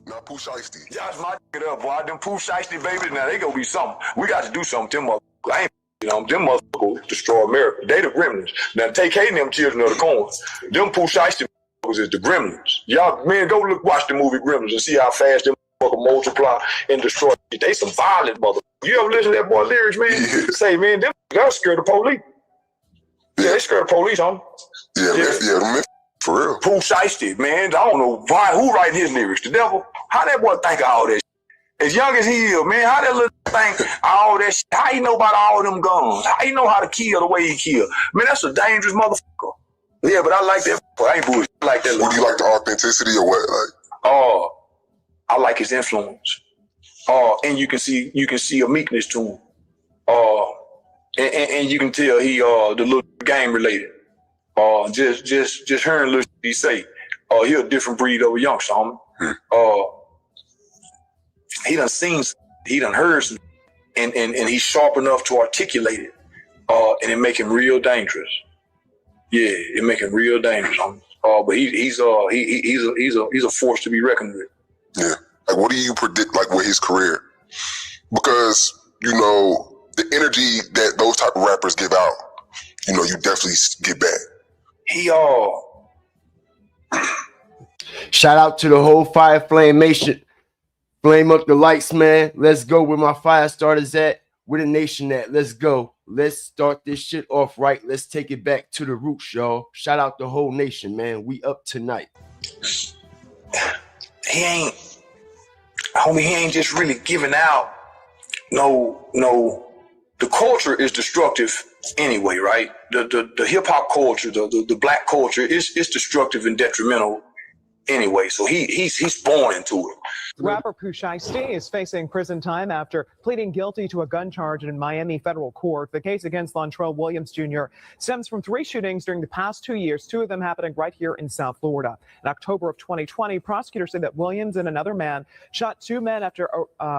Not Pooh Shiesty. Josh my it up, boy. Them Pooh Shiesty babies, now they gonna be something. We got to do something. Them motherfuckers, I ain't, them motherfuckers destroy America. They the gremlins. Now take hating them children of the corn. Them Pooh Shiesty motherfuckers is the gremlins. Y'all, man, go watch the movie Gremlins and see how fast them motherfuckers multiply and destroy. They some violent motherfuckers. You ever listen to that boy lyrics, man? Yeah. Say, man, them guys scared the police. Yeah, they scared the police, homie. Yeah, for real. Pooh Shiesty, man. I don't know why. Who writing his lyrics? The devil? How that boy think of all that shit? As young as he is, man, how that little think all that shit? How he know about all them guns? How he know how to kill the way he kill? Man, that's a dangerous motherfucker. Yeah, but I like that. I ain't bullshit. I like that. What do you like, the authenticity or what? Like, I like his influence. And you can see a meekness to him. And you can tell he the little game related. Just hearing little shit he say. He a different breed of a youngster, homie. He done seen, he done heard some, and he's sharp enough to articulate it. And it make him real dangerous. Yeah, it make him real dangerous, homie. But he's a force to be reckoned with. Yeah. Like, what do you predict, like, with his career? Because, you know, the energy that those type of rappers give out, you know, you definitely get back. Shout out to the whole Fire Flame Nation. Flame up the lights, man. Let's go where my fire starters at. Where the nation at? Let's go. Let's start this shit off right. Let's take it back to the roots, y'all. Shout out the whole nation, man. We up tonight. He ain't just really giving out no. The culture is destructive anyway, right? The hip hop culture, the black culture is destructive and detrimental anyway. So he's born into it. Rapper Pooh Shiesty is facing prison time after pleading guilty to a gun charge in Miami federal court. The case against Lontrell Williams Jr. stems from 3 shootings during the past 2 years, 2 of them happening right here in South Florida. In October of 2020, prosecutors say that Williams and another man shot 2 men after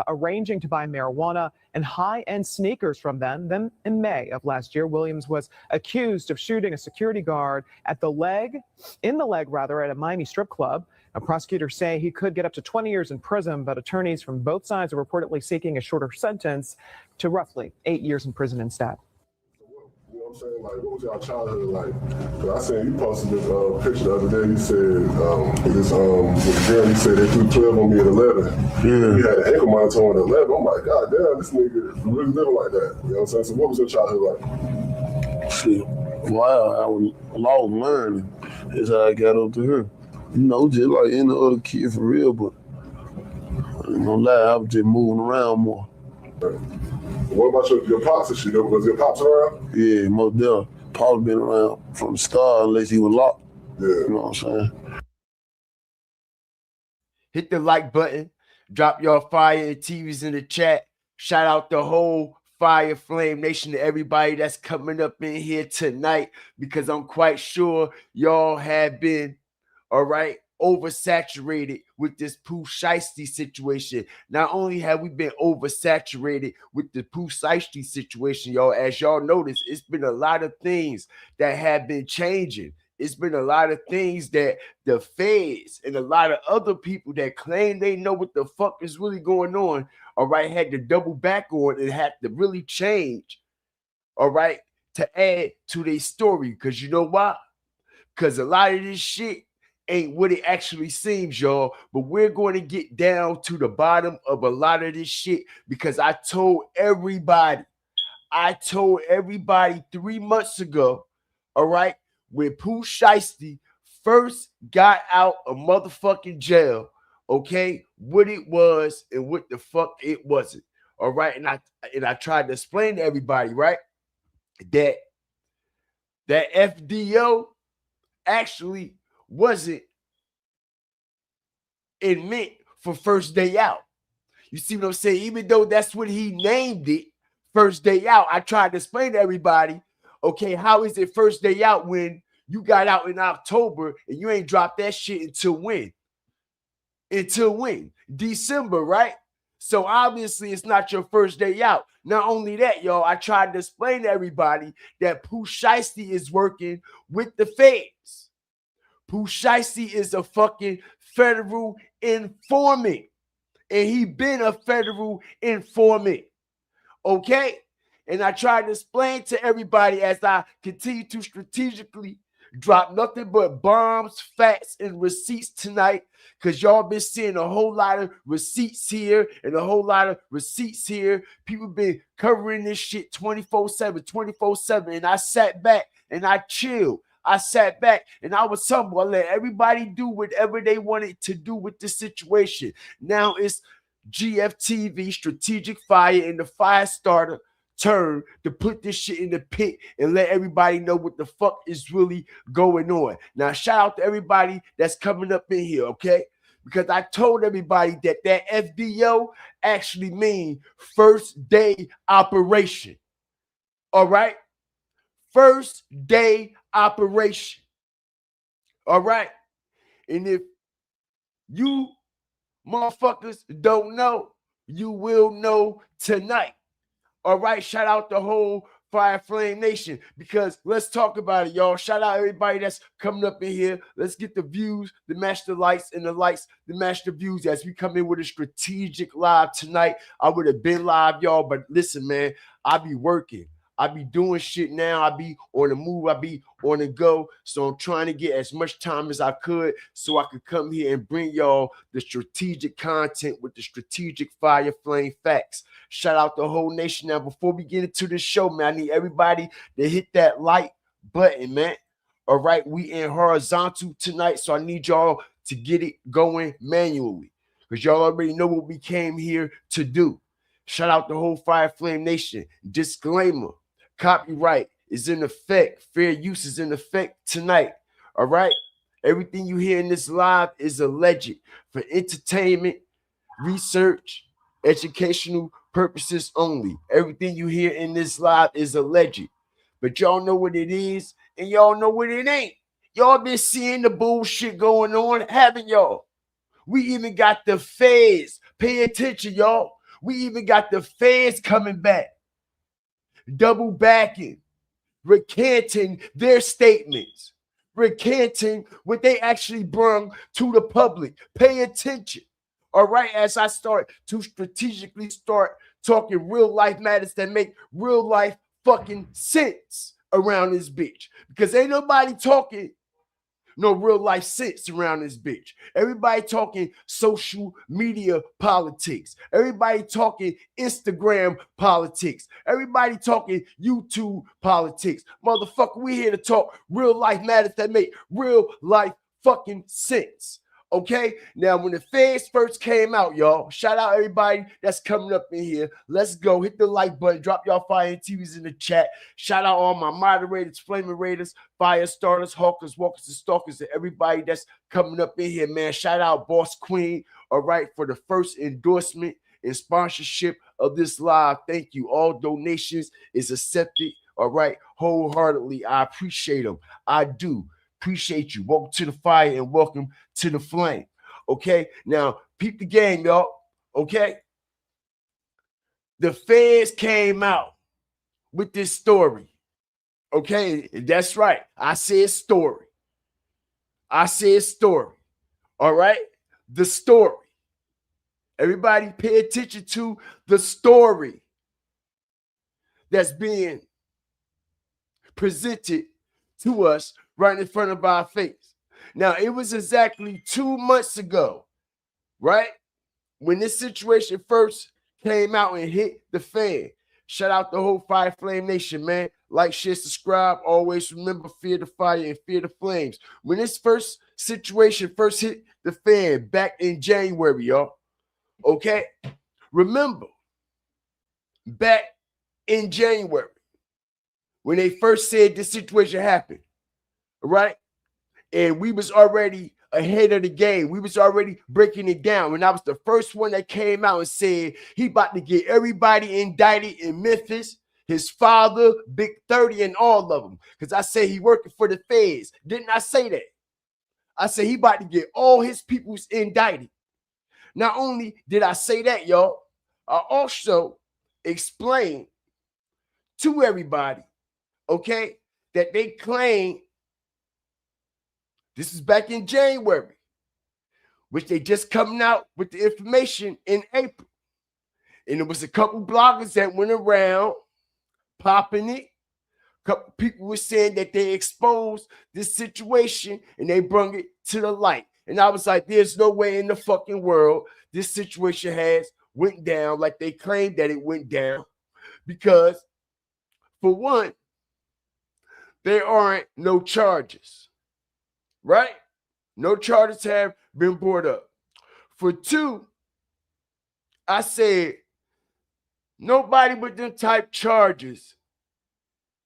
arranging to buy marijuana and high-end sneakers from them. Then in May of last year, Williams was accused of shooting a security guard in the leg at a Miami strip club. Now, prosecutors say he could get up to 20 years in prison, but attorneys from both sides are reportedly seeking a shorter sentence to roughly 8 years in prison instead. You know what I'm saying? Like, what was y'all childhood like? Because I seen you posted this picture the other day. You said, with the girl, you said they threw 12 on me at 11. Yeah. You had an ankle monitor on at 11. I'm like, God damn, this nigga is really living like that. You know what I'm saying? So what was your childhood like? Shit. Wow, I was lost learning. That's how I got up to here. You know, just like any other kid for real, but I ain't gonna lie, I was just moving around more. What about your pops and shit? Was your pops around? Yeah, most definitely. Pops been around from the start unless he was locked. Yeah. You know what I'm saying? Hit the like button. Drop your fire and TVs in the chat. Shout out the whole Fire Flame Nation to everybody that's coming up in here tonight, because I'm quite sure y'all have been, all right, oversaturated with this Pooh Shiesty situation. Not only have we been oversaturated with the Pooh Shiesty situation, y'all, as y'all notice, it's been a lot of things that have been changing. It's been a lot of things that the feds and a lot of other people that claim they know what the fuck is really going on, all right, had to double back on and had to really change, all right, to add to their story. Because you know why? Because a lot of this shit ain't what it actually seems, y'all. But we're going to get down to the bottom of a lot of this shit, because I told everybody 3 months ago, all right, when Pooh Shiesty first got out of motherfucking jail, okay, what it was and what the fuck it wasn't, all right? And I tried to explain to everybody, right, that FDO actually wasn't meant for first day out. You see what I'm saying? Even though that's what he named it, first day out, I tried to explain to everybody, okay, how is it first day out when you got out in October and you ain't dropped that shit until when? Until when? December, right? So obviously it's not your first day out. Not only that, y'all, I tried to explain to everybody that Pooh Shiesty is working with the feds. Pooh Shiesty is a fucking federal informant. And he been a federal informant. Okay? And I try to explain to everybody as I continue to strategically drop nothing but bombs, facts, and receipts tonight, because y'all been seeing a whole lot of receipts here and a whole lot of receipts here. People been covering this shit 24/7, 24/7. And I sat back and I chilled. I sat back and I was humble. I let everybody do whatever they wanted to do with the situation. Now it's GFTV, Strategic Fire, and the Fire Starter turn to put this shit in the pit and let everybody know what the fuck is really going on. Now, shout out to everybody that's coming up in here, okay? Because I told everybody that FDO actually mean first day operation. All right? First day operation. All right? And if you motherfuckers don't know, you will know tonight. All right, shout out the whole Fire Flame Nation, because let's talk about it, y'all. Shout out everybody that's coming up in here. Let's get the views, the match the lights, and the lights, the match the views as we come in with a strategic live tonight. I would have been live, y'all, but listen, man, I be working. I be doing shit now. I be on the move. I be on the go. So I'm trying to get as much time as I could so I could come here and bring y'all the strategic content with the strategic Fire Flame facts. Shout out the whole nation. Now, before we get into this show, man, I need everybody to hit that like button, man. All right, we in horizontal tonight, so I need y'all to get it going manually, because y'all already know what we came here to do. Shout out the whole Fire Flame Nation. Disclaimer. Copyright is in effect. Fair use is in effect tonight. All right? Everything you hear in this live is alleged for entertainment, research, educational purposes only. Everything you hear in this live is alleged. But y'all know what it is, and y'all know what it ain't. Y'all been seeing the bullshit going on, haven't y'all? We even got the feds. Pay attention, y'all. We even got the feds coming back, double backing, recanting their statements, recanting what they actually brought to the public. Pay attention. All right, as I start to strategically start talking real life matters that make real life fucking sense around this bitch, because ain't nobody talking no real life sense around this bitch. Everybody talking social media politics. Everybody talking Instagram politics. Everybody talking YouTube politics. Motherfucker, we here to talk real life matters that make real life fucking sense. Okay, now when the feds first came out, y'all, shout out everybody that's coming up in here. Let's go. Hit the like button. Drop y'all fire TVs in the chat. Shout out all my moderators, flaming raiders, fire starters, hawkers, walkers, and stalkers, and everybody that's coming up in here, man. Shout out Boss Queen, all right, for the first endorsement and sponsorship of this live. Thank you. All donations is accepted, all right, wholeheartedly. I appreciate them. I do. Appreciate you. Welcome to the fire and welcome to the flame. Okay, now peep the game, y'all. Okay, the feds came out with this story. Okay, that's right. I said story. I said story. All right, the story. Everybody pay attention to the story that's being presented to us right in front of our face. Now, it was exactly 2 months ago, right, when this situation first came out and hit the fan. Shout out the whole Fire Flame Nation, man. Like, share, subscribe. Always remember, fear the fire and fear the flames. When this first situation first hit the fan back in January, y'all, okay, remember, back in January, when they first said this situation happened, right? And we was already ahead of the game. We was already breaking it down. And I was the first one that came out and said he about to get everybody indicted in Memphis, his father, Big 30, and all of them. Because I said he working for the feds. Didn't I say that? I said he about to get all his peoples indicted. Not only did I say that, y'all, I also explained to everybody, okay, that they claim This is back in January, which they just coming out with the information in April. And there was a couple bloggers that went around popping it. A couple people were saying that they exposed this situation and they brought it to the light. And I was like, there's no way in the fucking world this situation has went down like they claimed that it went down. Because, for one, there aren't no charges, right? No charges have been brought up. For two, I said, nobody with them type charges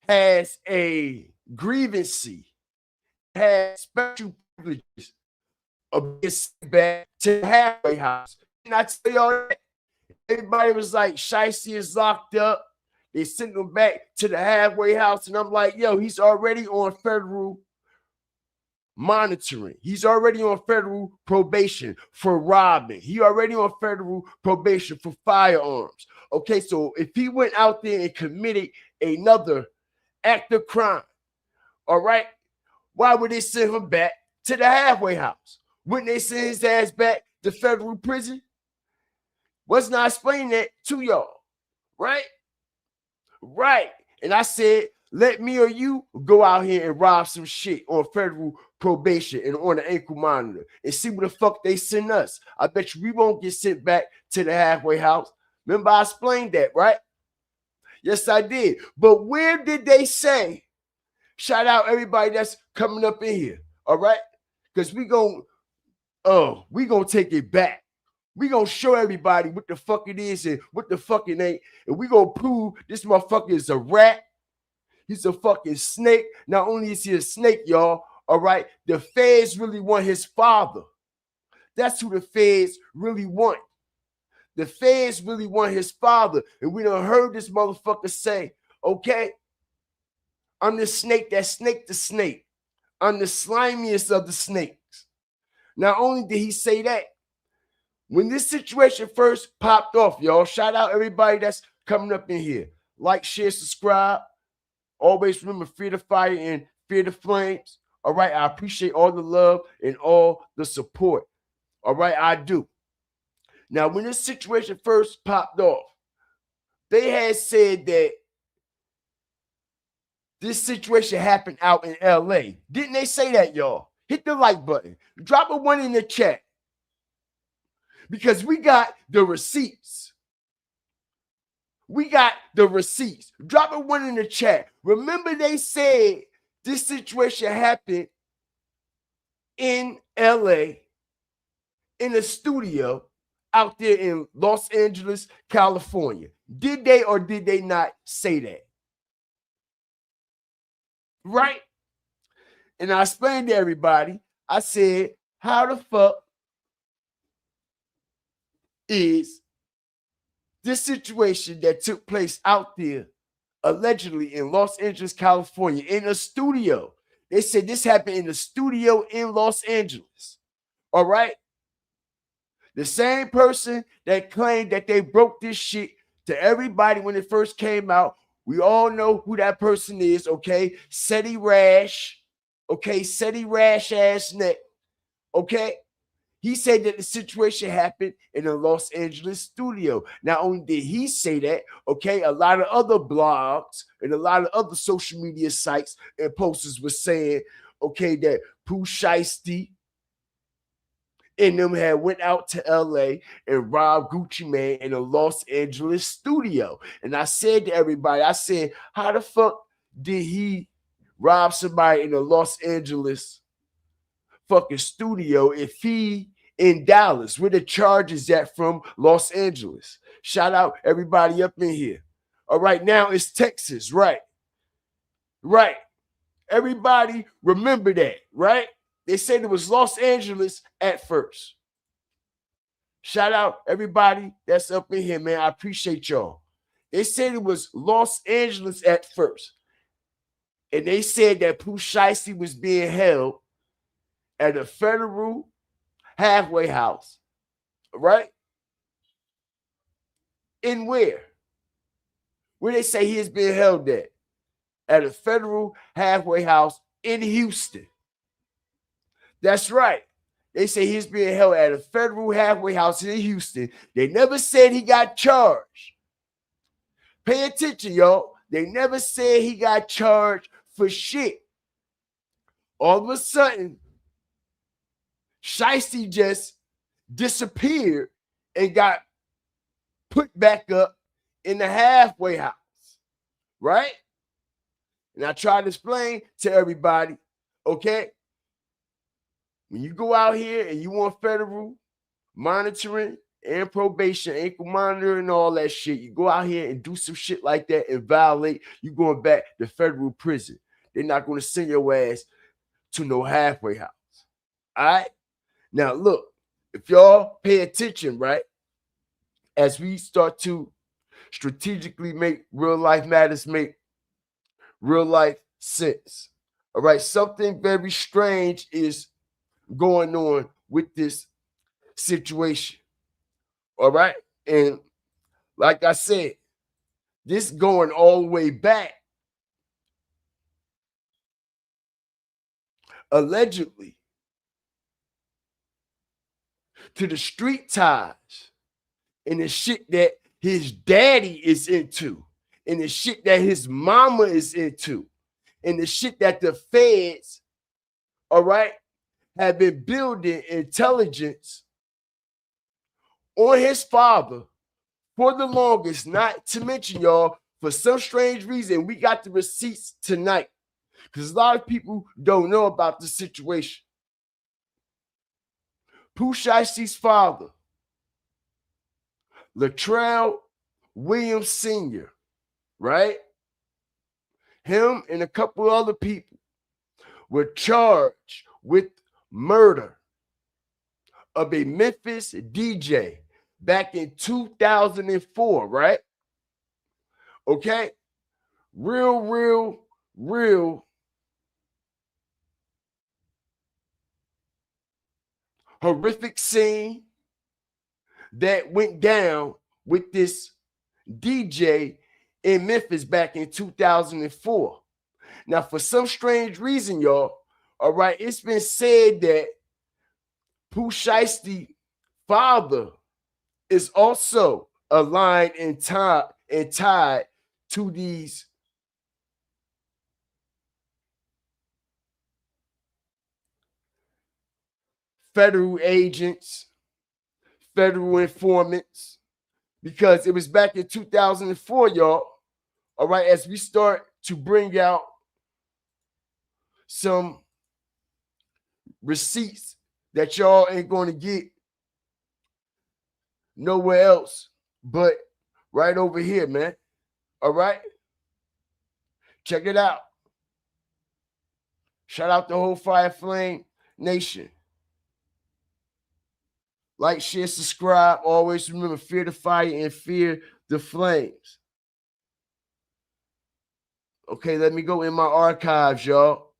has a grievancy, has special privileges of being sent back to the halfway house. And I tell y'all that everybody was like, Shiesty is locked up. They sent him back to the halfway house. And I'm like, yo, he's already on federal monitoring. He's already on federal probation for robbing. He already on federal probation for firearms. Okay, so if he went out there and committed another act of crime, all right, why would they send him back to the halfway house? Wouldn't they send his ass back to federal prison? Wasn't I explaining that to y'all? Right? Right. And I said, let me or you go out here and rob some shit on federal probation and on the ankle monitor and see what the fuck they send us. I bet you we won't get sent back to the halfway house. Remember I explained that, right? Yes, I did. But where did they say? Shout out everybody that's coming up in here, all right? Because we gonna take it back. We gonna show everybody what the fuck it is and what the fuck it ain't. And we gonna prove this motherfucker is a rat. He's a fucking snake. Not only is he a snake, y'all, all right, the feds really want his father. That's who the feds really want. The feds really want his father. And we done heard this motherfucker say, okay, I'm the snake that snaked the snake. I'm the slimiest of the snakes. Not only did he say that, when this situation first popped off, y'all, shout out everybody that's coming up in here. Like, share, subscribe. Always remember, fear the fire and fear the flames. All right, I appreciate all the love and all the support. All right, I do. Now, when this situation first popped off, they had said that this situation happened out in LA. Didn't they say that, y'all? Hit the like button. Drop a 1 in the chat. Because we got the receipts. We got the receipts. Drop a 1 in the chat. Remember they said this situation happened in LA in a studio out there in Los Angeles, California. Did they or did they not say that? Right? And I explained to everybody, I said, how the fuck is this situation that took place out there allegedly in Los Angeles, California, in a studio? They said this happened in a studio in Los Angeles. All right? The same person that claimed that they broke this shit to everybody when it first came out. We all know who that person is, okay? Seti Rash, okay? Seti Rash ass neck, okay? He said that the situation happened in a Los Angeles studio. Not only did he say that, okay, a lot of other blogs and a lot of other social media sites and posters were saying, okay, that Pooh, Shiesty and them had went out to LA and robbed Gucci Mane in a Los Angeles studio. And I said to everybody, I said, how the fuck did he rob somebody in a Los Angeles fucking studio if he in Dallas? Where the charges at from Los Angeles? Shout out everybody up in here. All right, now it's Texas, right? Right. Everybody remember that, right? They said it was Los Angeles at first. Shout out everybody that's up in here, man. I appreciate y'all. They said it was Los Angeles at first. And they said that Pooh Shiesty was being held at a federal halfway house, right? In where? Where they say he is being held at a federal halfway house in Houston. That's right. They say he's being held at a federal halfway house in Houston. They never said he got charged. Pay attention, y'all. They never said he got charged for shit. All of a sudden, Shiesty just disappeared and got put back up in the halfway house, right? And I try to explain to everybody, okay? When you go out here and you want federal monitoring and probation, ankle monitor and all that shit, you go out here and do some shit like that and violate, you going back to federal prison. They're not going to send your ass to no halfway house. All right? Now, look, if y'all pay attention, right, as we start to strategically make real life matters make real life sense, all right, something very strange is going on with this situation, all right? And like I said, this going all the way back, allegedly, to the street ties and the shit that his daddy is into and the shit that his mama is into and the shit that the feds, all right, have been building intelligence on his father for the longest, not to mention, y'all, for some strange reason, we got the receipts tonight because a lot of people don't know about the situation. Pooh Shiesty's father, Latrell Williams Sr., right? Him and a couple other people were charged with murder of a Memphis DJ back in 2004, right? Okay? Real horrific scene that went down with this DJ in Memphis back in 2004. Now, for some strange reason, y'all, all right, it's been said that Pooh Shiesty father is also aligned and tied to these federal agents, federal informants, because it was back in 2004, y'all, all right, as we start to bring out some receipts that y'all ain't going to get nowhere else but right over here, man. All right? Check it out. Shout out the whole Fire Flame Nation. Like, share, subscribe. Always remember, fear the fire and fear the flames. Okay, let me go in my archives, y'all.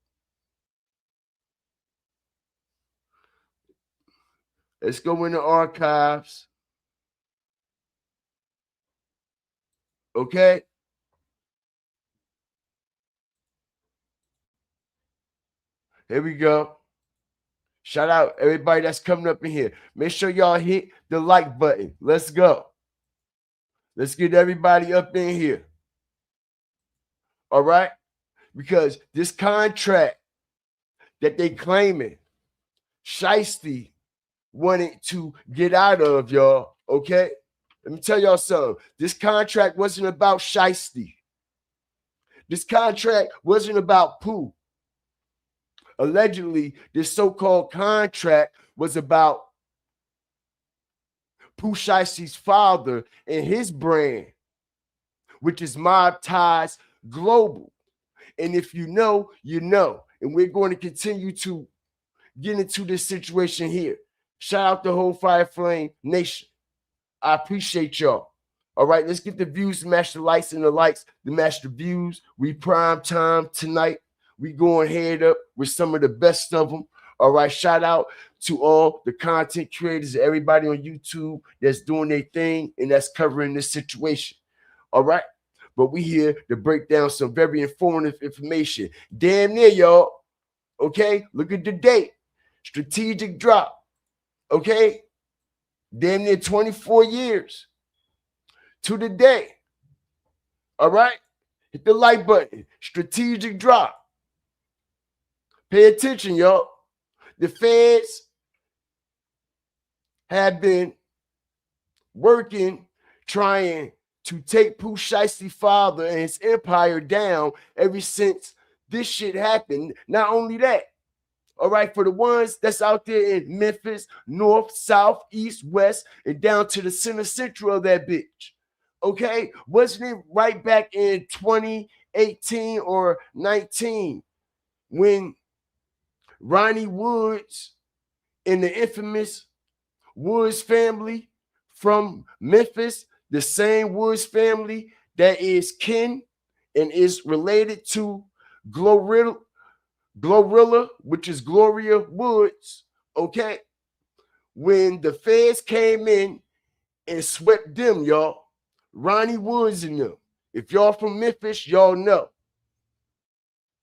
Let's go in the archives. Okay? Here we go. Shout out everybody that's coming up in here. Make sure y'all hit the like button. Let's go. Let's get everybody up in here. All right? Because this contract that they claiming Shiesty wanted to get out of, y'all, okay? Let me tell y'all something. This contract wasn't about Shiesty. This contract wasn't about Pooh. Allegedly, this so-called contract was about Pooh Shiesty's father and his brand, which is Mob Ties Global. And if you know, you know. And we're going to continue to get into this situation here. Shout out the whole Fire Flame Nation. I appreciate y'all. All right, let's get the views to match the likes and the likes to match the views. We prime time tonight. We going head up with some of the best of them. All right, shout out to all the content creators, everybody on YouTube that's doing their thing and that's covering this situation. All right, but we here to break down some very informative information. Damn near, y'all. Okay, look at the date. Strategic drop. Okay? Damn near 24 years to the day. All right? Hit the like button. Strategic drop. Pay attention, y'all. The feds have been working, trying to take Pooh Shiesty's father and his empire down ever since this shit happened. Not only that, all right, for the ones that's out there in Memphis, north, south, east, west, and down to the center central of that bitch. Okay, wasn't it right back in 2018 or 19 when Ronnie Woods and the infamous Woods family from Memphis, the same Woods family that is kin and is related to Glorilla, which is Gloria Woods, okay? When the feds came in and swept them, y'all, Ronnie Woods and them. If y'all from Memphis, y'all know.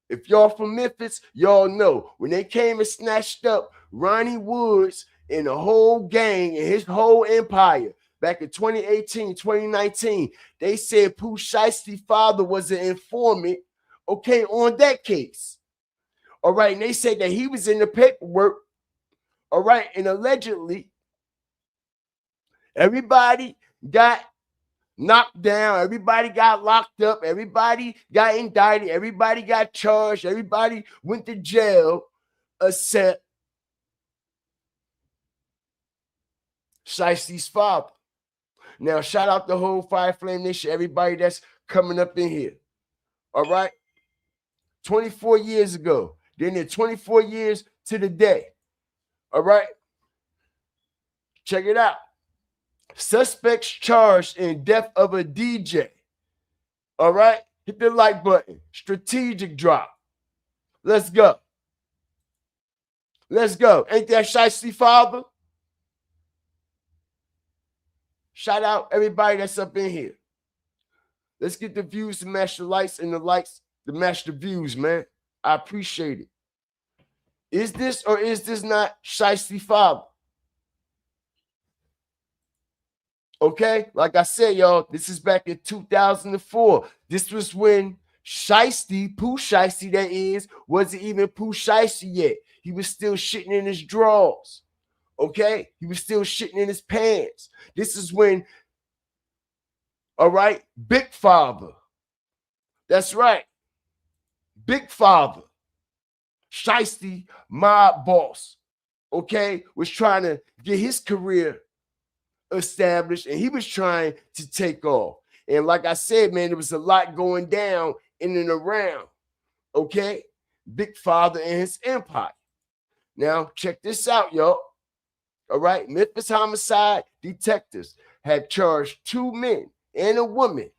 If y'all from Memphis, y'all know. When they came and snatched up Ronnie Woods and the whole gang and his whole empire back in 2018, 2019, they said Pooh Shiesty's father was an informant, okay, on that case. All right, and they said that he was in the paperwork, all right, and allegedly everybody got knocked down, everybody got locked up, everybody got indicted, everybody got charged, everybody went to jail, except Shiesty's father. Now, shout out the whole Fire Flame Nation, everybody that's coming up in here. All right? 24 years ago. Then in 24 years to the day. All right? Check it out. Suspects charged in death of a DJ. All right? Hit the like button. Strategic drop. Let's go. Let's go. Ain't that Shiesty father? Shout out everybody that's up in here. Let's get the views to match the likes and the likes to match the views, man. I appreciate it. Is this or is this not Shiesty father? Okay, like I said, y'all, this is back in 2004. This was when Shiesty, Pooh Shiesty that is, wasn't even Pooh Shiesty yet. He was still shitting in his drawers. Okay, he was still shitting in his pants. This is when, all right, Big Father. That's right. Big Father. Shiesty, mob boss, okay, was trying to get his career established, and he was trying to take off. And like I said, man, there was a lot going down in and around, okay? Big Father and his empire. Now, check this out, y'all. All right, Memphis homicide detectives have charged 2 men and a woman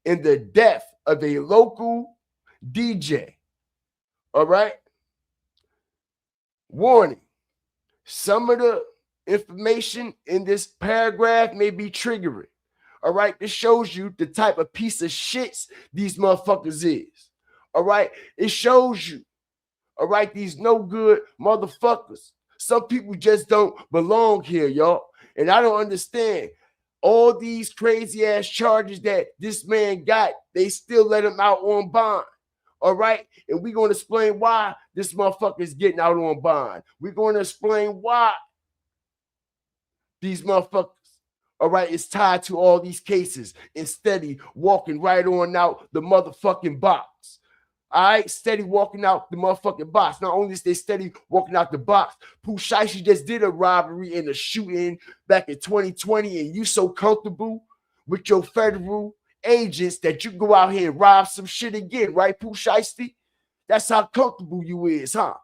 in the death of a local DJ. All right? Warning, some of the information in this paragraph may be triggering. All right, this shows you the type of piece of shits these motherfuckers is. All right, it shows you, all right, these no good motherfuckers. Some people just don't belong here, y'all. And I don't understand. All these crazy ass charges that this man got, they still let him out on bond. All right. And we're going to explain why this motherfucker is getting out on bond. We're going to explain why these motherfuckers, all right, is tied to all these cases and steady walking right on out the motherfucking box. All right, steady walking out the motherfucking box. Not only is they steady walking out the box, Pooh Shiesty just did a robbery and a shooting back in 2020, and you so comfortable with your federal agents that you go out here and rob some shit again, right, Pooh Shiesty? That's how comfortable you is, huh?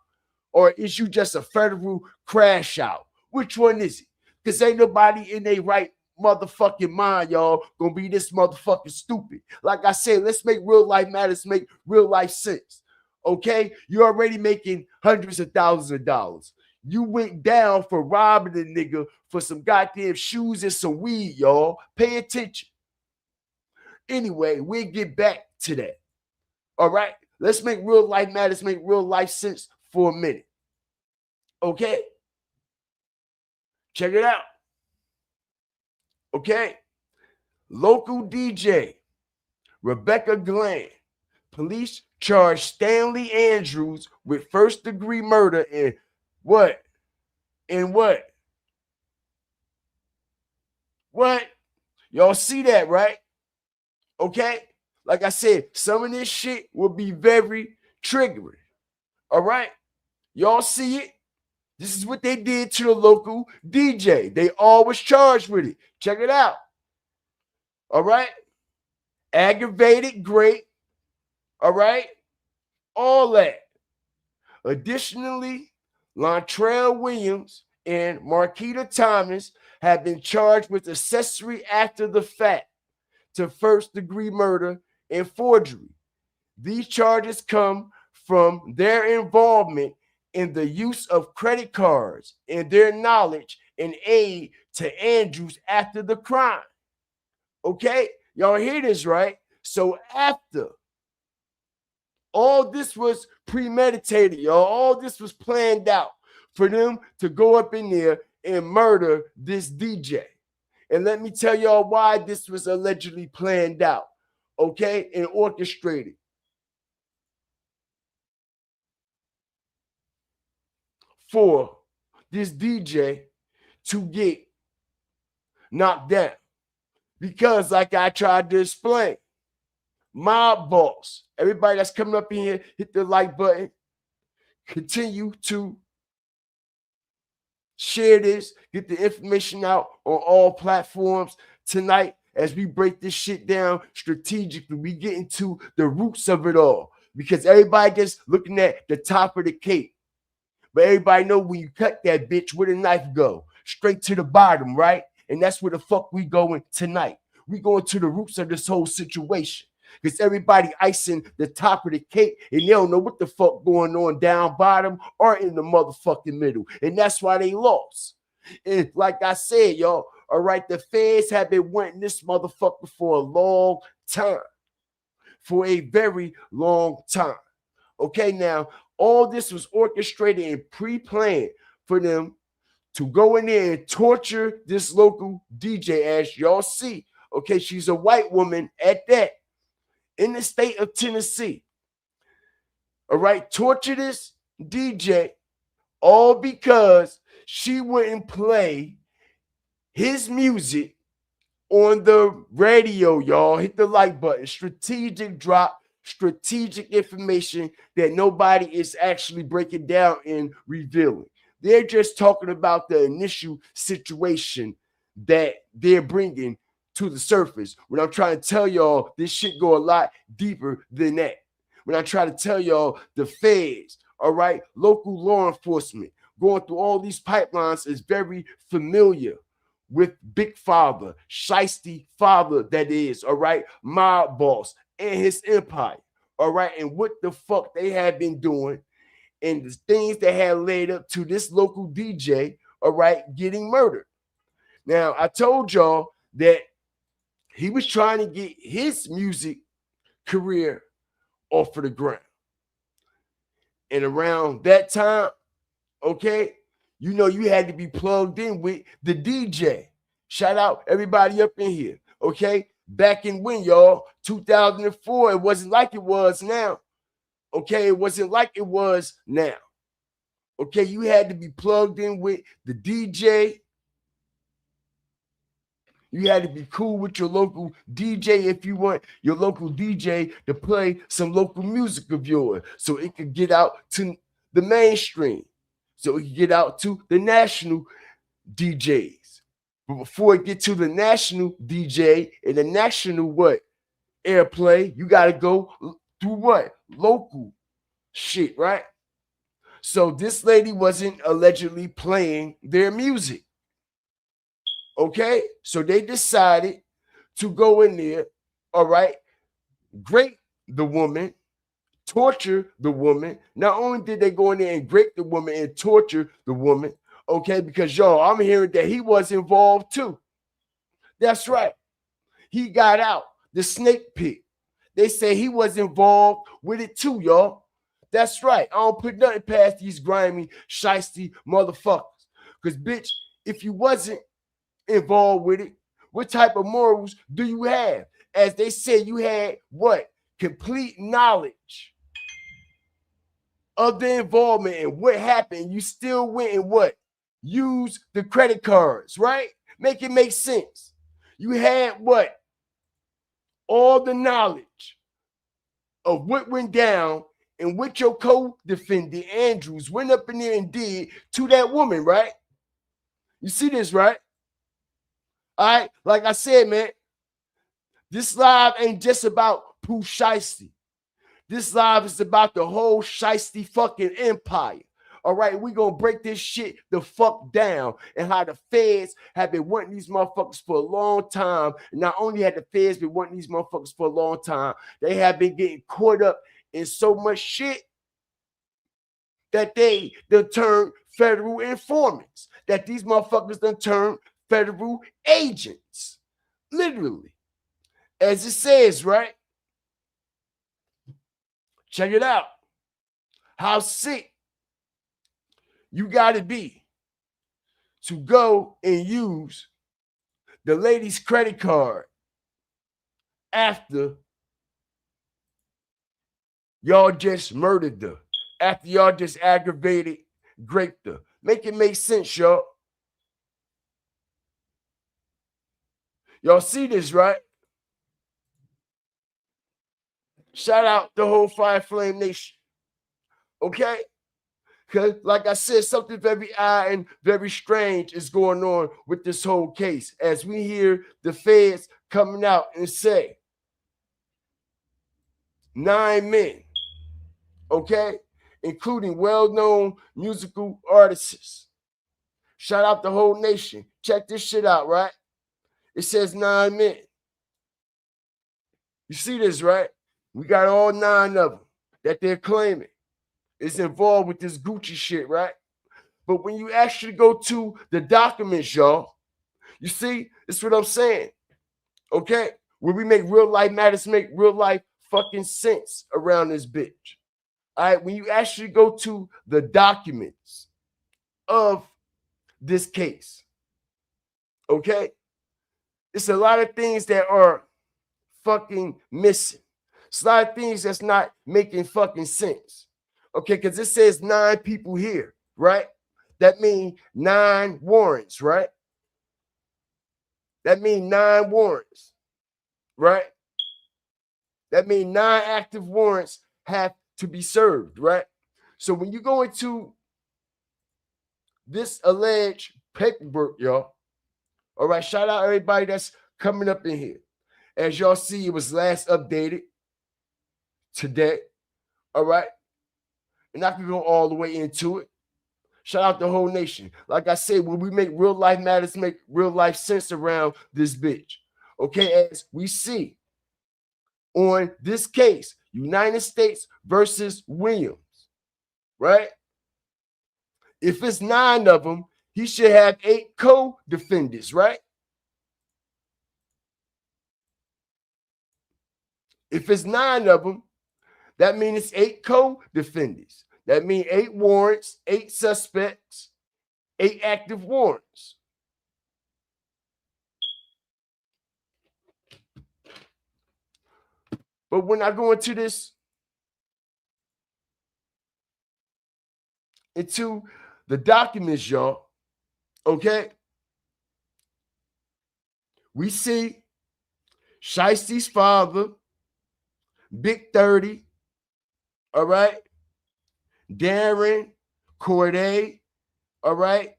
Or is you just a federal crash out? Which one is it? Because ain't nobody in their right motherfucking mind, y'all, gonna be this motherfucking stupid. Like I said, let's make real life matters, make real life sense. Okay? You're already making hundreds of thousands of dollars. You went down for robbing a nigga for some goddamn shoes and some weed, y'all. Pay attention. Anyway, we'll get back to that. All right? Let's make real life matters, make real life sense for a minute. Okay? Check it out. Okay? Local DJ, Rebecca Glenn. Police charged Stanley Andrews with first-degree murder in what? In what? What? Y'all see that, right? Okay? Like I said, some of this shit will be very triggering. All right? Y'all see it? This is what they did to the local DJ. They all was charged with it. Check it out. All right? Aggravated, great. All right? All that. Additionally, Lontrell Williams and Marquita Thomas have been charged with accessory after the fact to first-degree murder and forgery. These charges come from their involvement in the use of credit cards and their knowledge and aid to Andrews after the crime. Okay? Y'all hear this, right? So after all this was premeditated, y'all, all this was planned out for them to go up in there and murder this DJ. And let me tell y'all why this was allegedly planned out, okay, and orchestrated. For this DJ to get knocked down. Because, like I tried to explain, Mob Boss, everybody that's coming up in here, hit the like button. Continue to share this, get the information out on all platforms tonight as we break this shit down strategically. We get into the roots of it all because everybody just looking at the top of the cake. But everybody know when you cut that bitch, where the knife go? Straight to the bottom, right? And that's where the fuck we going tonight. We going to the roots of this whole situation. Because everybody icing the top of the cake and they don't know what the fuck going on down bottom or in the motherfucking middle. And that's why they lost. And like I said, y'all, all right, the feds have been wanting this motherfucker for a long time. For a very long time. Okay, now, all this was orchestrated and pre-planned for them to go in there and torture this local DJ, as y'all see. Okay, she's a white woman at that, in the state of Tennessee. All right, torture this DJ, all because she wouldn't play his music on the radio, y'all. Hit the like button. Strategic drop. Strategic information that nobody is actually breaking down and revealing. They're just talking about the initial situation that they're bringing to the surface. When I'm trying to tell y'all, this shit go a lot deeper than that. When I try to tell y'all, the feds, all right, local law enforcement, going through all these pipelines is very familiar with Big Father, Shiesty Father, that is, all right, Mob Boss, and his empire, all right, and what the fuck they have been doing, and the things that had led up to this local DJ, all right, getting murdered. Now, I told y'all that he was trying to get his music career off of the ground. And around that time, okay, you know you had to be plugged in with the DJ. Shout out everybody up in here, okay? Back in when, y'all? 2004, it wasn't like it was now. Okay, it wasn't like it was now. Okay, you had to be plugged in with the DJ. You had to be cool with your local DJ if you want your local DJ to play some local music of yours so it could get out to the mainstream, so it could get out to the national DJs. But before it get to the national DJ and the national what? Airplay, you got to go through what? Local shit, right? So this lady wasn't allegedly playing their music. Okay? So they decided to go in there, all right, grape the woman, torture the woman. Not only did they go in there and grape the woman and torture the woman, okay, because y'all, I'm hearing that he was involved too. That's right. He got out the snake pit. They say he was involved with it too, y'all. That's right. I don't put nothing past these grimy, shiesty motherfuckers. Because, bitch, if you wasn't involved with it, what type of morals do you have? As they say, you had what? Complete knowledge of the involvement and what happened. You still went and what? Use the credit cards, right? Make it make sense. You had what? All the knowledge of what went down and what your co-defendant Andrews went up in there and did to that woman, right? You see this, right? All right, like I said, man, this live ain't just about Pooh Shiesty. This live is about the whole Shiesty fucking empire. All right, we gonna break this shit the fuck down and how the feds have been wanting these motherfuckers for a long time. And not only had the feds been wanting these motherfuckers for a long time, they have been getting caught up in so much shit that they done turned federal informants, that these motherfuckers done turned federal agents. Literally. As it says, right? Check it out. How sick you got to be to go and use the lady's credit card after y'all just murdered her, after y'all just aggravated, raped her. Make it make sense, y'all. Y'all see this, right? Shout out the whole Fire Flame Nation. Okay? Because, like I said, something very odd and very strange is going on with this whole case as we hear the feds coming out and say 9 men, okay, including well-known musical artists. Shout out the whole nation. Check this shit out, right? It says 9 men. You see this, right? We got all 9 of them that they're claiming is involved with this Gucci shit, right? But when you actually go to the documents, y'all, you see, it's what I'm saying, okay? When we make real life matters, make real life fucking sense around this bitch. All right, when you actually go to the documents of this case, okay? It's a lot of things that are fucking missing. It's a lot of things that's not making fucking sense. Okay, because it says 9 people here, right? That means 9 warrants, right? That means 9 warrants, right? That means 9 active warrants have to be served, right? So when you go into this alleged paperwork, y'all, all right, shout out everybody that's coming up in here. As y'all see, it was last updated today, all right? And I can go all the way into it. Shout out the whole nation. Like I said, when we make real life matters, make real life sense around this bitch. Okay, as we see on this case, United States versus Williams, right? If it's 9 of them, he should have 8 co-defendants, right? If it's 9 of them, that means it's 8 co-defendants. That means 8 warrants, 8 suspects, 8 active warrants. But when I go into this, into the documents, y'all, okay, we see Shiesty's father, Big 30, all right, Darren, Corday, all right,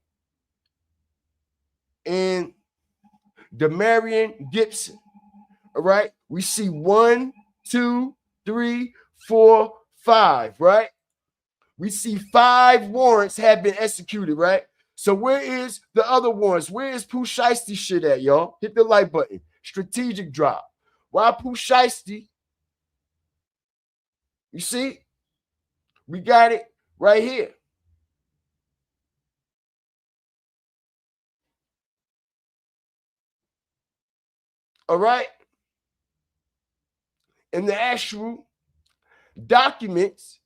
and Demarion Gibson, all right. We see 1, 2, 3, 4, 5, right? We see 5 warrants have been executed, right? So where is the other warrants? Where is Pooh Shiesty shit at, y'all? Hit the like button. Strategic drop. Why Pooh Shiesty? You see? We got it right here. All right? In the actual documents,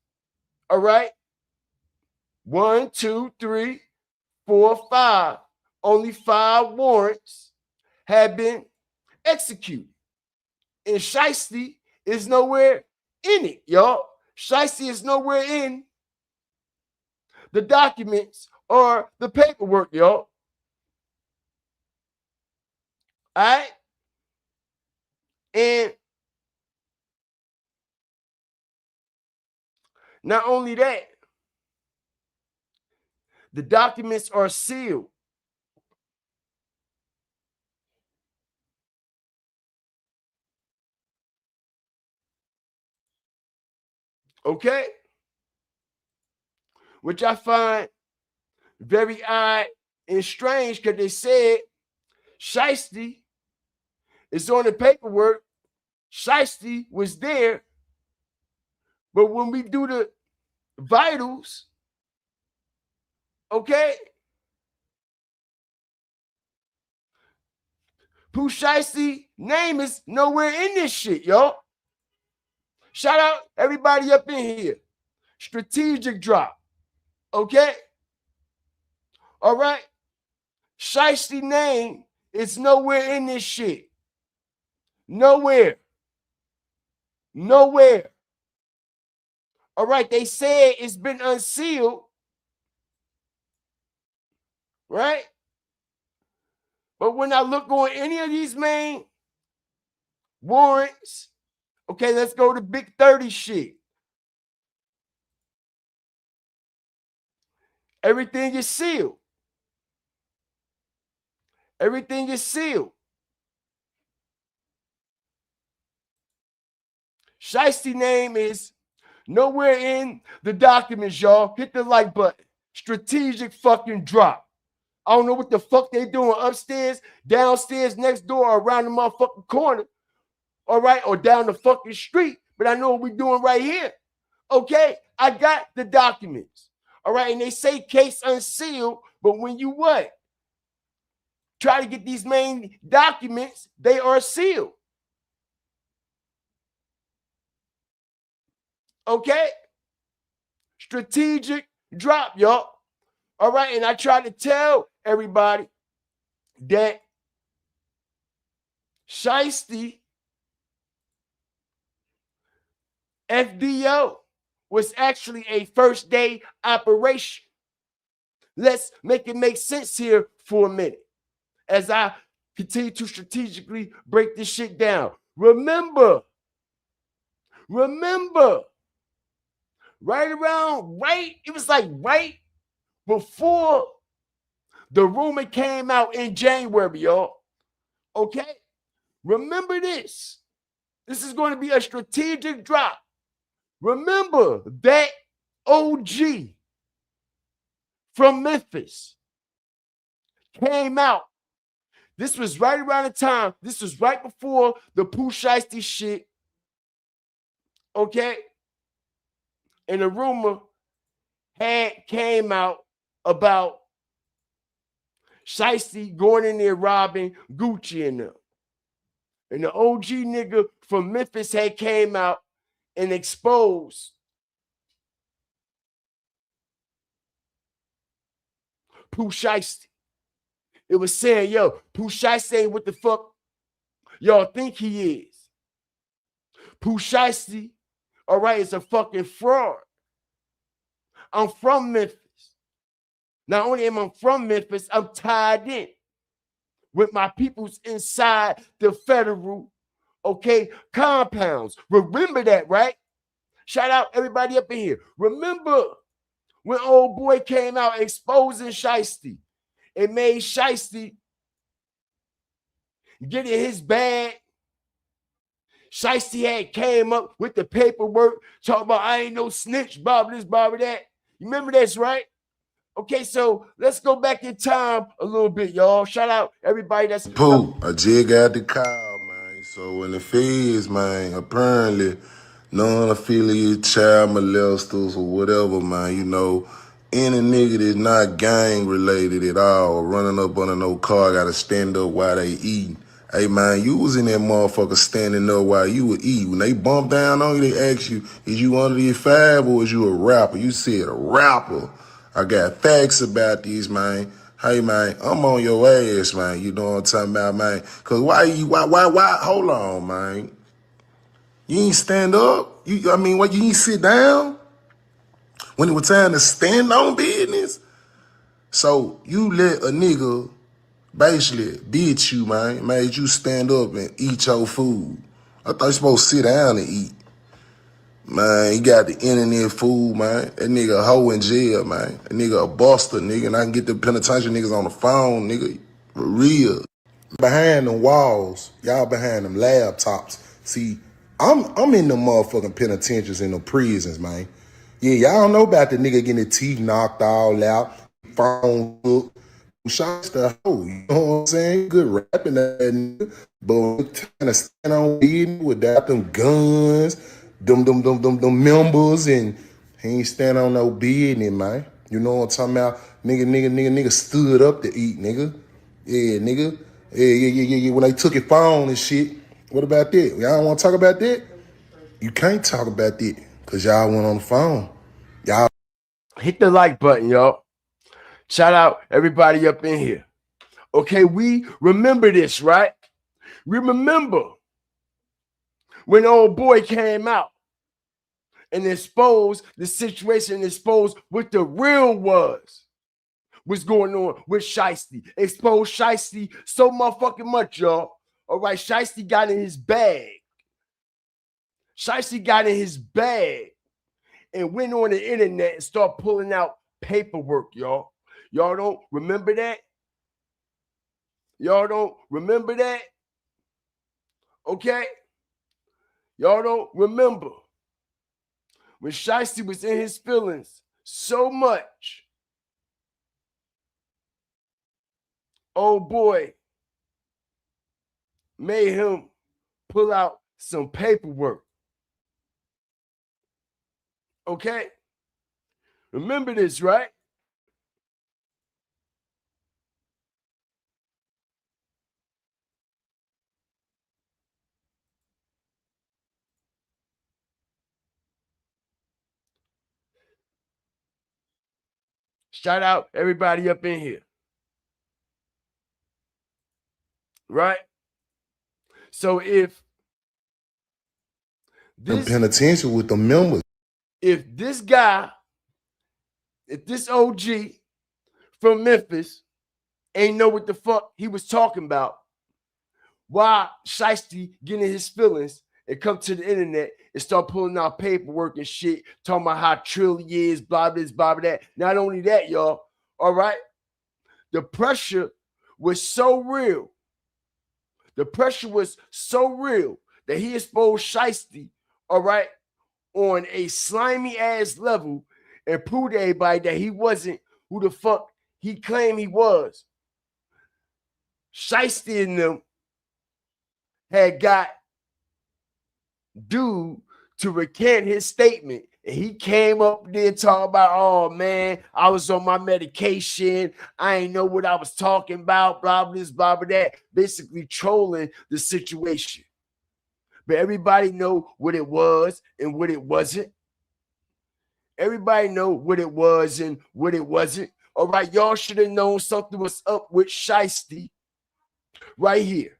All right. 1, 2, 3, 4, 5. Only 5 warrants have been executed. And Shiesty is nowhere in it, y'all. Shiesty is nowhere in the documents or the paperwork, y'all. All right? And not only that, the documents are sealed. Okay? Which I find very odd and strange because they said Shiesty is on the paperwork. Shiesty was there. But when we do the vitals, okay, Pooh Shiesty name is nowhere in this shit, y'all. Shout out everybody up in here. Strategic drop. Okay? All right? Shiesty name is nowhere in this shit. Nowhere. Nowhere. All right, they said it's been unsealed. Right? But when I look on any of these main warrants, okay, let's go to Big 30 shit. Everything is sealed. Everything is sealed. Shiesty name is nowhere in the documents, y'all. Hit the like button. Strategic fucking drop. I don't know what the fuck they doing upstairs, downstairs, next door, or around the motherfucking corner. All right, or down the fucking street. But I know what we're doing right here. Okay, I got the documents. All right, and they say case unsealed, but when you what? Try to get these main documents, they are sealed. Okay? Strategic drop, y'all. All right, and I try to tell everybody that Shiesty FDO was actually a first day operation. Let's make it make sense here for a minute as I continue to strategically break this shit down. Remember, it was like right before the rumor came out in January, y'all. Okay? Remember this. This is going to be a strategic drop. Remember that OG from Memphis came out. This was right around the time. This was right before the Pooh Shiesty shit. Okay? And the rumor came out about Shiesty going in there robbing Gucci and them. And the OG nigga from Memphis had came out and exposed Pooh Shiesty. It was saying, yo, Pooh Shiesty ain't what the fuck y'all think he is. Pooh Shiesty, all right, is a fucking fraud. I'm from Memphis. Not only am I from Memphis, I'm tied in with my peoples inside the federal, okay, compounds. Remember that, right? Shout out everybody up in here. Remember when old boy came out exposing Shiesty and made Shiesty get in his bag. Shiesty had came up with the paperwork, talking about I ain't no snitch, Bob this, Bob that. You remember this, right? Okay, so let's go back in time a little bit, y'all. Shout out everybody that's Pooh, I just got the call, man. So when the feds, man, apparently non-affiliate child molesters or whatever, man, you know, any nigga that's not gang related at all, running up under no car, gotta stand up while they eat. Hey man, you was in that motherfucker standing up while you were eating. When they bump down on you, they ask you, is you under the fab or is you a rapper? You said a rapper. I got facts about these, man. Hey man, I'm on your ass, man. You know what I'm talking about, man? Cause why, hold on, man. You ain't stand up? You ain't sit down? When it was time to stand on business? So you let a nigga basically beat you, man. Made you stand up and eat your food. I thought you supposed to sit down and eat. Man, he got the internet food, man. That nigga a hoe in jail, man. That nigga a buster, nigga. And I can get the penitentiary niggas on the phone, nigga. For real. Behind the walls, y'all behind them laptops. See, I'm in the motherfucking penitentiaries and the prisons, man. Yeah, y'all don't know about the nigga getting his teeth knocked all out, phone hooked. Shots the hoe, you know what I'm saying? Good rapping that nigga, but trying to stand on beating without them guns, them members, and he ain't stand on no business, man. You know what I'm talking about? Nigga stood up to eat, nigga. Yeah, nigga. Yeah. When they took your phone and shit, what about that? Y'all don't want to talk about that? You can't talk about that because y'all went on the phone. Y'all hit the like button, y'all. Shout out everybody up in here. Okay, we remember this, right? We remember when old boy came out and exposed the situation, exposed what the real what's going on with Shiesty. Exposed Shiesty so motherfucking much, y'all. All right, Shiesty got in his bag. Shiesty got in his bag and went on the internet and started pulling out paperwork, y'all. Y'all don't remember that? Y'all don't remember that? Okay? Y'all don't remember when Shiesty was in his feelings so much. Old boy made him pull out some paperwork. Okay? Remember this, right? Shout out everybody up in here. Right? So if this penitentiary with the members. If this guy, if this OG from Memphis ain't know what the fuck he was talking about, why Shiesty getting his feelings and come to the internet and start pulling out paperwork and shit, talking about how trill he is, blah, this, blah, that. Not only that, y'all, all right? The pressure was so real. The pressure was so real that he exposed Shiesty, all right, on a slimy ass level and proved to everybody that he wasn't who the fuck he claimed he was. Shiesty and them had got dude to recant his statement. And he came up there talking about, oh man, I was on my medication. I ain't know what I was talking about, blah, blah, this, blah, blah, that. Basically trolling the situation. But everybody know what it was and what it wasn't. Everybody know what it was and what it wasn't. All right, y'all should have known something was up with Shiesty right here.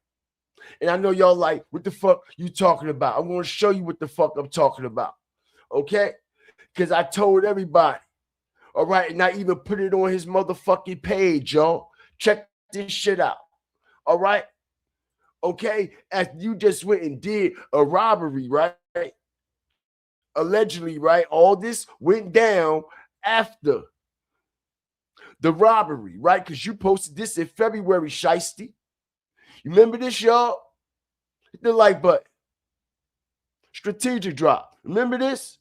And I know y'all like, what the fuck you talking about? I'm going to show you what the fuck I'm talking about. Okay? Because I told everybody. All right, and I even put it on his motherfucking page, y'all. Check this shit out. All right? Okay? As you just went and did a robbery, right? Allegedly, right? All this went down after the robbery, right? Because you posted this in February, Shiesty. You remember this, y'all? Hit the like button. Strategic drop. Remember this?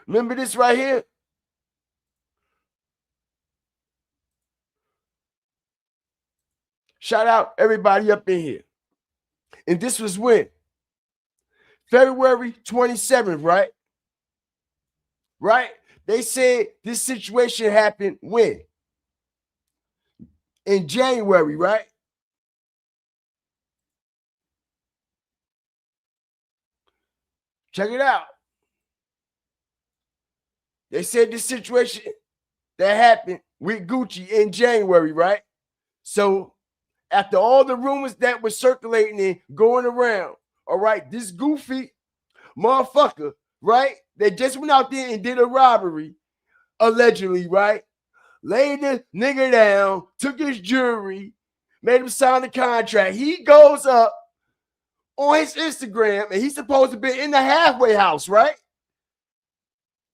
Remember this right here? Shout out everybody up in here. And this was when? February 27th, right? Right? They said this situation happened when? In January, right? Check it out. They said this situation that happened with Gucci in January, right? So after all the rumors that were circulating and going around, all right, this goofy motherfucker, right? They just went out there and did a robbery, allegedly, right? Laid the nigga down, took his jewelry, made him sign the contract. He goes up on his Instagram and he's supposed to be in the halfway house, right?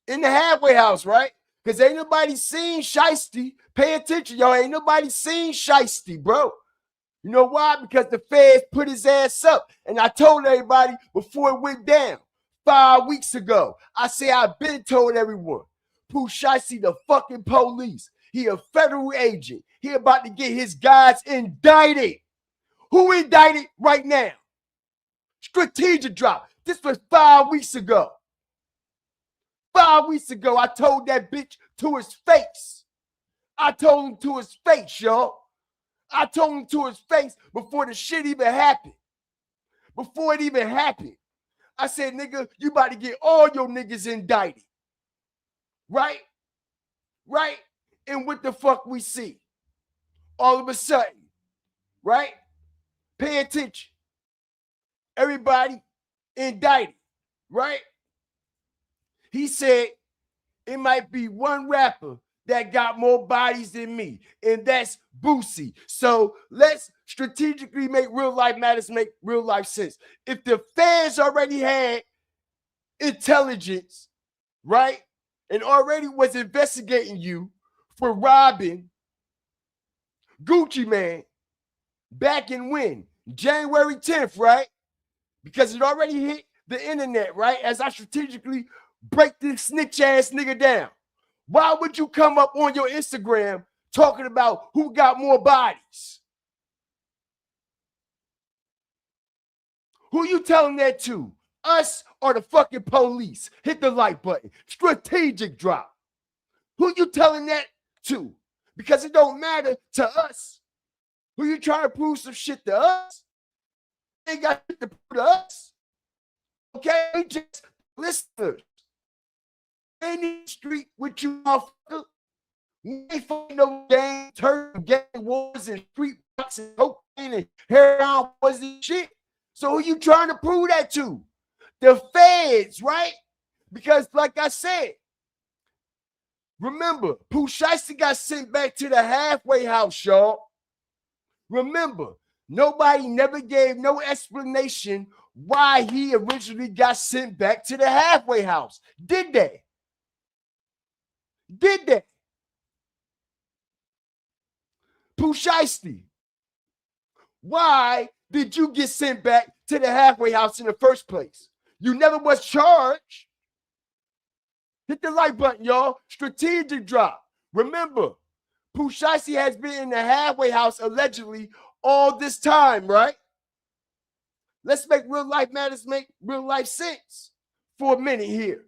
In the halfway house, right? Because ain't nobody seen Shiesty. Pay attention, y'all. Ain't nobody seen Shiesty, bro. You know why? Because the feds put his ass up. And I told everybody before it went down 5 weeks ago. I say I've been told everyone. Pooh Shiesty, the fucking police. He a federal agent. He about to get his guys indicted. Who indicted right now? Strategic drop. This was 5 weeks ago. 5 weeks ago, I told that bitch to his face. I told him to his face, y'all. I told him to his face before the shit even happened. Before it even happened. I said, nigga, you about to get all your niggas indicted. Right? Right? And what the fuck we see? All of a sudden, right? Pay attention. Everybody indicted, right? He said it might be one rapper that got more bodies than me, and that's Boosie. So let's strategically make real life matters make real life sense. If the fans already had intelligence, right, and already was investigating you for robbing Gucci Man back in when? January 10th, right? Because it already hit the internet, right? As I strategically break this snitch ass nigga down. Why would you come up on your Instagram talking about who got more bodies? Who you telling that to? Us or the fucking police? Hit the like button. Strategic drop. Who you telling that to? Because it don't matter to us. Who you trying to prove some shit to us? Ain't got shit to prove to us. Okay? Just listeners. In the street with you, motherfucker. We ain't fighting no gang, turn gang wars and street boxing, and cocaine and heroin wars and shit. So who you trying to prove that to? The feds, right? Because like I said, remember, Pooh Shiesty got sent back to the halfway house, y'all. Remember, nobody never gave no explanation why he originally got sent back to the halfway house. Did they? Did they? Pooh Shiesty, why did you get sent back to the halfway house in the first place? You never was charged. Hit the like button, y'all. Strategic drop. Remember, Pooh Shiesty has been in the halfway house allegedly all this time, right? Let's make real life matters make real life sense for a minute here.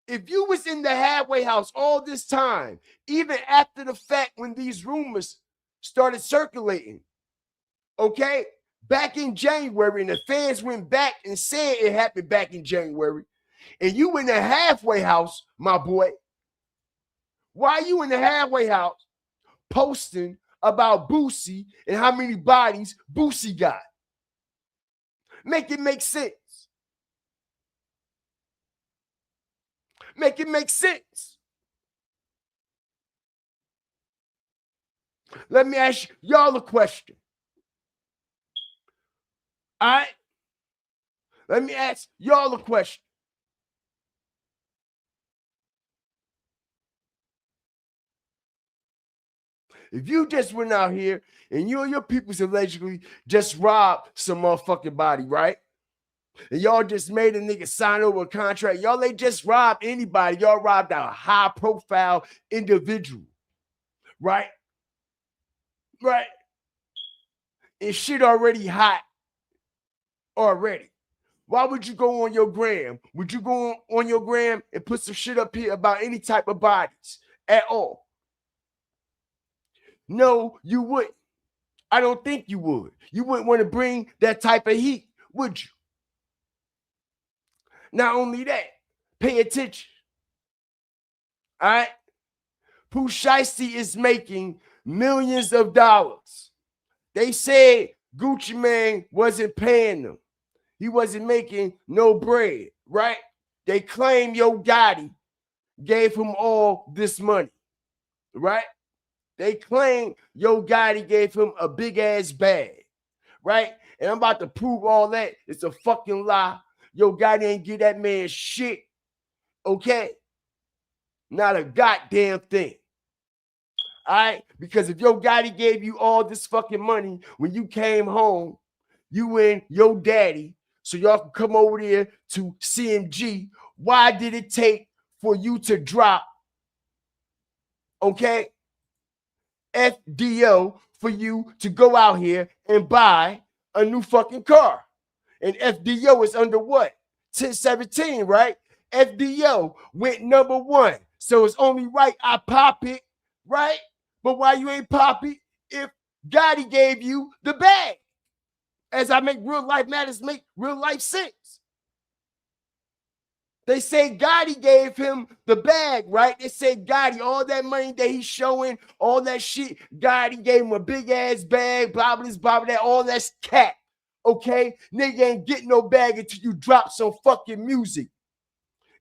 If you was in the halfway house all this time, even after the fact when these rumors started circulating, okay, back in January, and the fans went back and said it happened back in January, and you in the halfway house, my boy, why are you in the halfway house posting about Boosie and how many bodies Boosie got? Make it make sense. Make it make sense. Let me ask y'all a question. All right? Let me ask y'all a question. If you just went out here and you and your peoples allegedly just robbed some motherfucking body, right? And y'all just made a nigga sign over a contract. Y'all ain't just robbed anybody. Y'all robbed a high-profile individual, right? Right? And shit already hot already. Why would you go on your gram? Would you go on your gram and put some shit up here about any type of bodies at all? No, you wouldn't. I don't think you would. You wouldn't want to bring that type of heat, would you? Not only that, pay attention. All right? Pooh Shiesty is making millions of dollars. They said Gucci Mane wasn't paying them. He wasn't making no bread, right? They claim Yo Gotti gave him all this money, right? They claim Yo Gotti gave him a big ass bag, right? And I'm about to prove all that. It's a fucking lie. Yo Gotti ain't give that man shit, okay? Not a goddamn thing. All right? Because if Yo Gotti gave you all this fucking money when you came home, you and your daddy, so y'all can come over there to CMG, why did it take for you to drop, okay, FDO for you to go out here and buy a new fucking car? And FDO is under what? 1017, right? FDO went number 1. So it's only right I pop it, right? But why you ain't pop it if Gotti gave you the bag? As I make real life matters make real life sense. They say Gotti gave him the bag, right? They say Gotti, all that money that he's showing, all that shit, Gotti gave him a big ass bag, blah, blah, blah, blah, all that's cat, okay? Nigga ain't getting no bag until you drop some fucking music.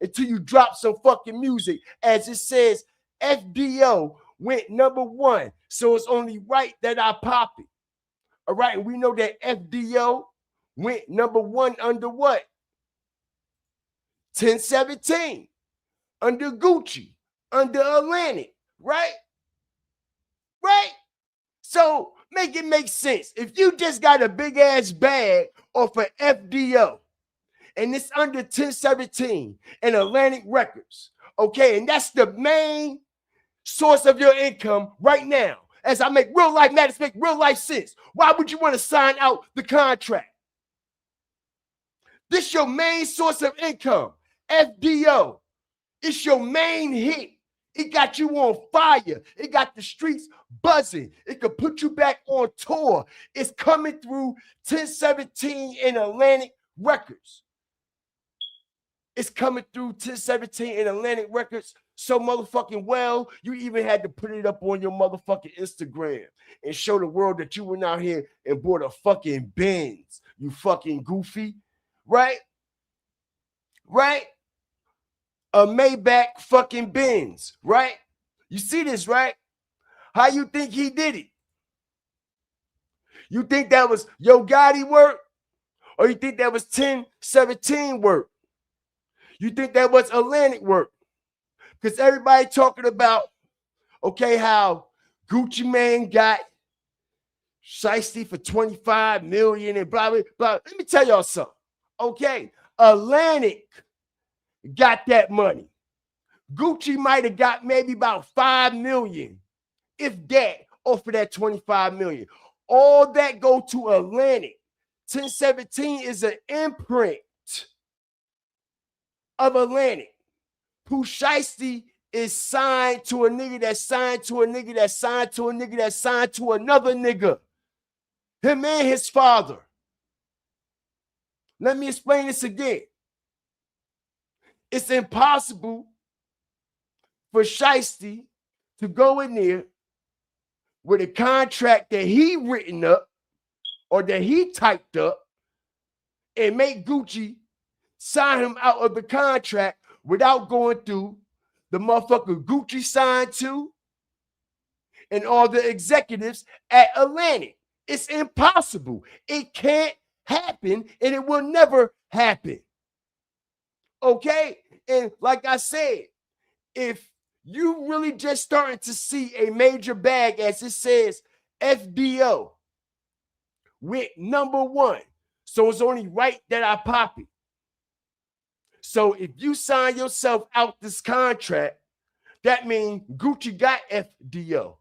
Until you drop some fucking music. As it says, FDO went number 1, so it's only right that I pop it. All right, and we know that FDO went number 1 under what? 1017, under Gucci, under Atlantic, right? Right? So make it make sense. If you just got a big ass bag off of FDO and it's under 1017 and Atlantic Records, okay, and that's the main source of your income right now. As I make real life matters make real life sense. Why would you want to sign out the contract? This your main source of income. FDO. It's your main hit. It got you on fire. It got the streets buzzing. It could put you back on tour. It's coming through 1017 and Atlantic Records. It's coming through 1017 and Atlantic Records so motherfucking well, you even had to put it up on your motherfucking Instagram and show the world that you went out here and bought a fucking Benz, you fucking goofy, right? Right? A Maybach fucking Benz, right? You see this, right? How you think he did it? You think that was Yo Gotti work? Or you think that was 1017 work? You think that was Atlantic work? Because everybody talking about, okay, how Gucci Mane got Shiesty for 25 million and blah, blah, blah. Let me tell y'all something. Okay, Atlantic got that money. Gucci might have got maybe about 5 million, if that, off of that 25 million. All that go to Atlantic. 1017 is an imprint of Atlantic. Pooh Shiesty is signed to a nigga that signed to a nigga that signed to a nigga that signed to another nigga. Him and his father. Let me explain this again. It's impossible for Shiesty to go in there with a contract that he written up or that he typed up and make Gucci sign him out of the contract without going through the motherfucker Gucci signed to and all the executives at Atlantic. It's impossible. It can't happen and it will never happen. Okay? And like I said, if you really just starting to see a major bag, as it says, FDO went number 1. So it's only right that I pop it. So if you sign yourself out this contract, that means Gucci got FDO.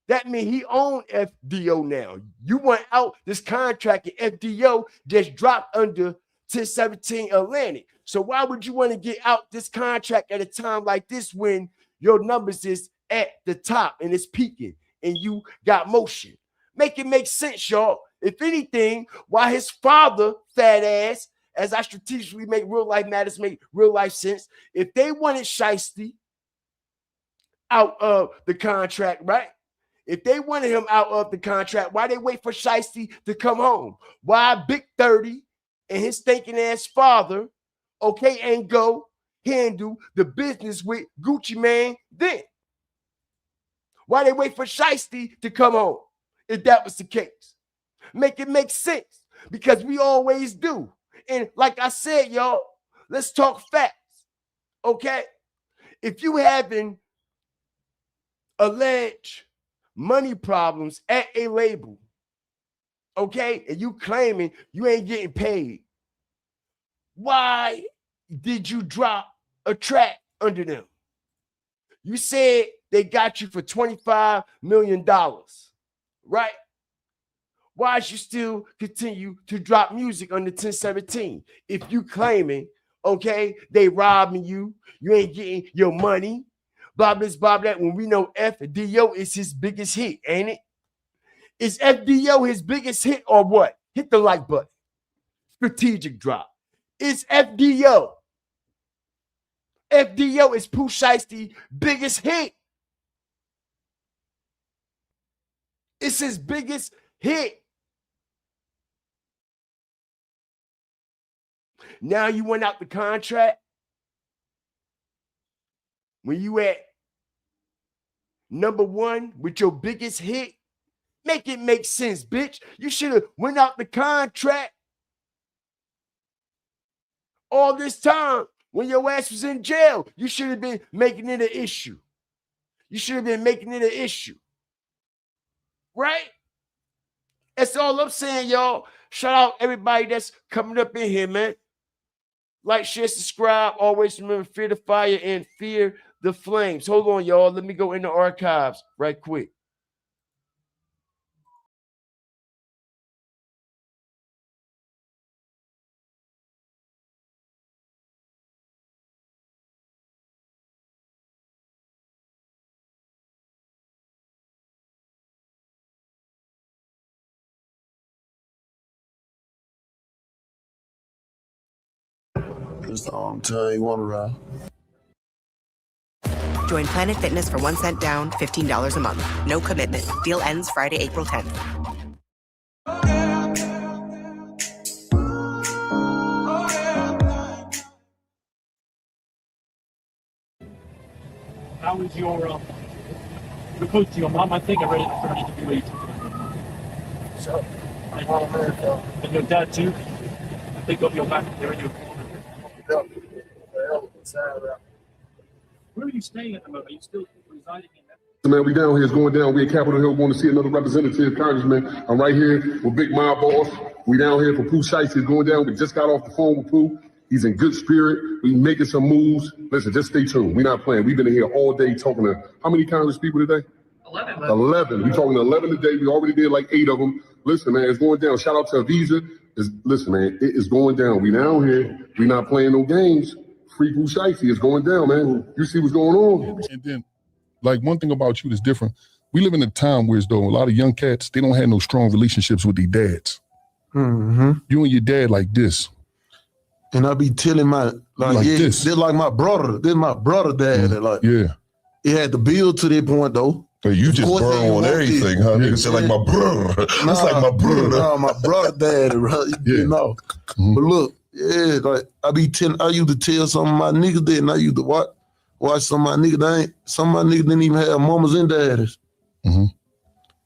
That means he owned FDO now. You went out this contract and FDO just dropped under 1017 Atlantic. So why would you want to get out this contract at a time like this when your numbers is at the top and it's peaking and you got motion? Make it make sense, y'all. If anything, why his father, fat ass, as I strategically make real life matters make real life sense, if they wanted Shiesty out of the contract, right? If they wanted him out of the contract, why they wait for Shiesty to come home? Why Big 30 and his stinking ass father, okay, and go handle the business with Gucci Mane then? Why they wait for Shiesty to come home if that was the case? Make it make sense, because we always do. And like I said, y'all, let's talk facts, okay? If you having alleged money problems at a label, okay, and you claiming you ain't getting paid, why did you drop a track under them? You said they got you for $25 million, right? Why should you still continue to drop music under 1017? If you claiming, okay, they robbing you, you ain't getting your money, blah, blah, blah, blah, when we know FDO is his biggest hit, ain't it? Is FDO his biggest hit or what? Hit the like button. Strategic drop. It's FDO. FDO is Pooh Shiesty biggest hit. It's his biggest hit. Now you went out the contract. When you at number one with your biggest hit, make it make sense, bitch. You should have went out the contract all this time when your ass was in jail. You should have been making it an issue. You should have been making it an issue. Right? That's all I'm saying, y'all. Shout out everybody that's coming up in here, man. Like, share, subscribe. Always remember, fear the fire and fear the flames. Hold on, y'all. Let me go in the archives right quick. That's the only time you want to ride. Join Planet Fitness for 1 cent down, $15 a month. No commitment. Deal ends Friday, April 10th. How is your the coach to your mom? I think I'm ready to be late. So, and your dad too. I think they'll be back there. You. Where are you staying at the moment? Are you still residing in that? Man, we down here. It's going down. We at Capitol Hill going to see another representative, congressman. I'm right here with Big Mob Boss. We down here for Pooh Shiesty. It's going down. We just got off the phone with Pooh. He's in good spirit. We making some moves. Listen, just stay tuned. We're not playing. We've been in here all day talking to how many Congress people today? 11. 11. We're talking to 11 today. We already did like 8 of them. Listen, man, it's going down. Shout out to Avisa. Listen, man, it is going down. We down here. We not playing no games. Free Pooh Shiesty. It's going down, man. You see what's going on. And then, like, one thing about you that's different. We live in a time where, though, a lot of young cats, they don't have no strong relationships with their dads. Mm-hmm. You and your dad like this. And I be telling my, like yeah, this. They're like my brother. This my brother dad. Like, yeah. It had to build to that point, though. Hey, you just burn on everything, huh? Nigga said like my brother. That's like my brother. No, my brother dad, right? You know. Mm-hmm. But look, yeah, like I used to tell some of my niggas that, and I used to watch some of my niggas. Some of my niggas didn't even have mamas and daddies. Mm-hmm.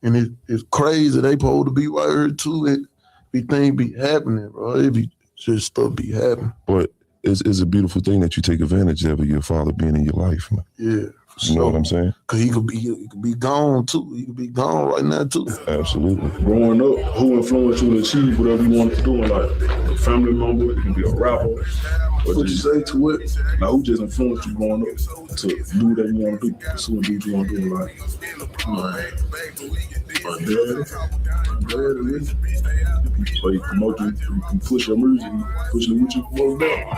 And it's crazy. They supposed to be right here too. Things be happening, bro. It be just stuff be happening. But it's a beautiful thing that you take advantage of your father being in your life, man. Yeah. You know what I'm saying? Cause he could be gone too. He could be gone right now too. Absolutely. Growing up, who influenced you to achieve whatever you wanted to do in life? A family member, it can be a rapper. What you say to it? Now, who just influenced you growing up to do whatever you want to do, pursue what you want to do in life? My dad is. So you promote you can push your music, push the music from down.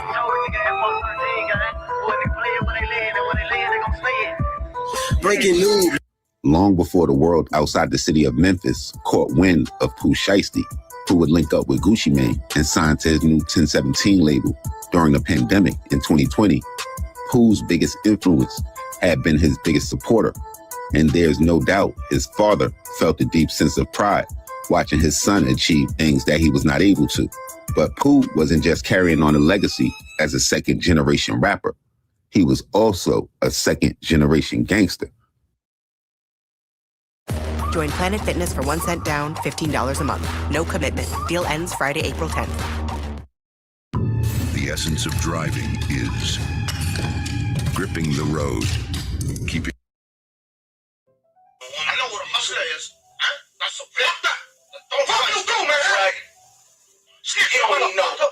Breaking news. Long before the world outside the city of Memphis caught wind of Pooh Shiesty, Pooh would link up with Gucci Mane and sign to his new 1017 label. During the pandemic in 2020, Pooh's biggest influence had been his biggest supporter. And there's no doubt his father felt a deep sense of pride watching his son achieve things that he was not able to. But Pooh wasn't just carrying on a legacy as a second-generation rapper. He was also a second-generation gangster. Join Planet Fitness for 1 cent down, $15 a month. No commitment. Deal ends Friday, April 10th. The essence of driving is gripping the road, keeping. I know what a hustler is. Huh? That's a fuck that. Don't fuck you do, man. Right. You don't even know.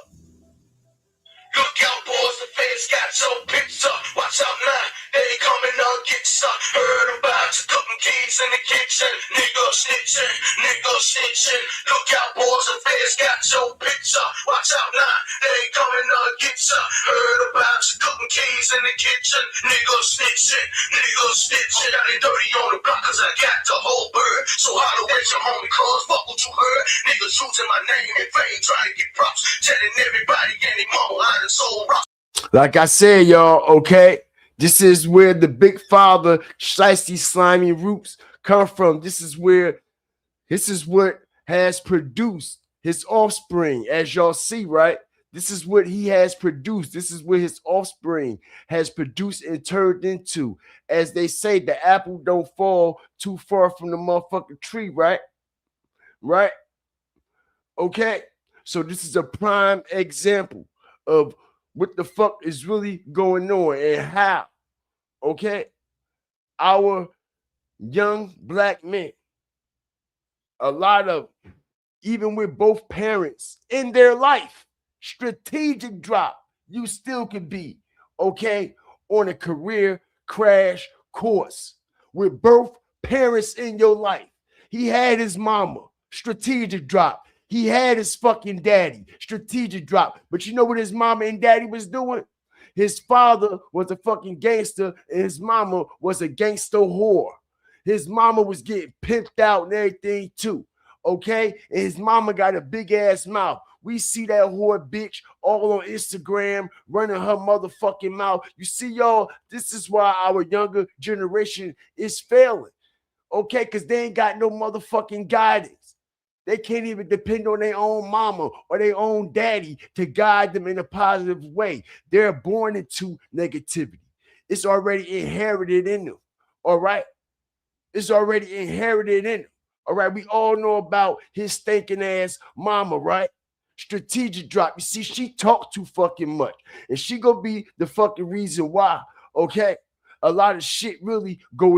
Look out, boys, the feds got your picture. Watch out now, they coming to get you. Heard about you cooking keys in the kitchen. Nigga snitching. Look out, boys, the feds got your picture. Watch out now, they coming to get you. Heard about you cooking keys in the kitchen. Nigga snitching. Got it dirty on the block cause I got the whole bird. So holler at your homie cuz fuck what you heard. Niggas using my name in vain trying to get props. Telling everybody and they mama I done sold rocks. Like I said, y'all, okay, this is where the big father Shiesty slimy roots come from. This is what has produced his offspring, as y'all see, right? This is what he has produced. This is what his offspring has produced and turned into. As they say, the apple don't fall too far from the motherfucking tree, right? Right? Okay, so this is a prime example of what the fuck is really going on and how, okay, our young black men, a lot of, even with both parents in their life, strategic drop, you still could be, okay, on a career crash course with both parents in your life. He had his mama, strategic drop. He had his fucking daddy, strategic drop. But you know what his mama and daddy was doing? His father was a fucking gangster and his mama was a gangster whore. His mama was getting pimped out and everything too, okay? And his mama got a big ass mouth. We see that whore bitch all on Instagram running her motherfucking mouth. You see, y'all, this is why our younger generation is failing, okay? Because they ain't got no motherfucking guidance. They can't even depend on their own mama or their own daddy to guide them in a positive way. They're born into negativity. It's already inherited in them, all right? It's already inherited in them, all right? We all know about his stinking ass mama, right? Strategic drop. You see, she talked too fucking much, and she gonna be the fucking reason why, okay? A lot of shit really go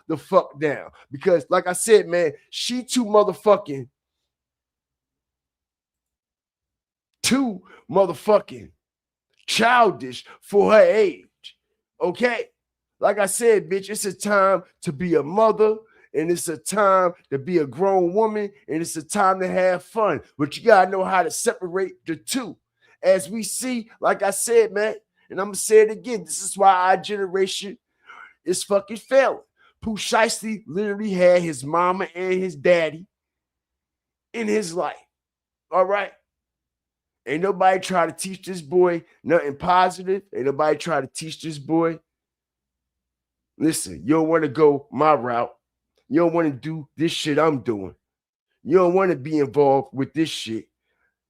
the fuck down. Because like I said, man, she too motherfucking childish for her age. Okay? Like I said, bitch, it's a time to be a mother, and it's a time to be a grown woman, and it's a time to have fun. But you gotta know how to separate the two. As we see, like I said, man, and I'm going to say it again. This is why our generation is fucking failing. Pooh Shiesty literally had his mama and his daddy in his life. All right? Ain't nobody try to teach this boy nothing positive. Ain't nobody try to teach this boy. Listen, you don't want to go my route. You don't want to do this shit I'm doing. You don't want to be involved with this shit.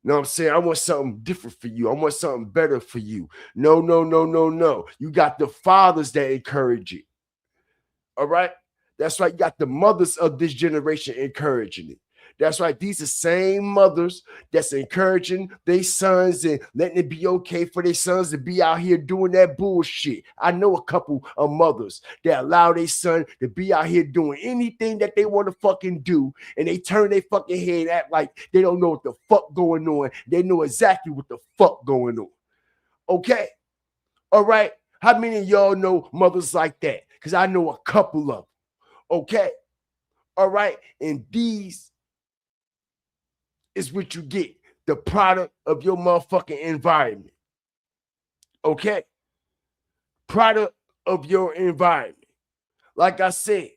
You know what I'm saying? I want something different for you. I want something better for you. No. You got the fathers that encourage it. All right? That's right. You got the mothers of this generation encouraging it. That's right. These are same mothers that's encouraging their sons and letting it be okay for their sons to be out here doing that bullshit. I know a couple of mothers that allow their son to be out here doing anything that they want to fucking do, and they turn their fucking head, act like they don't know what the fuck going on. They know exactly what the fuck going on. Okay? All right? How many of y'all know mothers like that? Because I know a couple of them. Okay? All right. And these is what you get. The product of your motherfucking environment. Okay? Product of your environment. Like I said,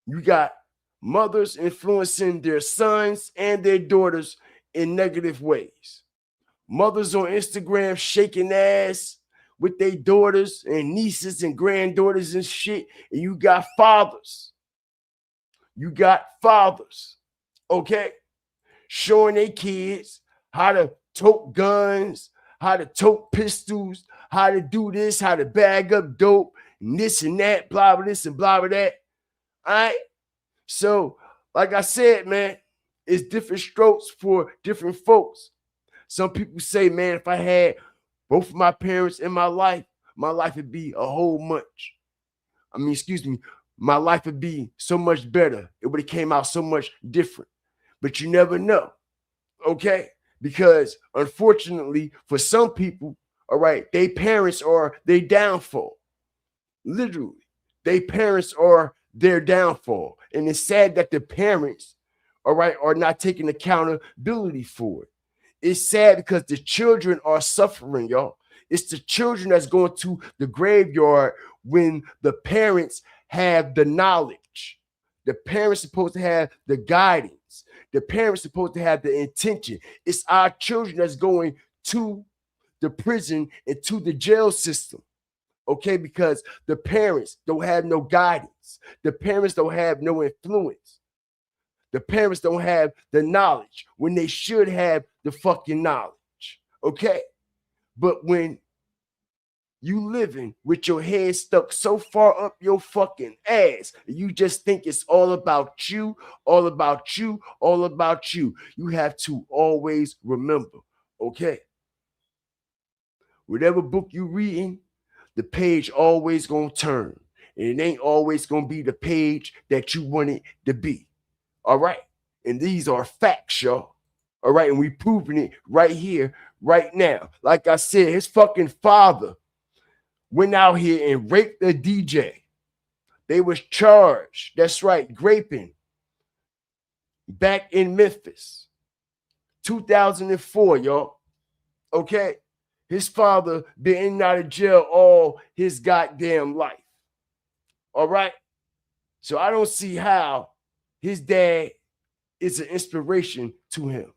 you got mothers influencing their sons and their daughters in negative ways. Mothers on Instagram shaking ass with their daughters and nieces and granddaughters and shit. And you got fathers. You got fathers, okay, showing their kids how to tote guns, how to tote pistols, how to do this, how to bag up dope, and this and that, blah, blah, this and blah, blah, that. All right? So, like I said, man, it's different strokes for different folks. Some people say, man, if I had both of my parents in my life would be a whole much. I mean, excuse me, my life would be so much better. It would have came out so much different. But you never know, okay? Because unfortunately, for some people, all right, their parents are their downfall. Literally, their parents are their downfall. And it's sad that the parents, all right, are not taking accountability for it. It's sad because the children are suffering, y'all. It's the children that's going to the graveyard when the parents have the knowledge. The parents supposed to have the guidance. The parents supposed to have the intention. It's our children that's going to the prison and to the jail system. Okay, because the parents don't have no guidance. The parents don't have no influence. The parents don't have the knowledge when they should have the fucking knowledge. Okay, but when you living with your head stuck so far up your fucking ass, you just think it's all about you, all about you, all about you. You have to always remember, okay? Whatever book you reading, the page always gonna turn. And it ain't always gonna be the page that you want it to be. All right? And these are facts, y'all. All right, and we proving it right here, right now. Like I said, his fucking father went out here and raped a DJ. They was charged, that's right, graping, back in Memphis, 2004, y'all. Okay? His father been in and out of jail all his goddamn life. All right? So I don't see how his dad is an inspiration to him.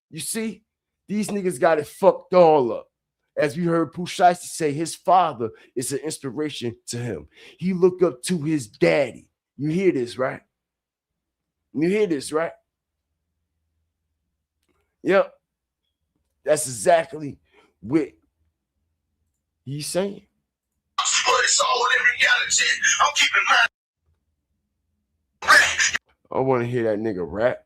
You see, these niggas got it fucked all up. As we heard Pooh Shiesty say, his father is an inspiration to him. He looked up to his daddy. You hear this, right? You hear this, right? Yep. That's exactly what he's saying. But it's all in reality. I'm keeping my I want to hear that nigga rap.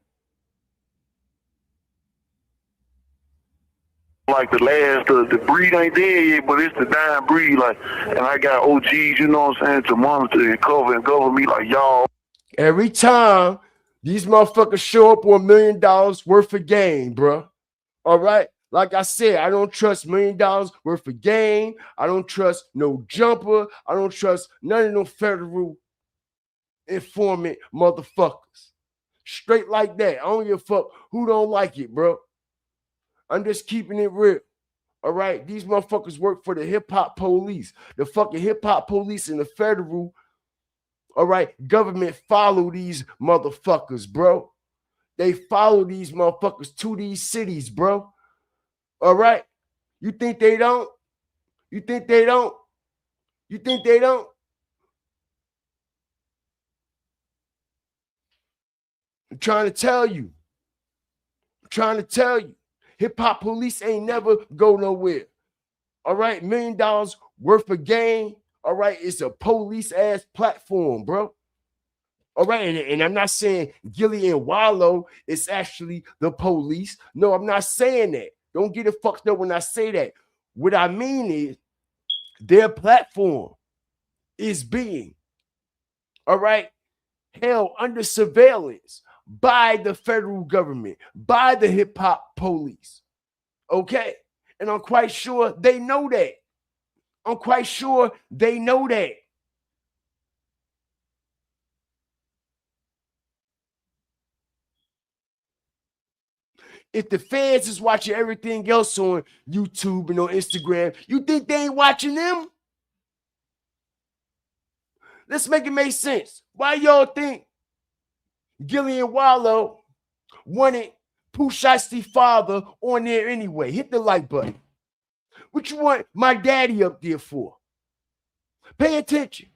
Like the last, the breed ain't dead yet, but it's the dying breed. Like, and I got OGs, you know what I'm saying, to monitor and cover and govern me like y'all. Every time these motherfuckers show up with $1 million worth of game, bro. All right? Like I said, I don't trust $1 million worth of game. I don't trust no jumper. I don't trust none of no federal informant motherfuckers. Straight like that. I don't give a fuck who don't like it, bro. I'm just keeping it real. All right? These motherfuckers work for the hip-hop police. The fucking hip-hop police and the federal, all right, government follow these motherfuckers, bro. They follow these motherfuckers to these cities, bro. All right? You think they don't? You think they don't? You think they don't? I'm trying to tell you. I'm trying to tell you. Hip-hop police ain't never go nowhere. All right? $1 million worth of game. All right? It's a police-ass platform, bro. All right? And I'm not saying Gilly and Wallow is actually the police. No, I'm not saying that. Don't get it fucked up when I say that. What I mean is their platform is being, all right, held under surveillance by the federal government, by the hip-hop police. Okay? And I'm quite sure they know that. I'm quite sure they know that. If the fans is watching everything else on YouTube and on Instagram, you think they ain't watching them? Let's make it make sense. Why y'all think Gillian Wallow wanted Pooh Shiesty father on there anyway? Hit the like button. What you want my daddy up there for? Pay attention.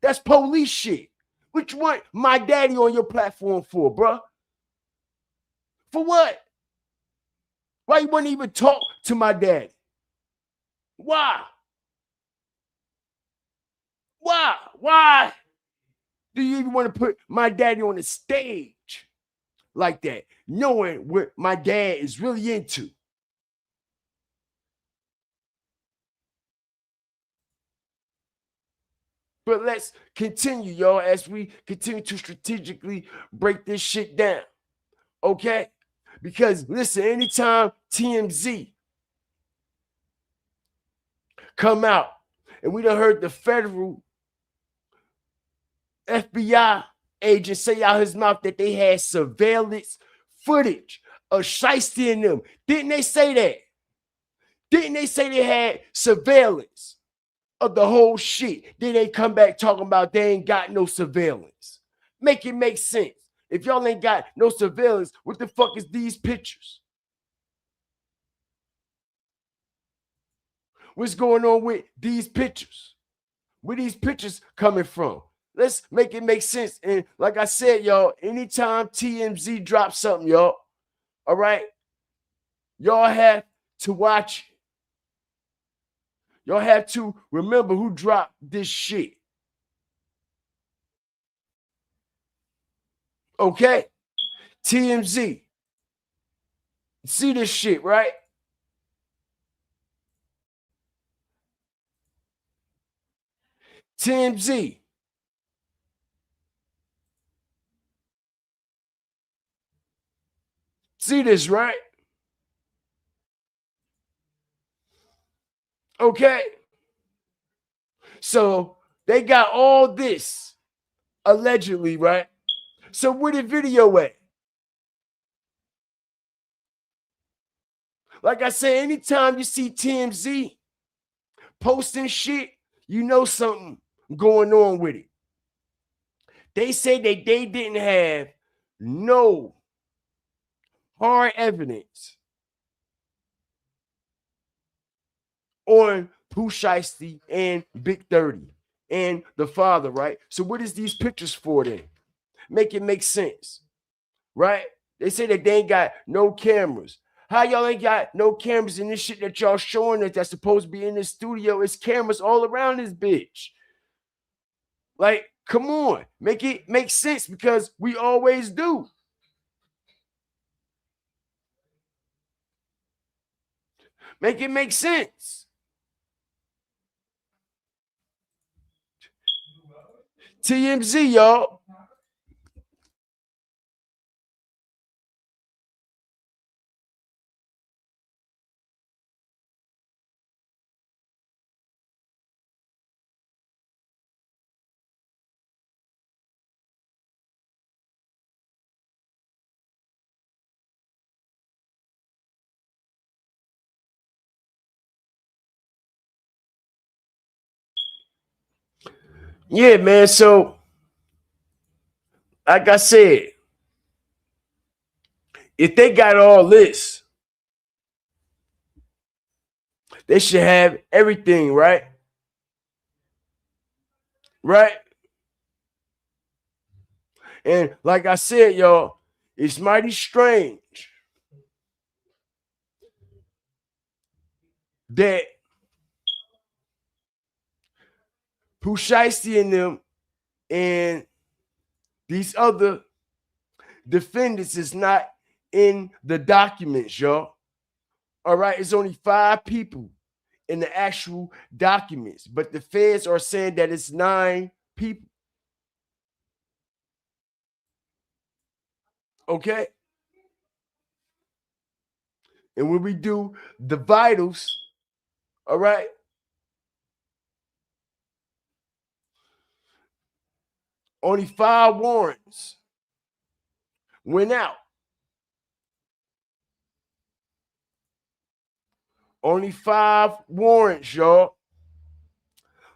That's police shit. What you want my daddy on your platform for, bruh? For what? Why you wouldn't even talk to my daddy? Why? Why? Why do you even want to put my daddy on the stage like that, knowing what my dad is really into? But let's continue, y'all, as we continue to strategically break this shit down. Okay? Because listen, anytime TMZ come out and we done heard the federal FBI agent say out his mouth that they had surveillance footage of Shiesty and them. Didn't they say that? Didn't they say they had surveillance of the whole shit? Then they come back talking about they ain't got no surveillance. Make it make sense. If y'all ain't got no surveillance, what the fuck is these pictures? What's going on with these pictures? Where these pictures coming from? Let's make it make sense. And like I said, y'all, anytime TMZ drops something, y'all, all right, y'all have to watch it. Y'all have to remember who dropped this shit. Okay? TMZ. See this shit, right? TMZ. See this, right? Okay. So they got all this allegedly, right? So where the video at? Like I said, anytime you see TMZ posting shit, you know something going on with it. They say that they didn't have no hard evidence on Pooh Shiesty and Big 30 and the father, right? So what is these pictures for then? Make it make sense, right? They say that they ain't got no cameras. How y'all ain't got no cameras in this shit that y'all showing us that's supposed to be in this studio? It's cameras all around this bitch. Like, come on, make it make sense because we always do. Make it make sense. TMZ, y'all. Yeah, man. So, like I said, if they got all this, they should have everything, right? Right? And like I said, y'all, it's mighty strange that Pooh Shiesty and them and these other defendants is not in the documents, y'all. All right, it's only 5 people in the actual documents, but the feds are saying that it's 9 people. Okay? And when we do the vitals, all right, only 5 warrants went out. Only 5 warrants, y'all.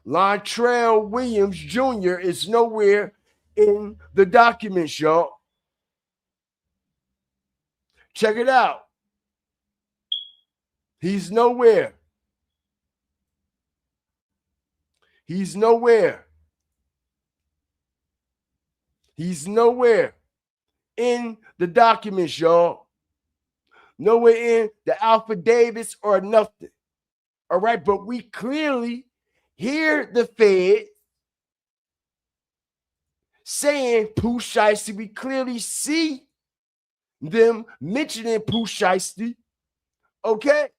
Lontrell Williams Jr. is nowhere in the documents, y'all. Check it out. He's nowhere. He's nowhere. He's nowhere in the documents, y'all. Nowhere in the affidavits or nothing. All right, but we clearly hear the Fed saying Pooh Shiesty. We clearly see them mentioning Pooh Shiesty. Okay?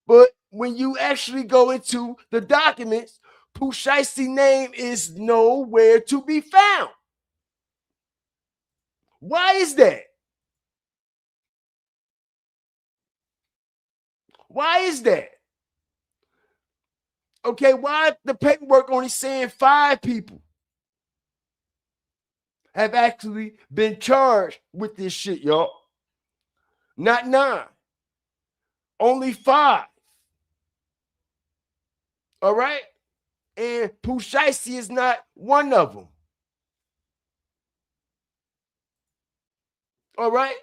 But when you actually go into the documents, Pooh Shiesty name is nowhere to be found. Why is that? Why is that? Okay, why the paperwork only saying 5 people have actually been charged with this shit, y'all? Not 9. Only 5. All right? And Pooh Shiesty is not one of them. All right?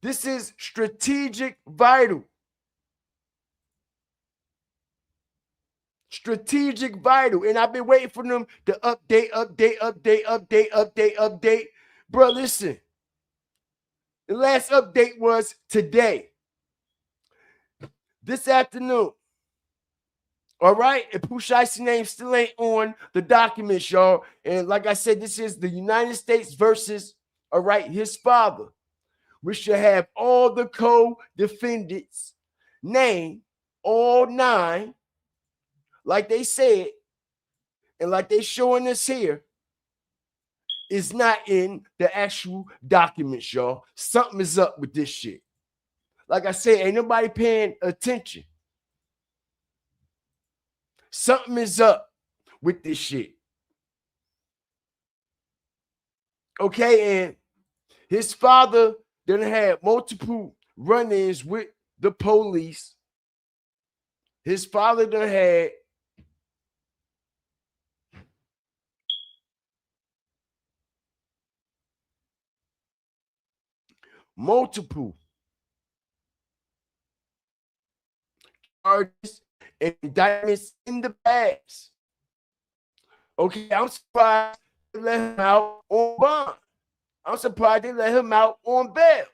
This is strategic vital. Strategic vital. And I've been waiting for them to update. Bro, listen. The last update was today. This afternoon. All right? And Pooh Shiesty's name still ain't on the documents, y'all. And like I said, this is the United States versus, all right, his father. We should have all the co-defendants name, all 9, like they said, and like they showing us here, is not in the actual documents, y'all. Something is up with this shit. Like I said, ain't nobody paying attention. Something is up with this shit. Okay, and his father done had multiple run-ins with the police. His father done had multiple charges and indictments in the past. Okay, I'm surprised they let him out on bond. I'm surprised they let him out on bail.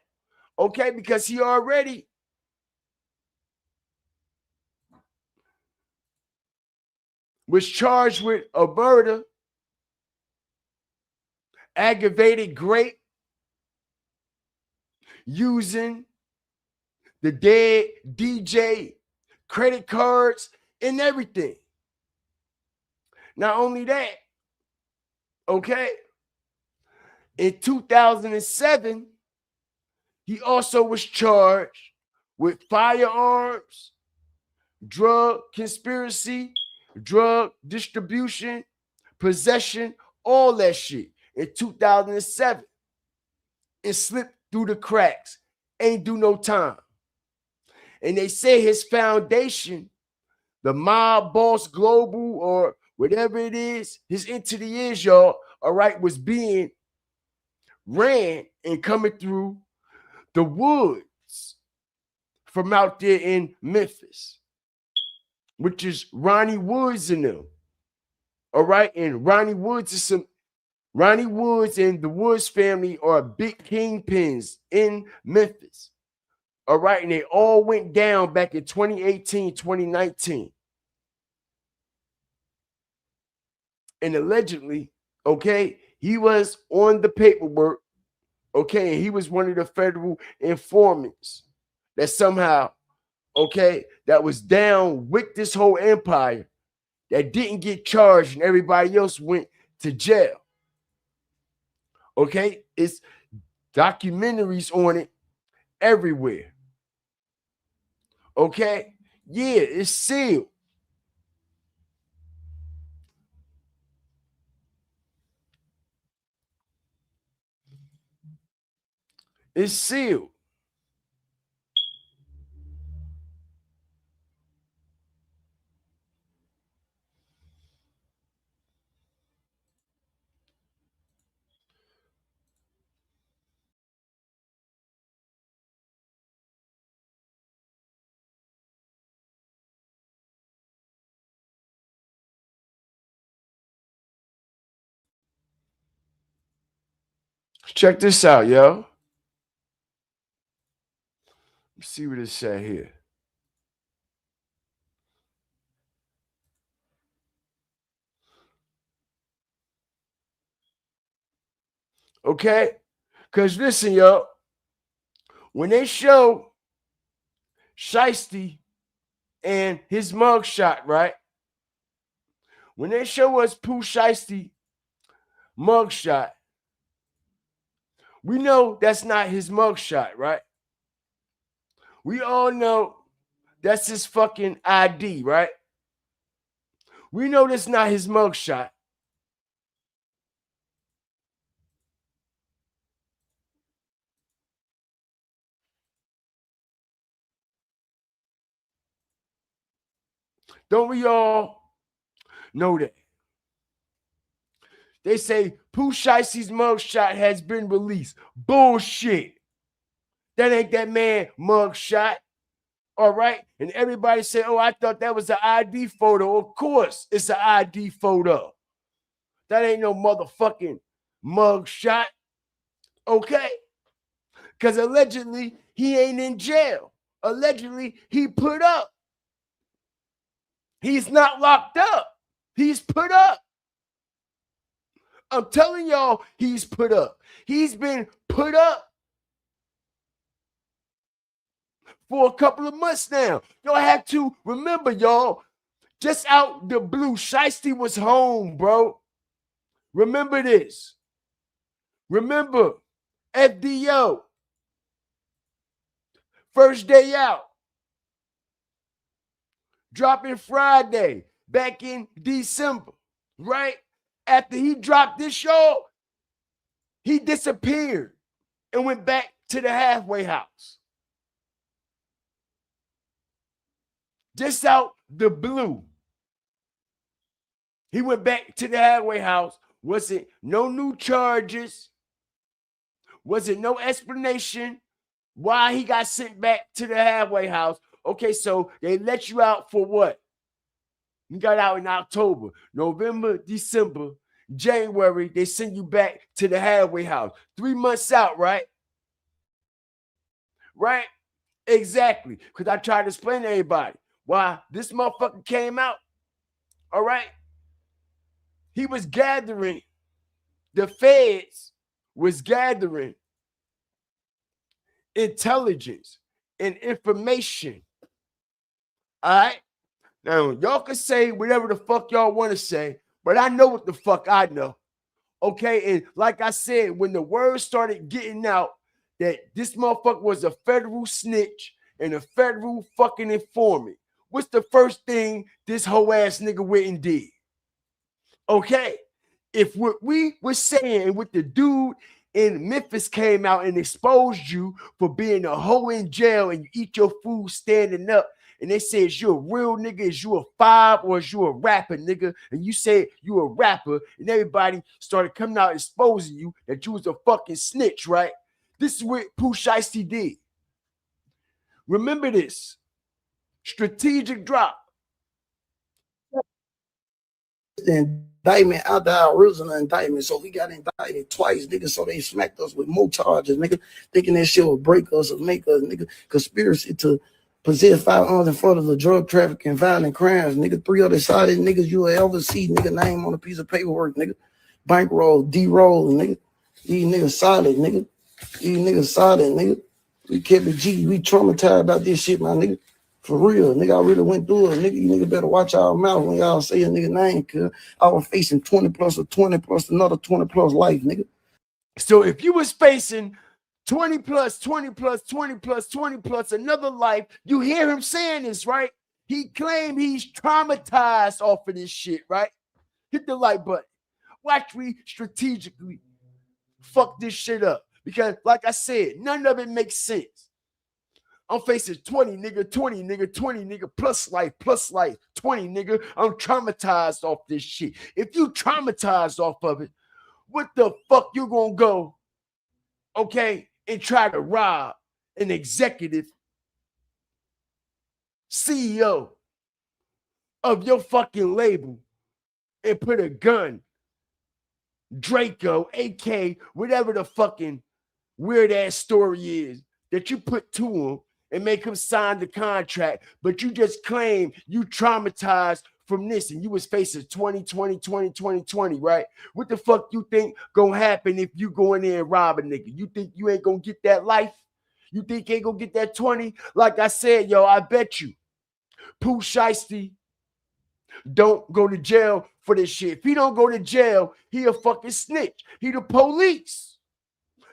Okay, because he already was charged with a murder, aggravated rape, using the dead DJ credit cards and everything. Not only that, okay, in 2007, he also was charged with firearms, drug conspiracy, drug distribution, possession, all that shit in 2007, and slipped through the cracks. Ain't do no time. And they say his foundation, the Mob Boss Global or whatever it is, his entity is, y'all, all right, was being ran and coming through the woods from out there in Memphis, which is Ronnie Woods and them. All right, and Ronnie Woods and the Woods family are big kingpins in Memphis. All right, and they all went down back in 2018, 2019. And allegedly, okay, he was on the paperwork, okay, and he was one of the federal informants that somehow, okay, that was down with this whole empire that didn't get charged and everybody else went to jail. Okay, it's documentaries on it everywhere. Okay, yeah, it's sealed. It's sealed. Check this out, yo. Let's see what it say here. Okay? Because listen, yo, when they show Shiesty and his mugshot, right? When they show us Pooh Shiesty mugshot, we know that's not his mugshot, right? We all know that's his fucking ID, right? We know that's not his mugshot. Don't we all know that? They say Pooh Shiesty's mugshot has been released. Bullshit. That ain't that man mugshot. All right. And everybody say, oh, I thought that was an ID photo. Of course, it's an ID photo. That ain't no motherfucking mugshot. Okay. Because allegedly he ain't in jail. Allegedly he put up. He's not locked up. He's put up. I'm telling y'all, he's put up. He's been put up for a couple of months now. Y'all have to remember, y'all, just out the blue, Shiesty was home, bro. Remember this. Remember, FDO, first day out, dropping Friday back in December, right? After he dropped this show, he disappeared and went back to the halfway house. Just out the blue. He went back to the halfway house. Was it no new charges? Was it no explanation why he got sent back to the halfway house? Okay, so they let you out for what? You got out in October, November, December, January. They send you back to the halfway house. 3 months out, right? Right? Exactly. Because I tried to explain to everybody why this motherfucker came out. All right? He was gathering, the feds was gathering intelligence and information. All right? Now, y'all can say whatever the fuck y'all want to say, but I know what the fuck I know. Okay? And like I said, when the word started getting out that this motherfucker was a federal snitch and a federal fucking informant, what's the first thing this whole ass nigga went and did? Okay? If what we were saying, what the dude in Memphis came out and exposed you for being a hoe in jail and you eat your food standing up, and they say, is you a real nigga? Is you a five or is you a rapper, nigga? And you said you a rapper, and everybody started coming out exposing you that you was a fucking snitch, right? This is what Pooh Shiesty did. Remember this. Strategic drop. The indictment out the original indictment, so we got indicted twice, nigga. So they smacked us with more charges, nigga, thinking that shit would break us or make us, nigga. Conspiracy to possess firearms in front of the drug trafficking, violent crimes, nigga. 3 other sided niggas you will ever see, nigga. Name on a piece of paperwork, nigga. Bankroll, D-roll, nigga. These niggas solid, nigga. These niggas solid, nigga. We kept it G. We traumatized about this shit, my nigga. For real, nigga, I really went through it. Nigga, you nigga better watch our mouth when y'all say a nigga name, cuz I was facing 20 plus or 20 plus another 20 plus life, nigga. So if you was facing 20 plus, 20 plus, 20 plus, 20 plus another life, you hear him saying this, right? He claimed he's traumatized off of this shit, right? Hit the like button. Watch me strategically fuck this shit up. Because like I said, none of it makes sense. I'm facing 20, nigga, 20, nigga, 20, nigga, plus life, 20, nigga. I'm traumatized off this shit. If you traumatized off of it, what the fuck you gonna go, okay, and try to rob an executive CEO of your fucking label and put a gun Draco, AK, whatever the fucking weird ass story is that you put to him and make him sign the contract, but you just claim you traumatized from this and you was facing 2020, right? What the fuck you think gonna happen if you go in there and rob a nigga? You think you ain't gonna get that life? You think you ain't gonna get that 20? Like I said, yo, I bet you Pooh Shiesty don't go to jail for this shit. If he don't go to jail, he a fucking snitch. He the police.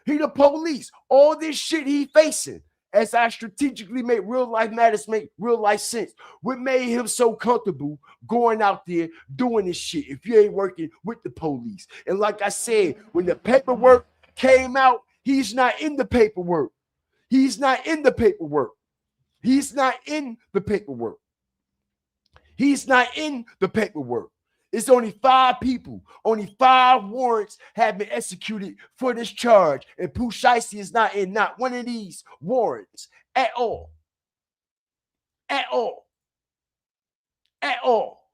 He the police. All this shit he facing, as I strategically make real life matters make real life sense. What made him so comfortable going out there doing this shit if you ain't working with the police? And like I said, when the paperwork came out, he's not in the paperwork. He's not in the paperwork. He's not in the paperwork. He's not in the paperwork. It's only 5 people. Only 5 warrants have been executed for this charge. And Pooh Shiesty is not in not one of these warrants at all. At all. At all.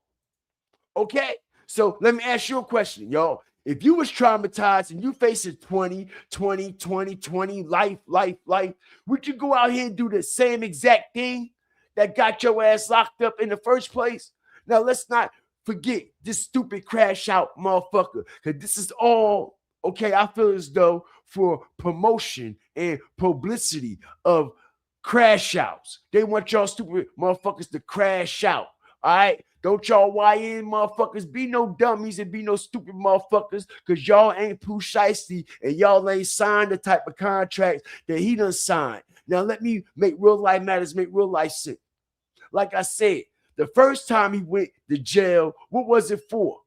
Okay? So let me ask you a question, y'all. If you was traumatized and you facing 20, life, would you go out here and do the same exact thing that got your ass locked up in the first place? Now, let's not forget this stupid crash out motherfucker, because this is all, okay, I feel as though for promotion and publicity of crash outs. They want y'all stupid motherfuckers to crash out, all right? Don't y'all YN motherfuckers be no dummies and be no stupid motherfuckers, because y'all ain't Pooh Shiesty and y'all ain't signed the type of contracts that he done signed. Now, let me make real life matters, make real life sense. Like I said, the first time he went to jail, what was it for?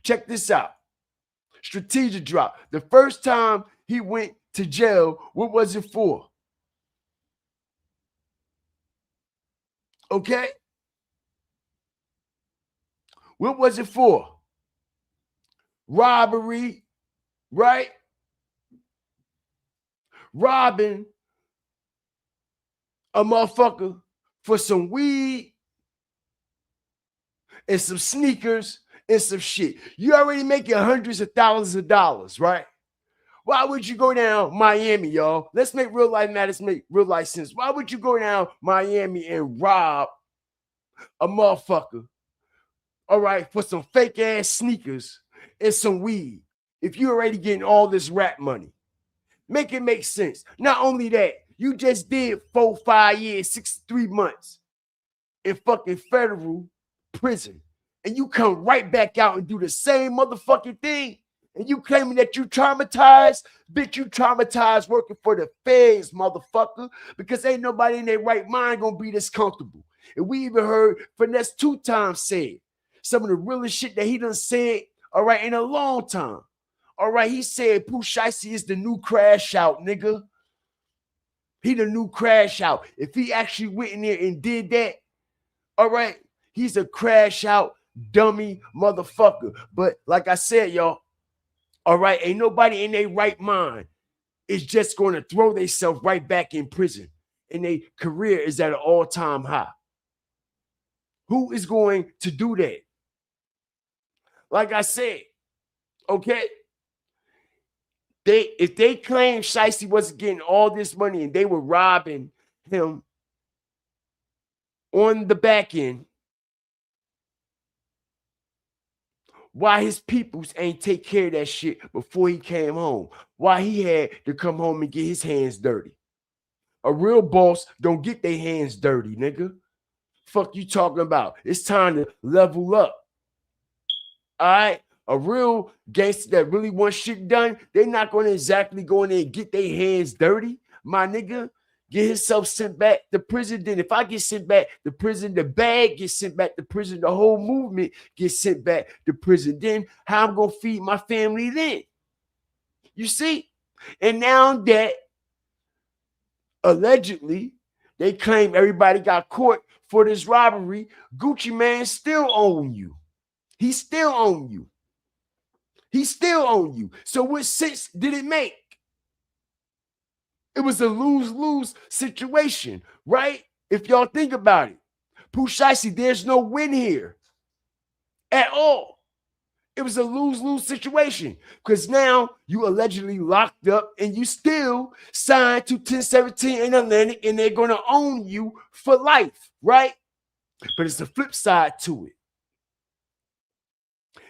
Check this out. Strategic drop. The first time he went to jail, what was it for? Okay? What was it for? Robbery, right? Robbing a motherfucker for some weed and some sneakers and some shit. You already making hundreds of thousands of dollars, right? Why would you go down Miami, y'all? Let's make real life matters, make real life sense. Why would you go down Miami and rob a motherfucker, all right, for some fake ass sneakers and some weed if you're already getting all this rap money? Make it make sense. Not only that, you just did 4, 5 years, 63 months in fucking federal prison, and you come right back out and do the same motherfucking thing, and you claiming that you traumatized? Bitch, you traumatized working for the feds, motherfucker, because ain't nobody in their right mind gonna be this comfortable. And we even heard Finesse 2 times say it. Some of the realest shit that he done said, all right, in a long time. All right, he said Pooh Shiesty is the new crash out, nigga. He the new crash out. If he actually went in there and did that, all right, he's a crash out dummy motherfucker. But like I said, y'all, all right, ain't nobody in their right mind is just going to throw themselves right back in prison. And their career is at an all-time high. Who is going to do that? Like I said, okay, if they claim Shiesty wasn't getting all this money and they were robbing him on the back end, why his peoples ain't take care of that shit before he came home? Why he had to come home and get his hands dirty? A real boss don't get their hands dirty, nigga. Fuck you talking about? It's time to level up. All right? A real gangster that really wants shit done, they're not going to exactly go in there and get their hands dirty. My nigga, get himself sent back to prison. Then if I get sent back to prison, the bag gets sent back to prison. The whole movement gets sent back to prison. Then how I'm going to feed my family then? You see? And now that allegedly they claim everybody got caught for this robbery, Gucci Mane still own you. He still own you. He still own you. So what sense did it make? It was a lose-lose situation, right? If y'all think about it. Pooh Shiesty, there's no win here at all. It was a lose-lose situation because now you allegedly locked up and you still signed to 1017 in Atlantic and they're going to own you for life, right? But it's a flip side to it.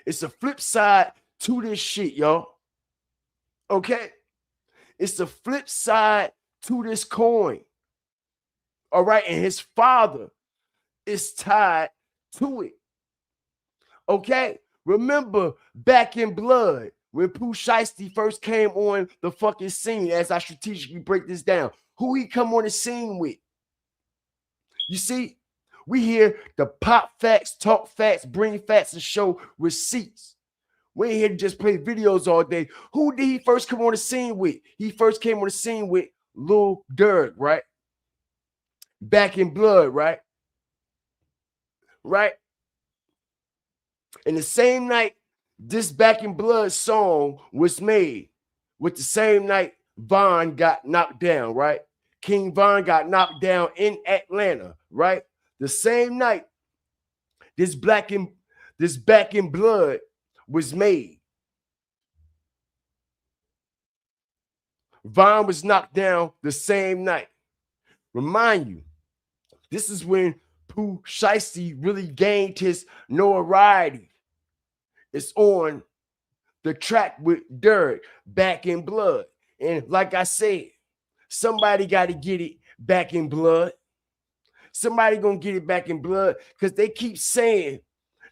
It's a flip side to this shit, y'all. Okay? It's a flip side to this coin. All right? And his father is tied to it. Okay? Remember back in Blood when Pooh Shiesty first came on the fucking scene, as I strategically break this down, who he come on the scene with? You see, we hear the pop facts, talk facts, bring facts, and show receipts. We ain't here to just play videos all day. Who did he first come on the scene with? He first came on the scene with Lil Durk, right? Back in Blood, right? Right? And the same night this Back in Blood song was made, with the same night Von got knocked down, right? King Von got knocked down in Atlanta, right? The same night this Back in Blood was made. Von was knocked down the same night. Remind you, this is when Pooh Shiesty really gained his notoriety. It's on the track with Durk, Back in Blood. And like I said, somebody got to get it back in blood. Somebody gonna get it back in blood because they keep saying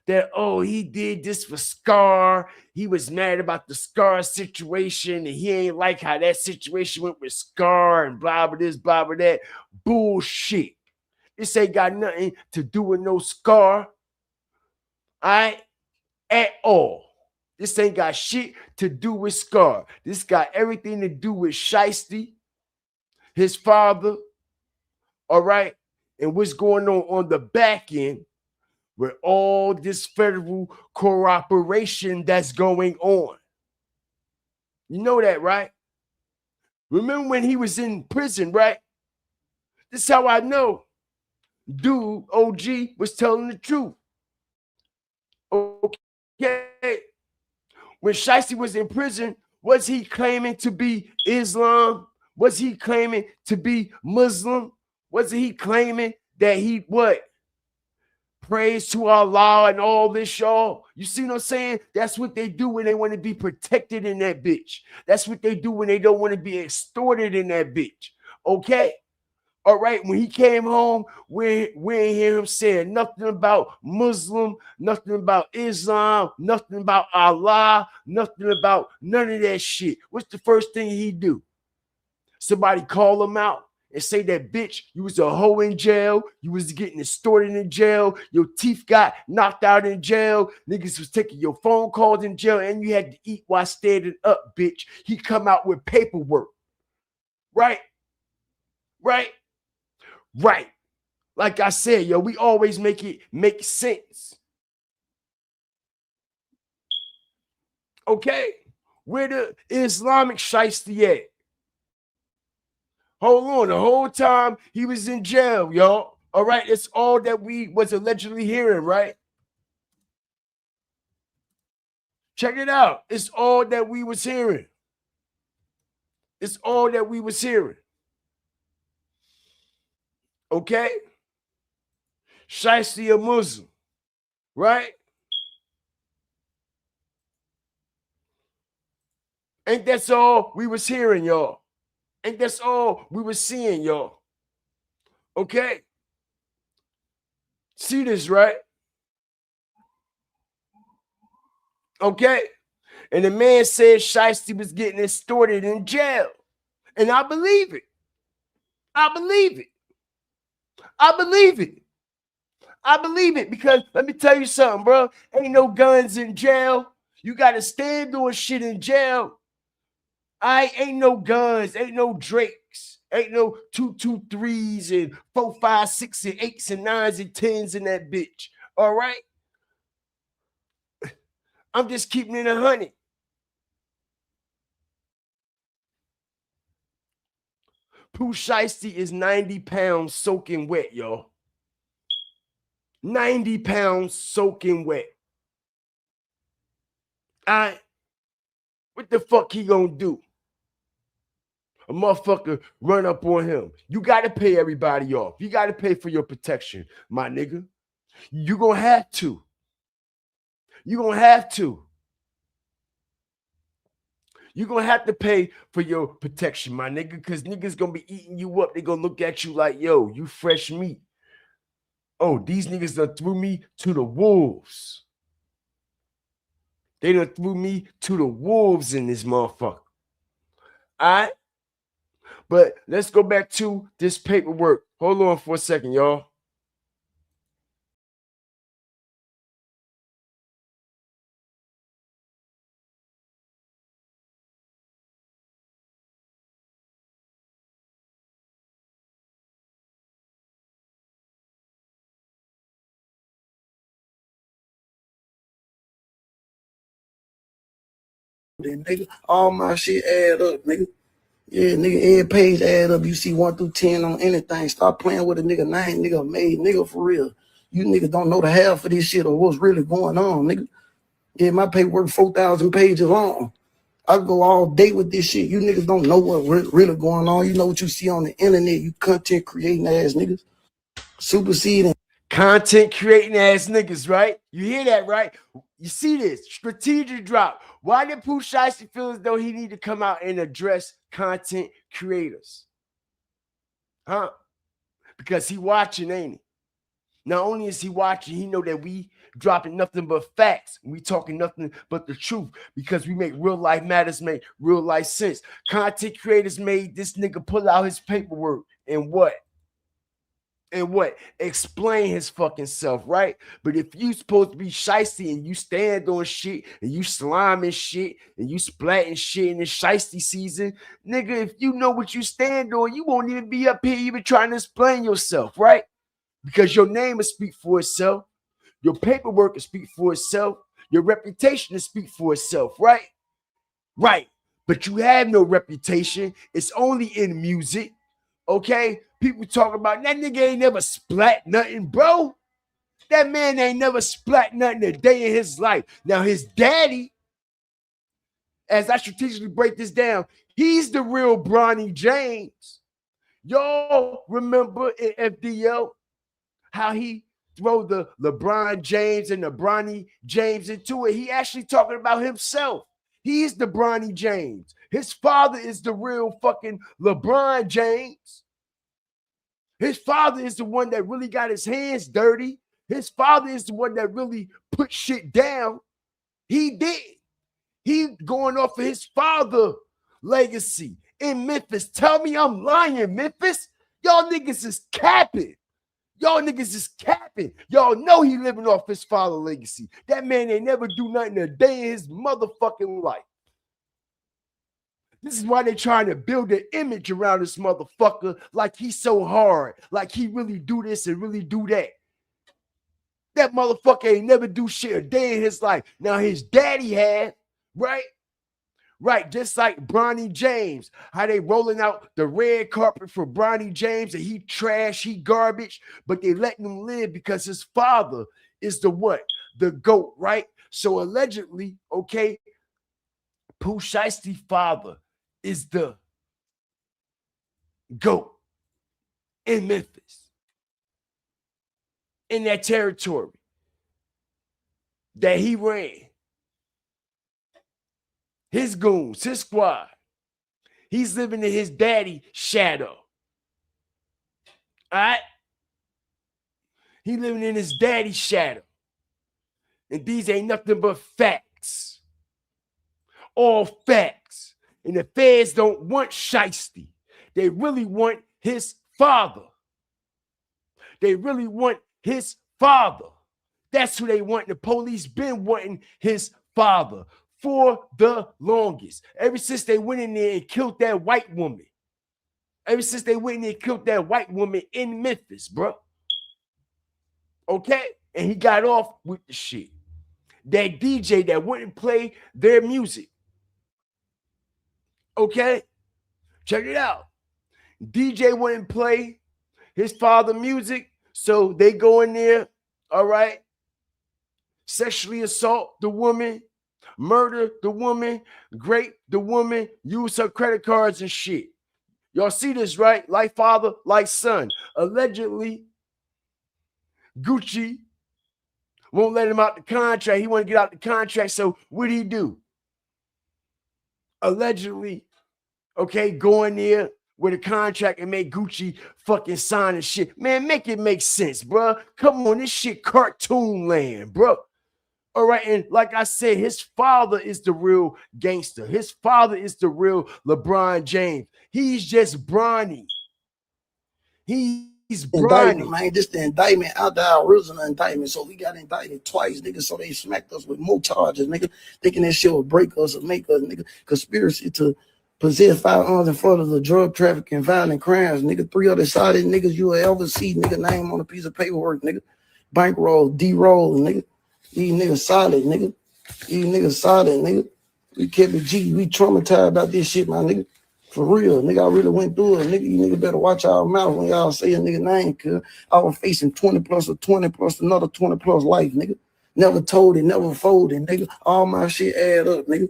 that, oh, he did this for Scar. He was mad about the Scar situation and he ain't like how that situation went with Scar and blah, blah, this, blah, blah, that. Bullshit. This ain't got nothing to do with no Scar. All right? At all. This ain't got shit to do with Scar. This got everything to do with Shiesty, his father, all right? And what's going on the back end with all this federal cooperation that's going on. You know that, right? Remember when he was in prison, right? This is how I know dude, OG, was telling the truth. Okay. When Shiesty was in prison, was he claiming to be Islam? Was he claiming to be Muslim? Was he claiming that he what? Praise to Allah and all this, y'all. You see what I'm saying? That's what they do when they want to be protected in that bitch. That's what they do when they don't want to be extorted in that bitch. Okay? All right, when he came home, we ain't hear him saying nothing about Muslim, nothing about Islam, nothing about Allah, nothing about none of that shit. What's the first thing he do? Somebody call him out and say that, bitch, you was a hoe in jail, you was getting extorted in jail, your teeth got knocked out in jail, niggas was taking your phone calls in jail, and you had to eat while standing up, bitch. He come out with paperwork. Right? Right? Right. Like I said, yo, we always make it make sense. Okay? Where the Islamic Shiesty at? Hold on. The whole time he was in jail, y'all. All right? It's all that we was allegedly hearing, right? Check it out. It's all that we was hearing. It's all that we was hearing. Okay? Shiesty a Muslim, right? Ain't that's all we was hearing, y'all? Ain't that's all we was seeing, y'all? Okay? See this, right? Okay? And the man said Shiesty was getting extorted in jail. And I believe it. I believe it. I believe it. I believe it because let me tell you something, bro. Ain't no guns in jail. You got to stand doing shit in jail. Ain't no guns. Ain't no Drakes. Ain't no 223s and 4, 5, 6 and 8s and 9s and 10s in that bitch. All right? I'm just keeping it 100. Pooh Shiesty is 90 pounds soaking wet, y'all. 90 pounds soaking wet. What the fuck he gonna do? A motherfucker run up on him. You got to pay everybody off. You got to pay for your protection, my nigga. You gonna have to. You gonna have to. You gonna have to pay for your protection, my nigga, because niggas gonna be eating you up. They gonna look at you like, yo, you fresh meat. Oh, these niggas done threw me to the wolves. They done threw me to the wolves in this motherfucker. All right? But let's go back to this paperwork. Hold on for a second, y'all. Then, nigga, all my shit add up, nigga. Yeah, nigga, every page add up. You see 1 through 10 on anything. Stop playing with a nigga name, nigga made, nigga, for real. You niggas don't know the half of this shit or what's really going on, nigga. Yeah, my paperwork 4,000 pages long. I go all day with this shit. You niggas don't know what really going on. You know what you see on the internet. You content creating ass niggas. Superseding. Content creating ass niggas, right? You hear that, right? You see this strategic drop. Why did Pooh Shiesty feel as though he need to come out and address content creators? Huh? Because he watching, ain't he? Not only is he watching, he know that we dropping nothing but facts. We talking nothing but the truth because we make real life matters make real life sense. Content creators made this nigga pull out his paperwork and what? And what? Explain his fucking self, right? But if you supposed to be shiesty and you stand on shit and you sliming shit and you splatting shit in the shiesty season, nigga, if you know what you stand on, you won't even be up here even trying to explain yourself, right? Because your name will speak for itself. Your paperwork will speak for itself. Your reputation will speak for itself, right? Right. But you have no reputation. It's only in music, okay? People talk about that nigga ain't never splat nothing, bro. That man ain't never splat nothing a day in his life. Now, his daddy, as I strategically break this down, he's the real Bronny James. Y'all remember in FDL how he throw the LeBron James and the Bronny James into it? He actually talking about himself. He's the Bronny James. His father is the real fucking LeBron James. His father is the one that really got his hands dirty. His father is the one that really put shit down. He did. He going off of his father legacy in Memphis. Tell me I'm lying, Memphis. Y'all niggas is capping. Y'all niggas is capping. Y'all know he living off his father legacy. That man ain't never do nothing a day in his motherfucking life. This is why they trying to build an image around this motherfucker like he's so hard, like he really do this and really do that. That motherfucker ain't never do shit a day in his life. Now his daddy had, right? Right, just like Bronny James, how they rolling out the red carpet for Bronny James and he trash, he garbage, but they letting him live because his father is the what? The GOAT, right? So allegedly, okay, Pooh Shiesty father is the GOAT in Memphis, in that territory that he ran. His goons, his squad. He's living in his daddy's shadow. All right? He living in his daddy's shadow. And these ain't nothing but facts. All facts. And the feds don't want Shiesty. They really want his father. They really want his father. That's who they want. The police been wanting his father for the longest. Ever since they went in there and killed that white woman. Ever since they went in there and killed that white woman in Memphis, bro. Okay? And he got off with the shit. That DJ that wouldn't play their music. Okay? Check it out. DJ wouldn't play his father music, so they go in there, all right, sexually assault the woman, murder the woman, rape the woman, use her credit cards and shit. Y'all see this, right? Like father, like son. Allegedly, Gucci won't let him out the contract. He want to get out the contract. So what did he do? Allegedly, okay, go in there with a contract and make Gucci fucking sign and shit. Man, make it make sense, bro. Come on, this shit cartoon land, bro. All right, and like I said, his father is the real gangster. His father is the real LeBron James. He's just Bronny. He's Bronny. Indictment, man. This the indictment out the original indictment. So we got indicted twice, nigga. So they smacked us with more charges, nigga. Thinking that shit will break us or make us, nigga. Conspiracy to possess firearms in front of the drug trafficking, violent crimes, nigga. 3 other solid niggas you will ever see, nigga. Name on a piece of paperwork, nigga. Bankroll, D-roll, nigga. These niggas solid, nigga. These niggas solid, nigga. We kept it G. We traumatized about this shit, my nigga. For real, nigga, I really went through it. Nigga, you nigga better watch our mouth when y'all say a nigga name, cuz I was facing 20 plus or 20 plus another 20 plus life, nigga. Never told it, never folded, nigga. All my shit add up, nigga.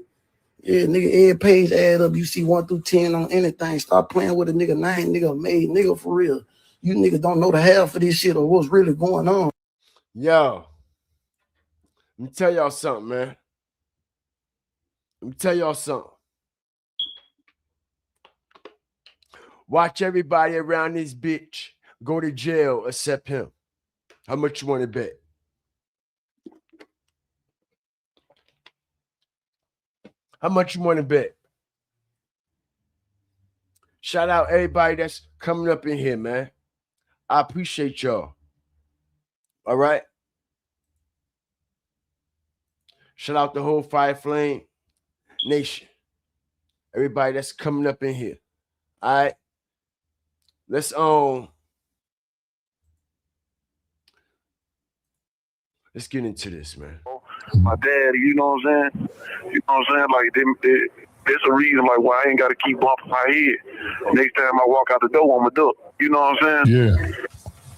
Yeah, nigga, every page add up. You see 1 through 10 on anything. Stop playing with a nigga name, nigga made, nigga, for real. You niggas don't know the half of this shit or what's really going on. Yo, let me tell y'all something, man. Let me tell y'all something. Watch everybody around this bitch go to jail except him. How much you want to bet? How much you want to bet? Shout out everybody that's coming up in here, man. I appreciate y'all. All right? Shout out the whole Fire Flame Nation. Everybody that's coming up in here. All right? Let's get into this, man. My dad, you know what I'm saying? You know what I'm saying? Like, there's a reason like why I ain't got to keep bumping my head. Next time I walk out the door, I'm a duck. You know what I'm saying? Yeah.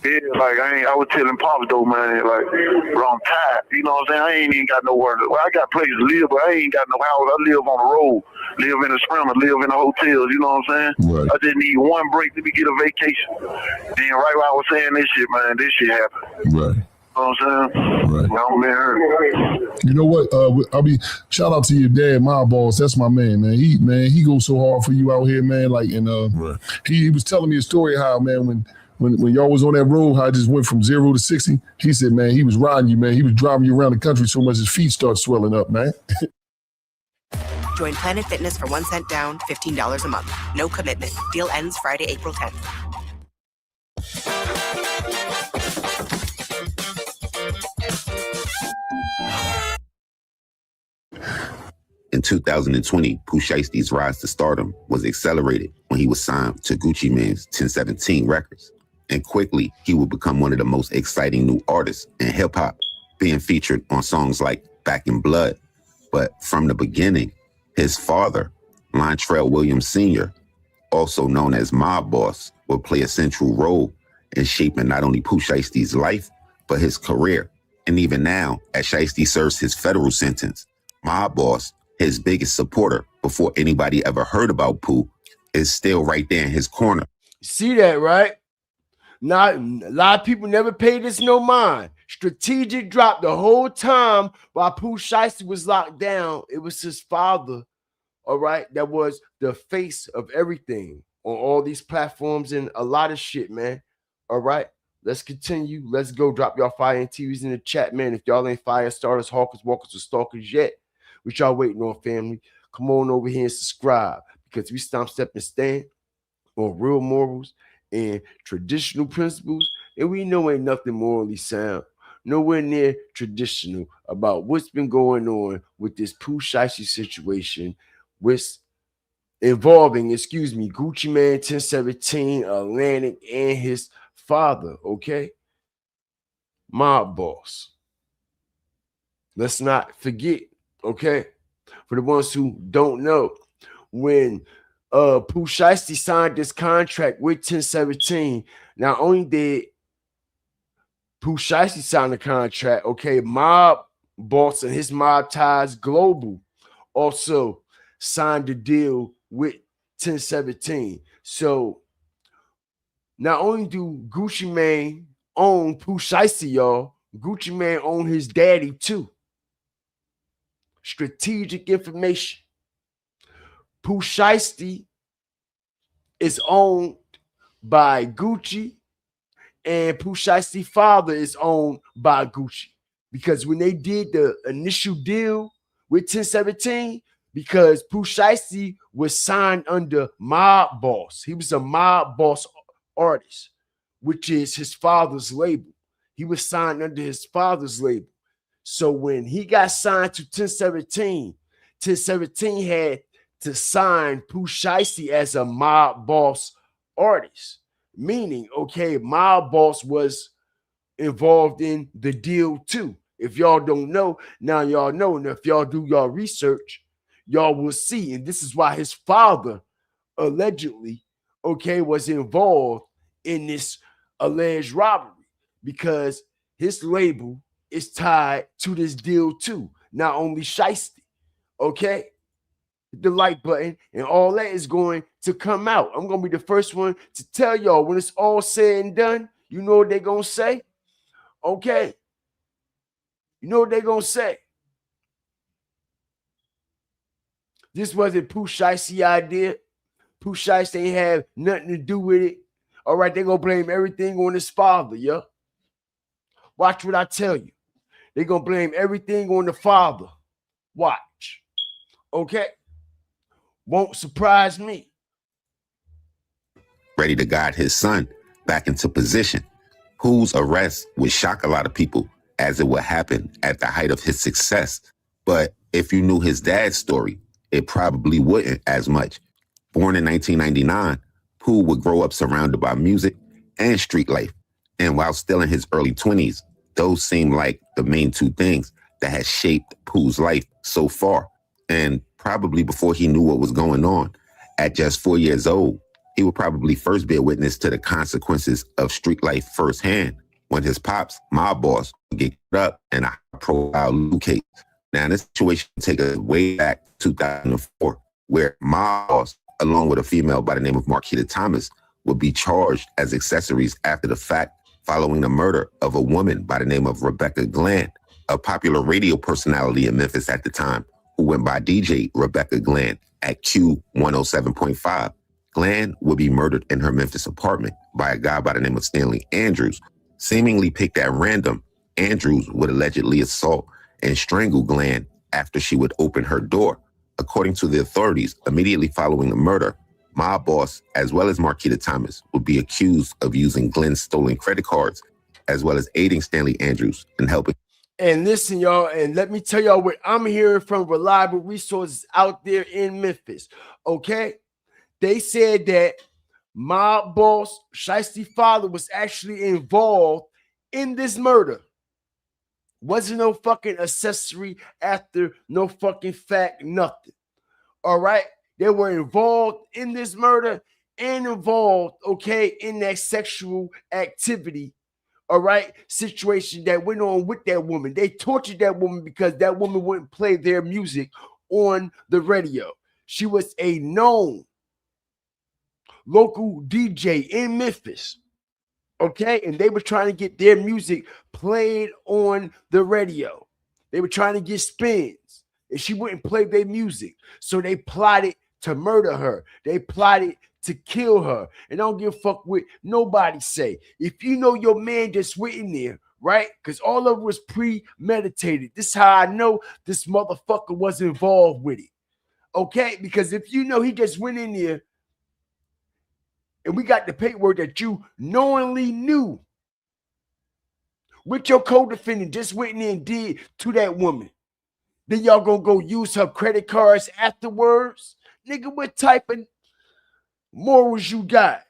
Yeah, like I was telling Pops though, man, like, bro, I'm tired. You know what I'm saying? I ain't even got nowhere to. Well, I got places to live, but I ain't got no house. I live on the road, live in a sprinter, live in the hotels. You know what I'm saying? Right. I just need one break to get a vacation. Then right while I was saying this shit, man, this shit happened. Right. You know what I'm saying? Right. I'm hurt. You know what? Shout out to your dad, my boss. That's my man, man. He goes so hard for you out here, man. Like, and right. he was telling me a story how, man, when y'all was on that road, how I just went from 0 to 60. He said, man, he was riding you, man. He was driving you around the country so much his feet start swelling up, man. Join Planet Fitness for 1 cent down, $15 a month. No commitment. Deal ends Friday, April 10th. In 2020, Pooh Shiesty's rise to stardom was accelerated when he was signed to Gucci Mane's 1017 Records. And quickly, he would become one of the most exciting new artists in hip-hop, being featured on songs like Back in Blood. But from the beginning, his father, Lontrell Williams Sr., also known as Mob Boss, would play a central role in shaping not only Pooh Shiesty's life, but his career. And even now, as Shiesty serves his federal sentence, Mob Boss, his biggest supporter before anybody ever heard about Pooh, is still right there in his corner. See that, right? Not a lot of people never paid this no mind. Strategic drop the whole time while Pooh Shiesty was locked down. It was his father, all right, that was the face of everything on all these platforms and a lot of shit, man. All right, let's continue. Let's go. Drop y'all fire and TVs in the chat, man. If y'all ain't fire starters, hawkers, walkers, or stalkers yet, what y'all waiting on, family? Come on over here and subscribe because we stomp, step, and stand on real morals and traditional principles, and we know ain't nothing morally sound, nowhere near traditional about what's been going on with this Pooh Shiesty situation with involving, Gucci Mane, 1017, Atlantic, and his father, okay? Mob Boss. Let's not forget, okay? For the ones who don't know, when Pooh Shiesty signed this contract with 1017, not only did Pooh Shiesty sign the contract, okay, Mob boss and his mob ties global also signed a deal with 1017. So not only do Gucci Mane own Pooh Shiesty, y'all, Gucci Mane own his daddy too. Strategic information. Pooh Shiesty is owned by Gucci, and Pooh Shiesty's father is owned by Gucci. Because when they did the initial deal with 1017, because Pooh Shiesty was signed under Mob Boss. He was a Mob Boss artist, which is his father's label. He was signed under his father's label. So when he got signed to 1017, 1017 had to sign Pooh Shiesty as a Mob Boss artist. Meaning, okay, Mob Boss was involved in the deal too. If y'all don't know, now y'all know. And if y'all do y'all research, y'all will see. And this is why his father allegedly, okay, was involved in this alleged robbery, because his label is tied to this deal too. Not only Shiesty, okay? The like button and all that is going to come out. I'm going to be the first one to tell y'all when it's all said and done. You know what they're going to say? Okay. You know what they're going to say? This wasn't Pooh Shiesty idea. Pooh Shiesty ain't have nothing to do with it. All right, they're going to blame everything on his father, yeah? Watch what I tell you. They're going to blame everything on the father. Watch. Okay? Won't surprise me. Ready to guide his son back into position, whose arrest would shock a lot of people, as it would happen at the height of his success. But if you knew his dad's story, it probably wouldn't as much. Born in 1999, Pooh would grow up surrounded by music and street life. And while still in his early 20s, those seem like the main two things that had shaped Pooh's life so far. And probably before he knew what was going on, at just 4 years old, he would probably first be a witness to the consequences of street life firsthand when his pops, Mob Boss, would get up in a high-profile loot case. Now, this situation take us way back to 2004, where Mob Boss, along with a female by the name of Marquita Thomas, would be charged as accessories after the fact following the murder of a woman by the name of Rebecca Glenn, a popular radio personality in Memphis at the time, who went by DJ Rebecca Glenn at Q107.5. Glenn would be murdered in her Memphis apartment by a guy by the name of Stanley Andrews. Seemingly picked at random, Andrews would allegedly assault and strangle Glenn after she would open her door. According to the authorities, immediately following the murder, Mob Boss, as well as Marquita Thomas, would be accused of using Glenn's stolen credit cards, as well as aiding Stanley Andrews in helping. And listen, y'all, and let me tell y'all what I'm hearing from reliable resources out there in Memphis, okay? They said that Mob Boss, Shiesty father, was actually involved in this murder. Wasn't no fucking accessory after, no fucking fact, nothing. All right? They were involved in this murder and involved, okay, in that sexual activity, all right, situation that went on with that woman. They tortured that woman because that woman wouldn't play their music on the radio. She was a known local DJ in Memphis, okay? And they were trying to get their music played on the radio. They were trying to get spins, and she wouldn't play their music. So they plotted to murder her. They plotted to kill her. And I don't give a fuck what nobody say. If you know your man just went in there, right? Because all of it was premeditated. This is how I know this motherfucker was involved with it, okay? Because if you know he just went in there, and we got the paperwork that you knowingly knew what your co-defendant just went in there and did to that woman, then y'all gonna go use her credit cards afterwards? Nigga, what type of morals you got?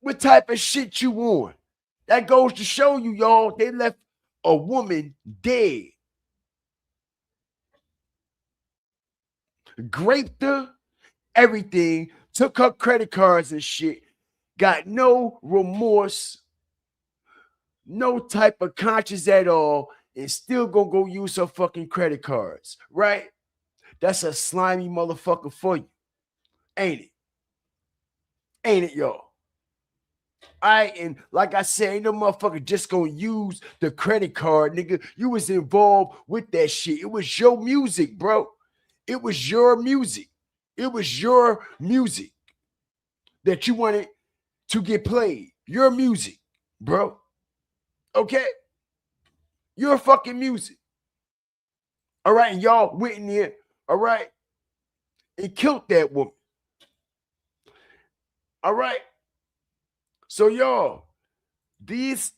What type of shit you on? That goes to show you, y'all, they left a woman dead. Raped her, everything, took her credit cards and shit, got no remorse, no type of conscience at all, and still gonna go use her fucking credit cards, right? That's a slimy motherfucker for you, ain't it? Ain't it, y'all? All right, and like I said, ain't no motherfucker just gonna use the credit card, nigga. You was involved with that shit. It was your music, bro. It was your music. It was your music that you wanted to get played. Your music, bro. Okay? Your fucking music. All right, and y'all went in there, all right, and killed that woman. All right? So y'all, these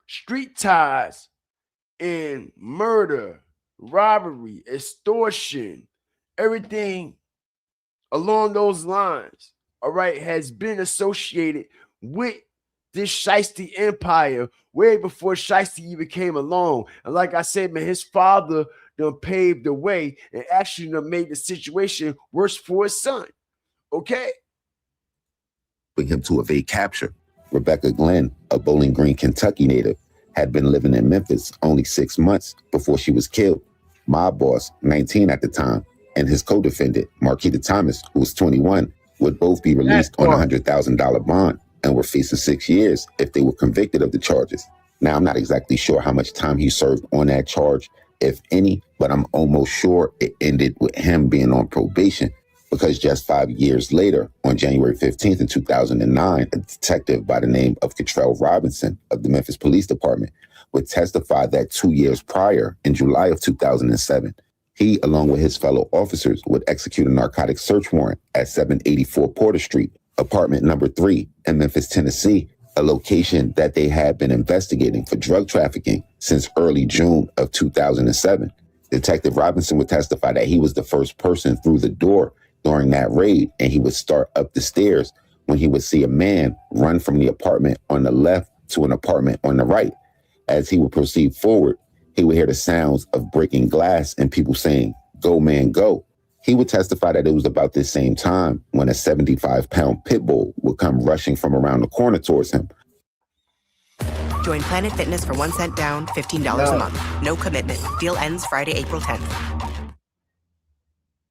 street ties and murder, robbery, extortion, everything along those lines, all right, has been associated with this Shiesty empire way before Shiesty even came along. And like I said, man, his father done paved the way and actually done made the situation worse for his son. Okay? Him to evade capture. Rebecca Glenn, a Bowling Green, Kentucky native, had been living in Memphis only 6 months before she was killed. Mob boss, 19 at the time, and his co-defendant, Marquita Thomas, who was 21, would both be released on a $100,000 bond and were facing 6 years if they were convicted of the charges. Now, I'm not exactly sure how much time he served on that charge, if any, but I'm almost sure it ended with him being on probation, because just 5 years later, on January 15th in 2009, a detective by the name of Cottrell Robinson of the Memphis Police Department would testify that 2 years prior, in July of 2007, he, along with his fellow officers, would execute a narcotic search warrant at 784 Porter Street, apartment number 3 in Memphis, Tennessee, a location that they had been investigating for drug trafficking since early June of 2007. Detective Robinson would testify that he was the first person through the door during that raid, and he would start up the stairs when he would see a man run from the apartment on the left to an apartment on the right. As he would proceed forward, he would hear the sounds of breaking glass and people saying, "Go, man, go." He would testify that it was about this same time when a 75-pound pit bull would come rushing from around the corner towards him. Join Planet Fitness for 1 cent down, $15 a month. No commitment. Deal ends Friday, April 10th.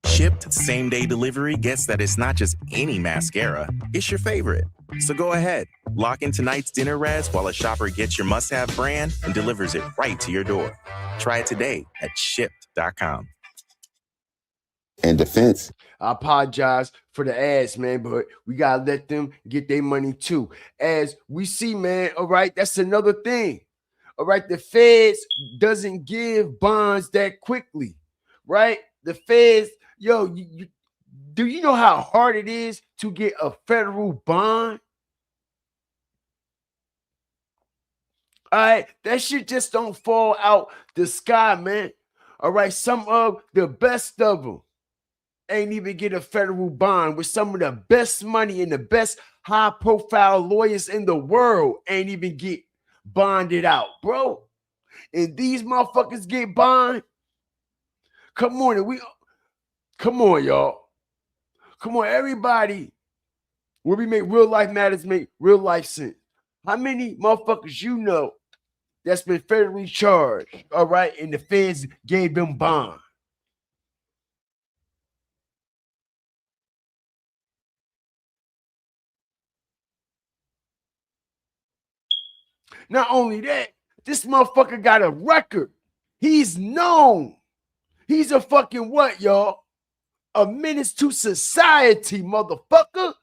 Shipped same-day delivery gets that it's not just any mascara, it's your favorite. So go ahead, lock in tonight's dinner res while a shopper gets your must-have brand and delivers it right to your door. Try it today at shipped.com. In defense, I apologize for the ads, man, but we gotta let them get their money too. As we see, man, all right, that's another thing. All right, the feds doesn't give bonds that quickly, right? The feds, yo, do you know how hard it is to get a federal bond? All right, that shit just don't fall out the sky, man. All right, some of the best of them ain't even get a federal bond, with some of the best money and the best high-profile lawyers in the world ain't even get bonded out, bro. And these motherfuckers get bond. Come on, y'all. Come on, everybody. Where we make real life matters, make real life sense. How many motherfuckers you know that's been federally charged, all right, and the feds gave them bond? Not only that, this motherfucker got a record. He's known. He's a fucking what, y'all? A menace to society, motherfucker.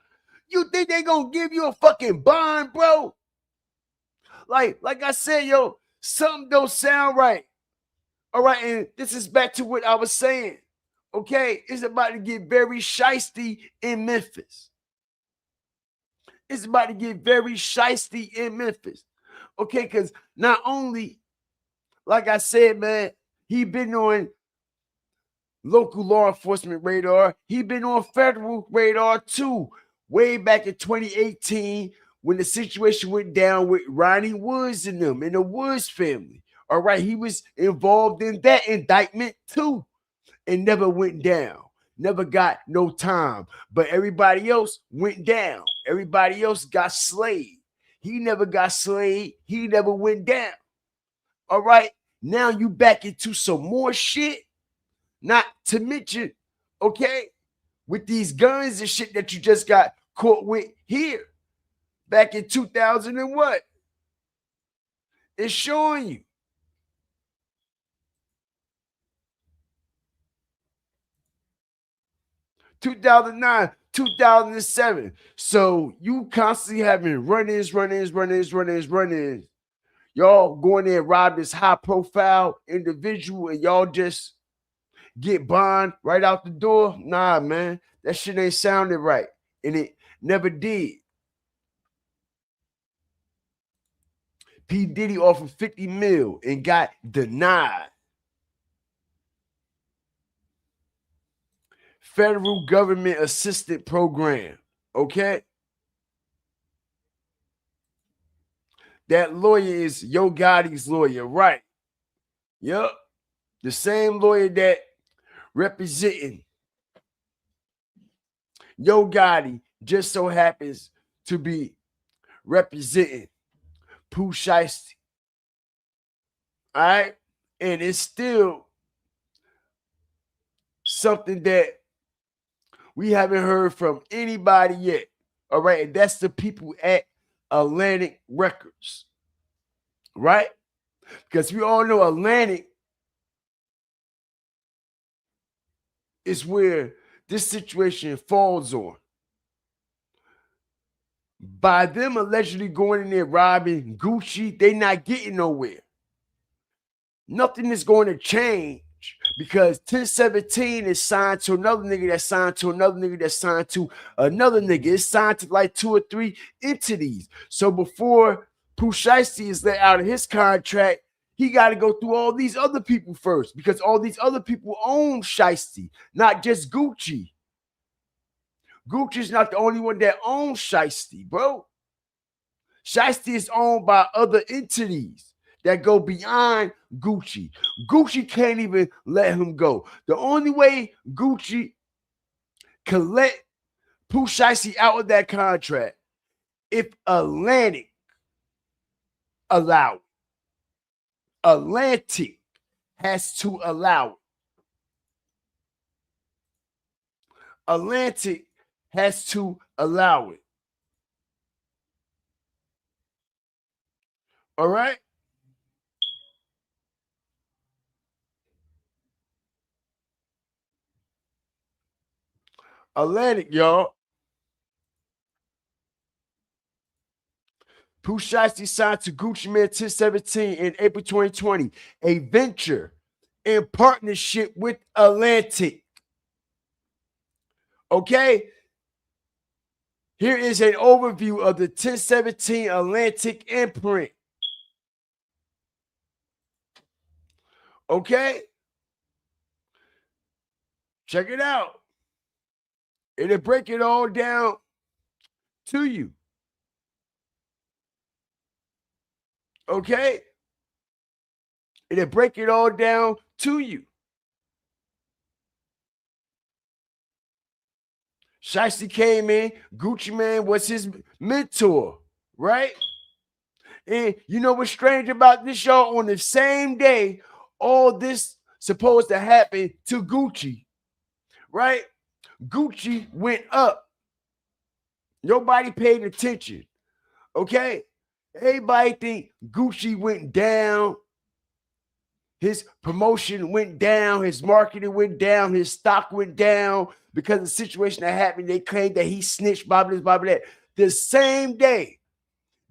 You think they gonna give you a fucking bond, bro? Like I said, yo, something don't sound right. All right, and this is back to what I was saying. Okay, it's about to get very shiesty in Memphis. It's about to get very shiesty in Memphis. Okay, because not only, like I said, man, he been on local law enforcement radar, he been on federal radar too. Way back in 2018, when the situation went down with Ronnie Woods and them and the Woods family. All right, he was involved in that indictment too, and never went down. Never got no time. But everybody else went down. Everybody else got slayed. He never got slayed. He never went down. All right. Now you back into some more shit. Not to mention, okay, with these guns and shit that you just got caught with here back in 2000 and what? It's showing you. (2009), 2007. So you constantly having run-ins. Y'all go in there and rob this high-profile individual, and y'all just get bond right out the door. Nah, man, that shit ain't sounded right, and it never did. P. Diddy offered 50 mil and got denied. Federal government assistant program. Okay. That lawyer is Yo Gotti's lawyer, right? Yup. The same lawyer that representing Yo Gotti just so happens to be representing Pooh Shiesty. All right. And it's still something that we haven't heard from anybody yet. All right. And that's the people at Atlantic Records. Right? Because we all know Atlantic is where this situation falls on. By them allegedly going in there robbing Gucci, they not getting nowhere. Nothing is going to change because 1017 is signed to another nigga that's signed to another nigga that's signed to another nigga. It's signed to like 2 or 3 entities. So before Pooh Shiesty is let out of his contract, he got to go through all these other people first because all these other people own Shiesty, not just Gucci. Gucci's not the only one that owns Shiesty, bro. Shiesty is owned by other entities that go beyond Gucci. Gucci can't even let him go. The only way Gucci can let Pooh Shiesty out of that contract if Atlantic allow it. Atlantic has to allow it. Atlantic has to allow it. All right? Atlantic, y'all. Pooh Shiesty signed to Gucci Mane 1017 in April 2020, a venture in partnership with Atlantic. Okay? Here is an overview of the 1017 Atlantic imprint. Okay? Check it out. It'll break it all down to you. Okay? It'll break it all down to you. Shiesty came in. Gucci Mane was his mentor, right? And you know what's strange about this, y'all? On the same day, all this supposed to happen to Gucci, right? Gucci went up. Nobody paid attention, okay? Everybody think Gucci went down. His promotion went down. His marketing went down. His stock went down because of the situation that happened. They claimed that he snitched, blah, blah, blah, blah. The same day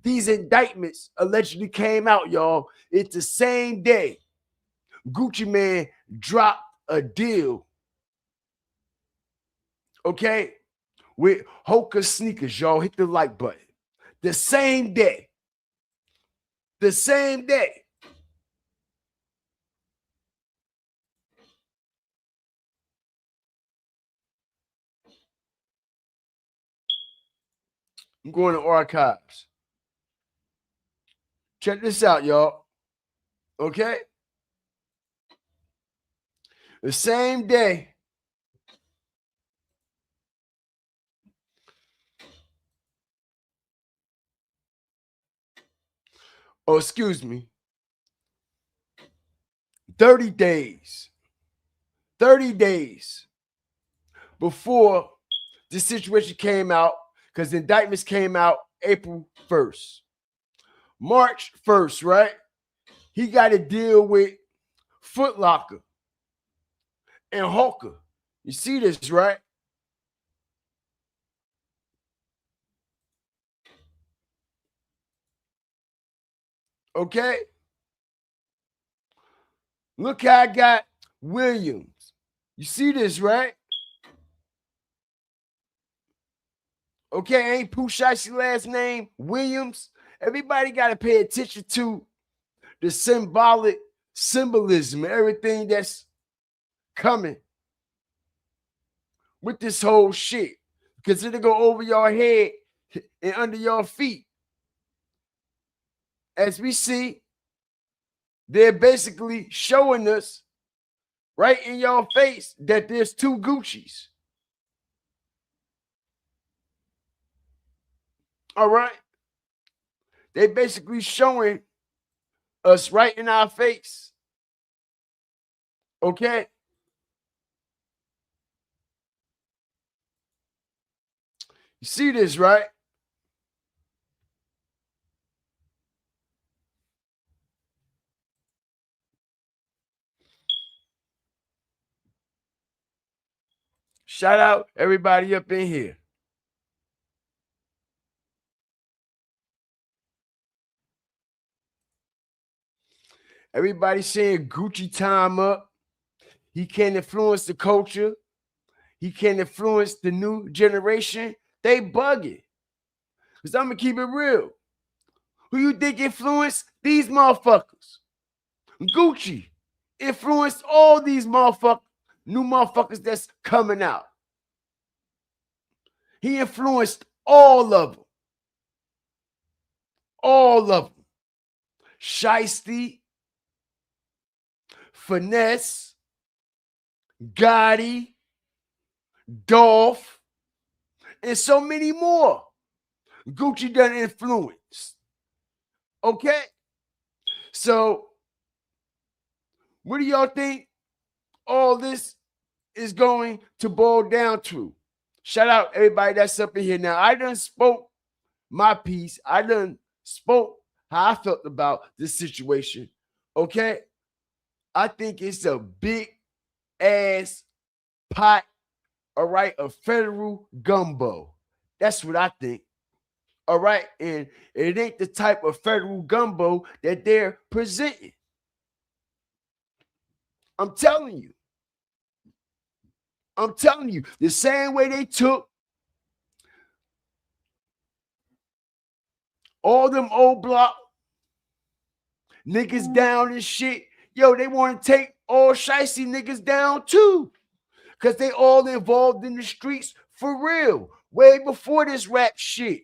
these indictments allegedly came out, y'all, it's the same day Gucci Mane dropped a deal, okay, with Hoka sneakers, y'all. Hit the like button. The same day. The same day. I'm going to archives. Check this out, y'all. Okay? The same day or excuse me, 30 days. 30 days before the situation came out, because the indictments came out April 1st. March 1st, right? He got to deal with Foot Locker and Hawker. You see this, right? Okay? Look how I got Williams. You see this, right? Okay, ain't Pooh Shiesty last name Williams? Everybody got to pay attention to the symbolism, everything that's coming with this whole shit. Because it'll go over your head and under your feet. As we see, they're basically showing us right in your face that there's two Gucci's. All right? They basically showing us right in our face. Okay? You see this, right? Shout out everybody up in here. Everybody saying Gucci time up. He can't influence the culture. He can't influence the new generation. They bugging. Because I'm going to keep it real. Who you think influenced these motherfuckers? Gucci influenced all these new motherfuckers that's coming out. He influenced all of them. All of them. Shiesty, Finesse, Gotti, Dolph, and so many more. Gucci done influence. Okay? So, what do y'all think all this is going to boil down to? Shout out everybody that's up in here. Now, I done spoke my piece. I done spoke how I felt about this situation. Okay? I think it's a big ass pot, all right, of federal gumbo. That's what I think. All right, and it ain't the type of federal gumbo that they're presenting. I'm telling you. I'm telling you, the same way they took all them old block niggas down and shit. Yo, they want to take all Shiesty niggas down too. Because they all involved in the streets for real. Way before this rap shit.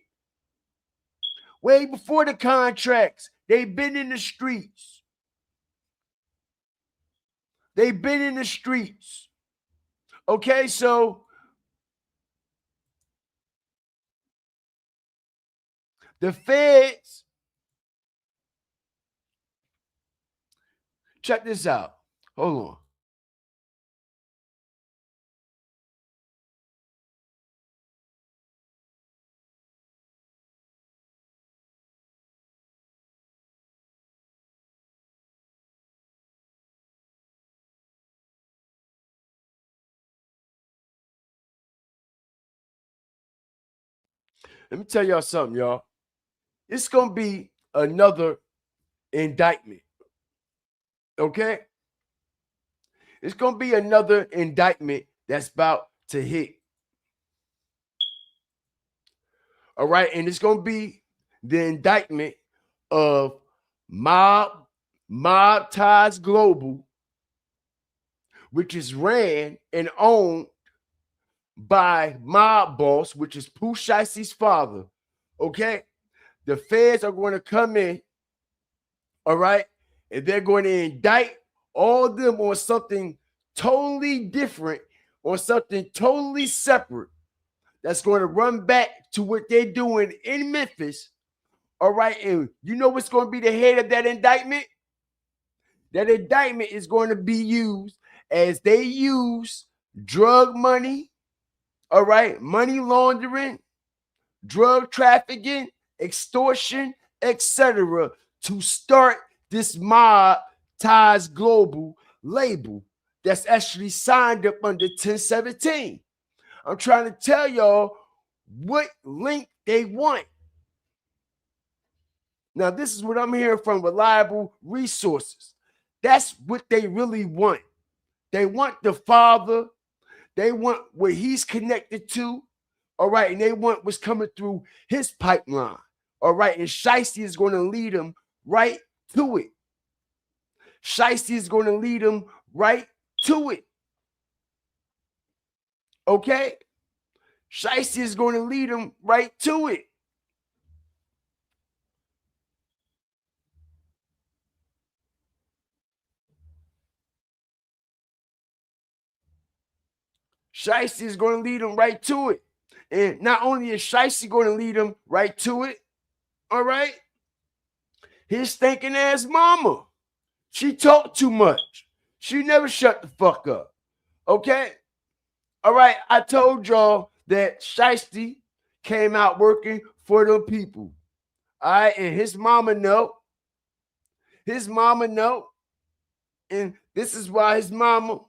Way before the contracts. They've been in the streets. They've been in the streets. Okay, so the feds, check this out. Hold on. Let me tell y'all something, y'all. It's going to be another indictment. Okay? It's going to be another indictment that's about to hit. All right? And it's going to be the indictment of Mob Ties Global, which is ran and owned by Mob Boss, which is Pooh Shiesty's father. Okay? The feds are going to come in, all right? And they're going to indict all of them on something totally different, on something totally separate, that's going to run back to what they're doing in Memphis All right, and you know what's going to be the head of that indictment? That indictment is going to be used as they use drug money, all right, money laundering, drug trafficking, extortion, etc., to start this Mob Ties Global label that's actually signed up under 1017. I'm trying to tell y'all what link they want. Now, this is what I'm hearing from reliable resources. That's what they really want. They want the father. They want what he's connected to. All right. And they want what's coming through his pipeline. All right. And Shiesty is going to lead them right to it. Shiesty is going to lead them right to it. Okay? Shiesty is going to lead them right to it. Shiesty is going to lead them right to it. And not only is Shiesty going to lead them right to it, all right, his stinking ass mama, she talked too much. She never shut the fuck up. Okay? All right, I told y'all that Shiesty came out working for them people. All right, and his mama know. His mama know. And this is why his mama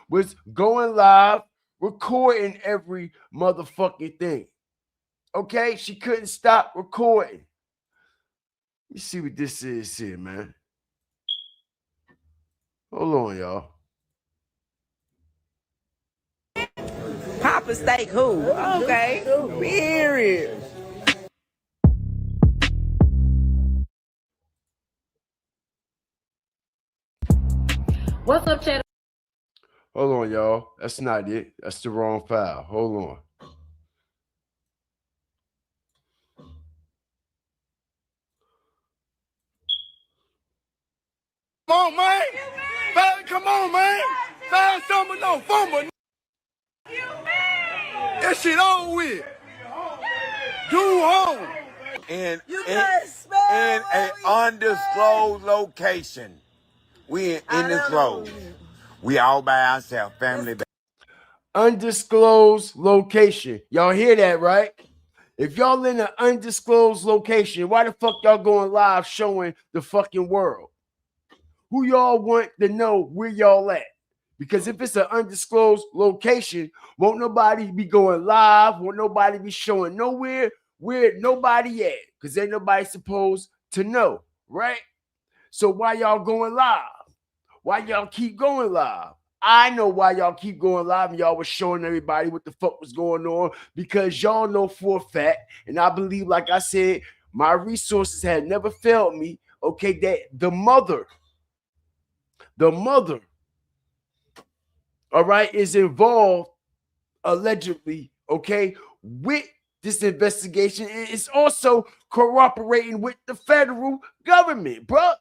was going live, recording every motherfucking thing. Okay? She couldn't stop recording. Let me see what this is here, man. Hold on, y'all. Papa steak who? Okay. Period. What's up, Chad? Hold on, y'all. That's not it. That's the wrong file. Hold on. Come on, man. Come on, man. Find something no fumble. That shit over with. Do home. In an undisclosed location. We in enclosed. We all by ourselves, family. Undisclosed location. Y'all hear that, right? If y'all in an undisclosed location, why the fuck y'all going live showing the fucking world? Who y'all want to know where y'all at? Because if it's an undisclosed location, won't nobody be going live, won't nobody be showing nowhere where nobody at, because ain't nobody supposed to know, right? So why y'all going live? Why y'all keep going live? I know why y'all keep going live and y'all was showing everybody what the fuck was going on, because y'all know for a fact, and I believe, like I said, my resources had never failed me, okay, that the mother, all right, is involved allegedly, okay, with this investigation. It's also cooperating with the federal government, bruh.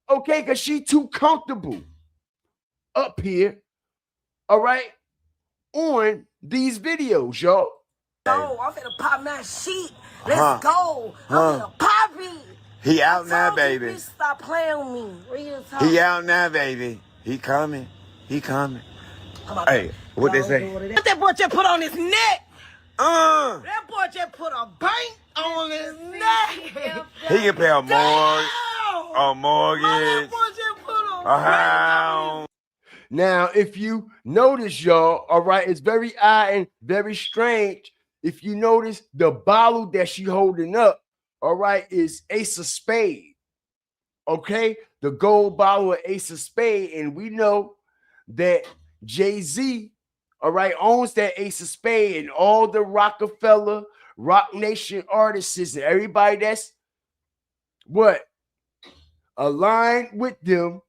Okay, because she too comfortable up here, all right, on these videos, y'all. Go, I'm finna pop my sheet. Let's go. I'm finna pop it. He out now, baby. Bitch, stop playing with me. Real talk. He out now, baby. He coming. He coming. Hey, what they say? What that boy just put on his neck? That boy just put a bank on his neck. He can pay a mortgage, a house. Now, if you notice, y'all, all right, it's very odd and very strange. If you notice, the bottle that she holding up, all right, is Ace of Spade. Okay, the gold bottle of Ace of Spade, and we know that Jay-Z, all right, owns that Ace of Spade, and all the Rockefeller, Rock Nation artists and everybody that's what aligned with them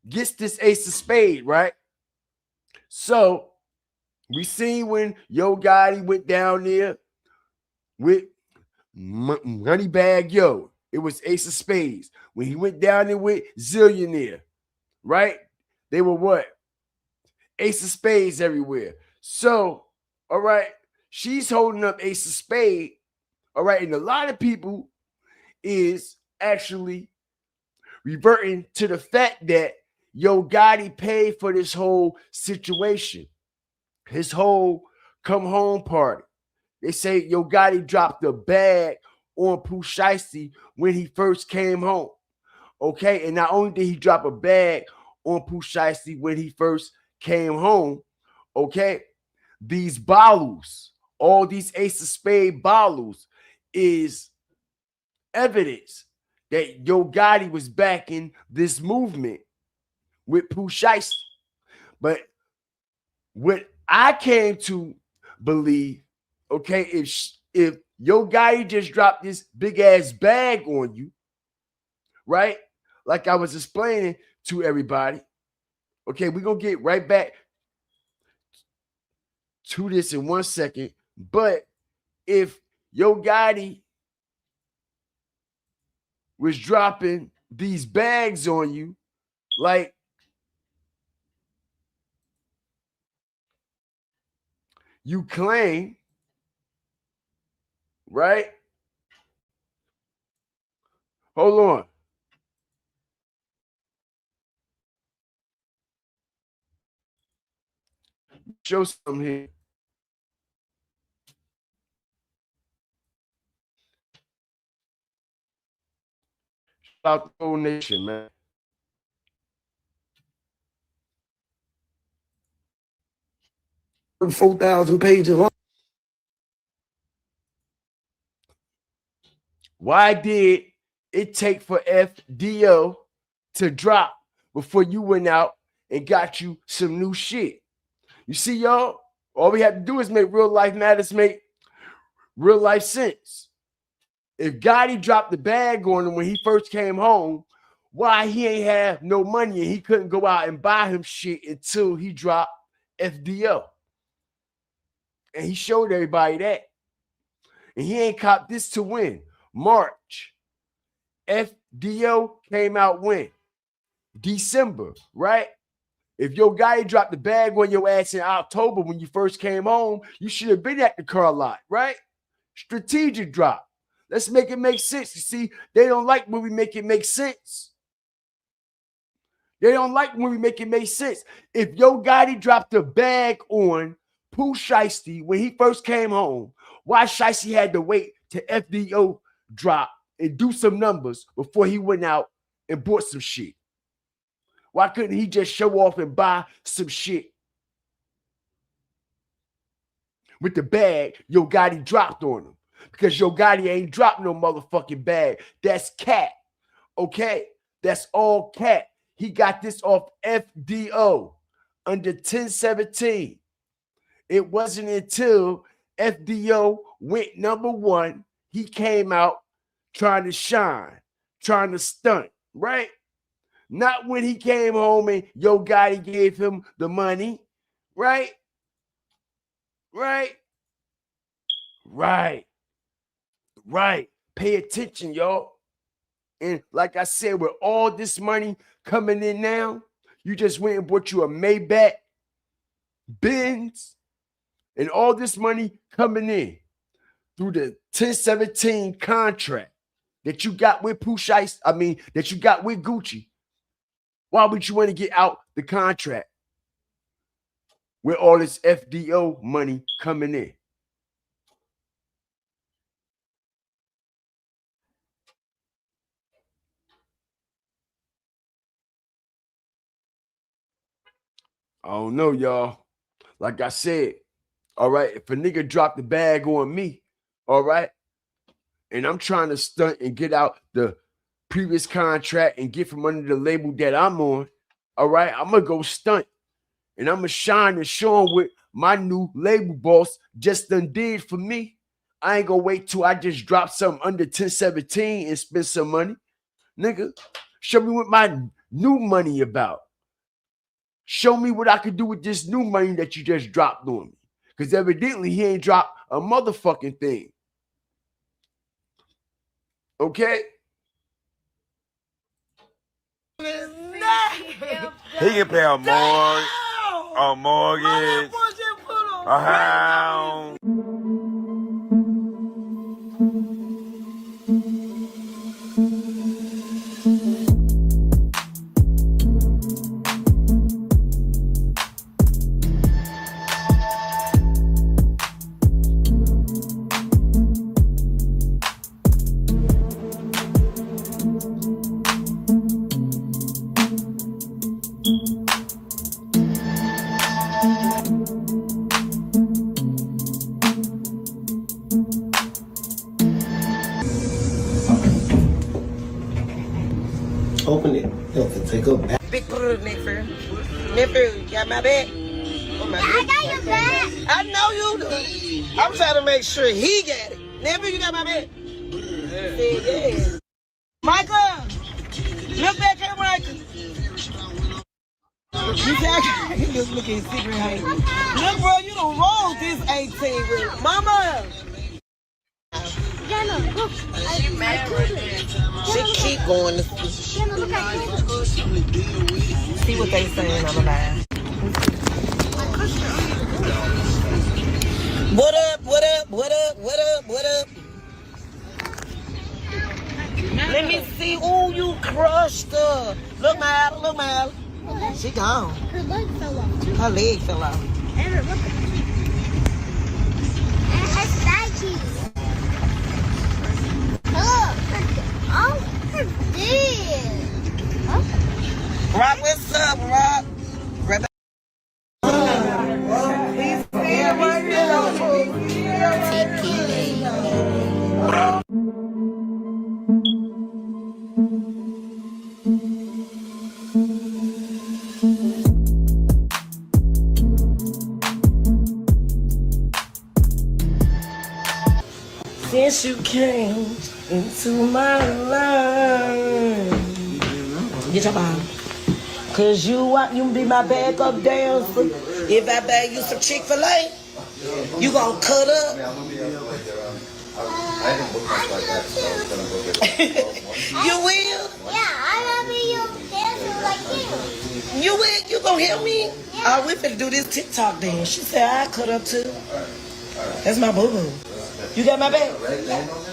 gets this Ace of Spade, right? So we seen when Yo Gotti went down there with Moneybag Yo, it was Ace of Spades. When he went down there with Zillionaire, right? They were what? Ace of Spades everywhere. So, all right, she's holding up Ace of Spade, all right, and a lot of people is actually reverting to the fact that Yo Gotti paid for this whole situation, his whole come home party. They say Yo Gotti dropped the bag on Pooh Shiesty when he first came home. Okay, and not only did he drop a bag on Pooh Shiesty when he first came home, okay, these bottles, all these Ace of Spade bottles, is evidence that Yo Gotti was backing this movement with Pooh Shiesty. But what I came to believe, okay, if Yo Gotti just dropped this big ass bag on you, right? Like I was explaining to everybody. Okay, we're gonna get right back to this in 1 second. But if Yo Gotti was dropping these bags on you, like you claim, right? Hold on. Show some here. Shout out the whole nation, man. And 4,000 pages long. Why did it take for FDO to drop before you went out and got you some new shit? You see, y'all, all we have to do is make real life matters make real life sense. If Gotti dropped the bag on him when he first came home, why he ain't have no money and he couldn't go out and buy him shit until he dropped FDO? And he showed everybody that. And he ain't copped this to win. March. FDO came out when? December, right? If Yo Gotti dropped the bag on your ass in October when you first came home, you should have been at the car lot, right? Strategic drop. Let's make it make sense. You see, they don't like when we make it make sense. They don't like when we make it make sense. If Yo Gotti dropped the bag on Pooh Shiesty when he first came home, why Shiesty had to wait to FDO drop and do some numbers before he went out and bought some shit? Why couldn't he just show off and buy some shit with the bag Yo Gotti dropped on him? Because Yo Gotti ain't dropped no motherfucking bag. That's cat. Okay? That's all cat. He got this off FDO under 1017. It wasn't until FDO went #1, he came out trying to shine, trying to stunt, right? Not when he came home and Yo Gotti gave him the money, right? Right? Right. Right. Pay attention, y'all. And like I said, with all this money coming in now, you just went and bought you a Maybach, Benz, and all this money coming in through the 1017 contract that you got with Pooh Shiesty, that you got with Gucci. Why would you want to get out the contract with all this FDO money coming in? I don't know, y'all. Like I said, all right, if a nigga dropped the bag on me, all right, and I'm trying to stunt and get out the previous contract and get from under the label that I'm on, all right, I'm going to go stunt. And I'm going to shine and show him what my new label boss just done did for me. I ain't going to wait till I just drop something under 1017 and spend some money. Nigga, show me what my new money about. Show me what I could do with this new money that you just dropped on me. Because evidently he ain't dropped a motherfucking thing. Okay? He can pay a mortgage, a house. big brother, nephew. Nephew, you got my back? Oh, my I got your back. I know you do. I'm trying to make sure he got it. Nephew, you got my back? Yeah. Michael, look back here, Michael. You see, he just looking at secret hand. Look, bro, you done rolled this 18 with Mama. Jenna, look. She mad right now. She keep going to see. Jenna, look at you. See what they saying on the line. What up, what up, what up, what up, what up? Let me see. Ooh, you crushed her. Look, Mal, look, Mal. She gone. Her leg fell off. Her leg fell off. And her look. And her spiky. Oh, her dead. Rock, what's up, Rock? He's still right Since you came into my life, get your ball. Cause you be my backup dancer. If I buy you some Chick-fil-A, you gonna cut up. You will? Yeah, I love you dancing like you. You will? You gonna help me? Yeah. We finna do this TikTok dance. She said I cut up too. That's my boo-boo. You got my back?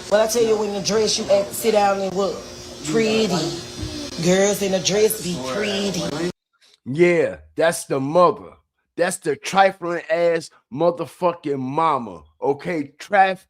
Well, I tell you, when the dress, you have to sit down and look pretty. Girls in a dress be pretty. Yeah, that's the mother. That's the trifling ass motherfucking mama. Okay, trifling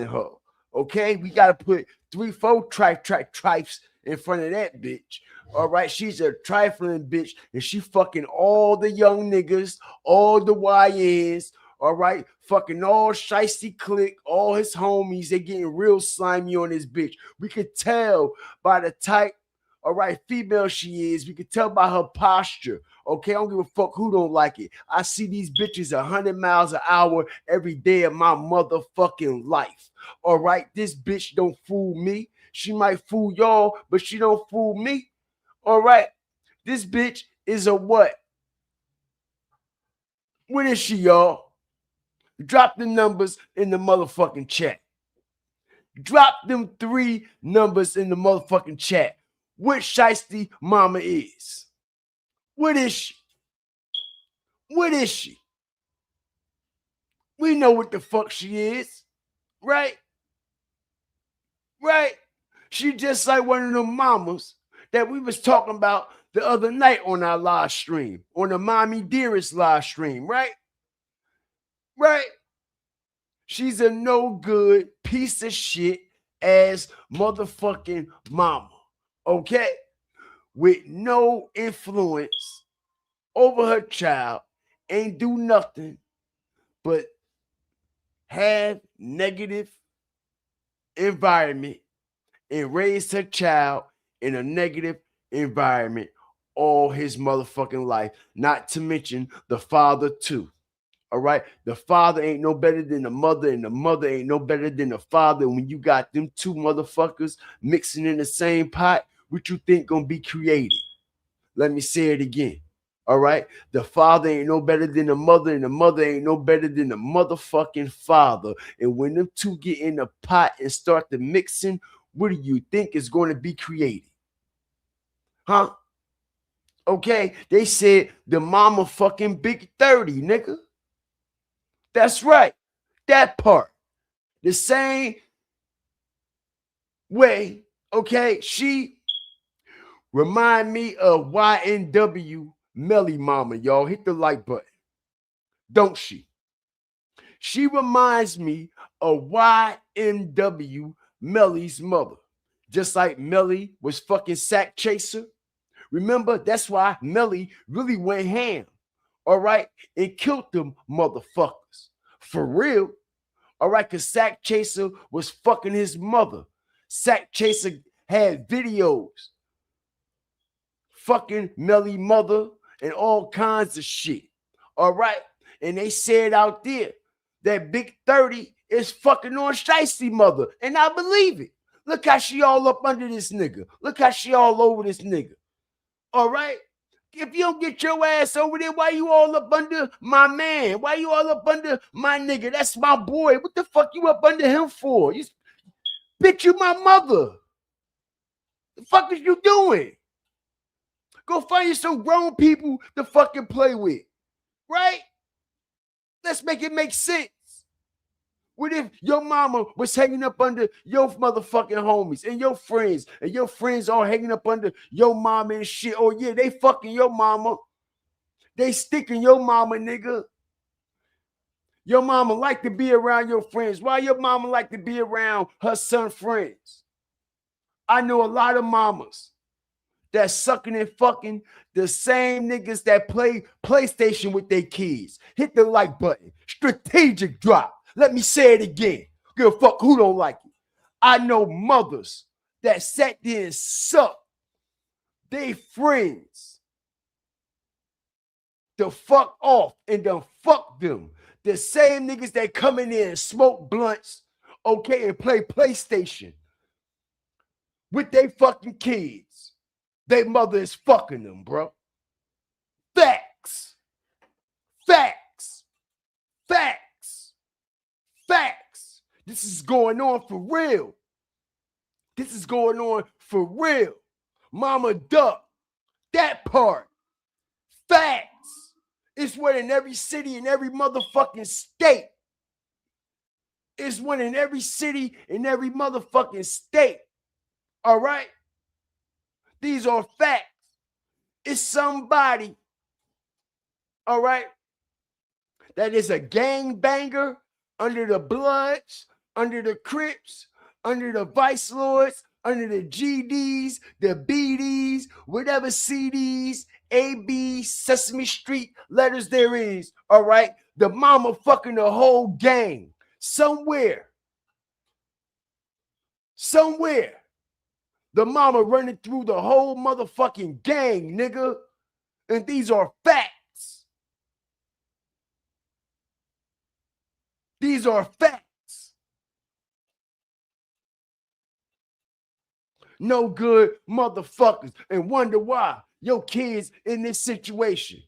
her. Okay, we gotta put 3-4 trifes in front of that bitch. All right, she's a trifling bitch, and she fucking all the young niggas, all the YNs. All right, fucking all Shiesty clique, all his homies, they getting real slimy on this bitch. We could tell by the type, all right, female she is. We could tell by her posture. Okay, I don't give a fuck who don't like it. I see these bitches 100 miles an hour every day of my motherfucking life. All right, this bitch don't fool me. She might fool y'all, but she don't fool me. All right, this bitch is a what? What is she, y'all? Drop the numbers in the motherfucking chat. Drop them 3 numbers in the motherfucking chat. What Shiesty mama is? What is she? What is she? We know what the fuck she is, right? Right? She just like one of them mamas that we was talking about the other night on our live stream, on the Mommy Dearest live stream, right? Right? She's a no good piece of shit ass motherfucking mama, okay? With no influence over her child, ain't do nothing but have negative environment and raise her child in a negative environment all his motherfucking life, not to mention the father too. All right, the father ain't no better than the mother, and the mother ain't no better than the father. And when you got them two motherfuckers mixing in the same pot, what you think gonna be created? Let me say it again. All right, the father ain't no better than the mother, and the mother ain't no better than the motherfucking father. And when them two get in the pot and start the mixing, what do you think is going to be created? Huh? Okay, they said the mama fucking big 30, nigga. That's right. That part. The same way, okay, she remind me of YNW Melly Mama, y'all. Hit the like button. Don't she? She reminds me of YNW Melly's mother. Just like Melly was fucking Sack Chaser. Remember, that's why Melly really went ham. All right, and killed them motherfuckers. For real. All right, because Sack Chaser was fucking his mother. Sack Chaser had videos fucking Melly mother and all kinds of shit. All right. And they said out there that Big 30 is fucking on Shiesty mother. And I believe it. Look how she all up under this nigga. Look how she all over this nigga. All right. If you don't get your ass over there, why you all up under my man? Why you all up under my nigga? That's my boy. What the fuck you up under him for? Bitch, you my mother. The fuck is you doing? Go find you some grown people to fucking play with. Right? Let's make it make sense. What if your mama was hanging up under your motherfucking homies and your friends all hanging up under your mama and shit? Oh yeah, they fucking your mama. They sticking your mama, nigga. Your mama like to be around your friends. Why your mama like to be around her son friends? I know a lot of mamas that's sucking and fucking the same niggas that play PlayStation with their kids. Hit the like button. Strategic drop. Let me say it again. Give a fuck who don't like it. I know mothers that sat there and suck they friends the fuck off and then fuck them. The same niggas that come in there and smoke blunts, okay, and play PlayStation with they fucking kids. They mother is fucking them, bro. Facts. Facts. Facts. Facts. This is going on for real. This is going on for real. Mama Duck. That part. Facts. It's one in every city in every motherfucking state. It's one in every city in every motherfucking state. All right? These are facts. It's somebody, all right, that is a gangbanger under the Bloods, under the Crips, under the Vice Lords, under the GDs, the BDs, whatever CDs, AB, Sesame Street letters there is, all right? The mama fucking the whole gang. Somewhere. The mama running through the whole motherfucking gang, nigga. And these are facts. These are facts. No good motherfuckers. And wonder why your kids in this situation.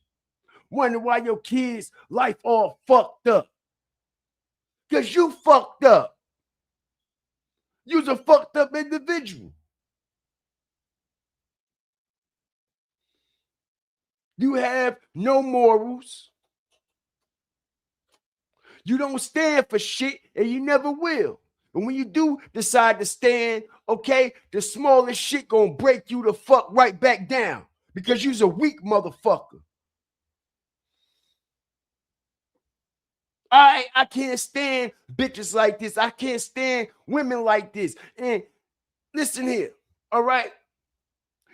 Wonder why your kids' life all fucked up. Because you fucked up. You's a fucked up individual. You have no morals. You don't stand for shit, and you never will. And when you do decide to stand, okay, the smallest shit gonna break you the fuck right back down because you's a weak motherfucker. I can't stand bitches like this. I can't stand women like this. And listen here, all right?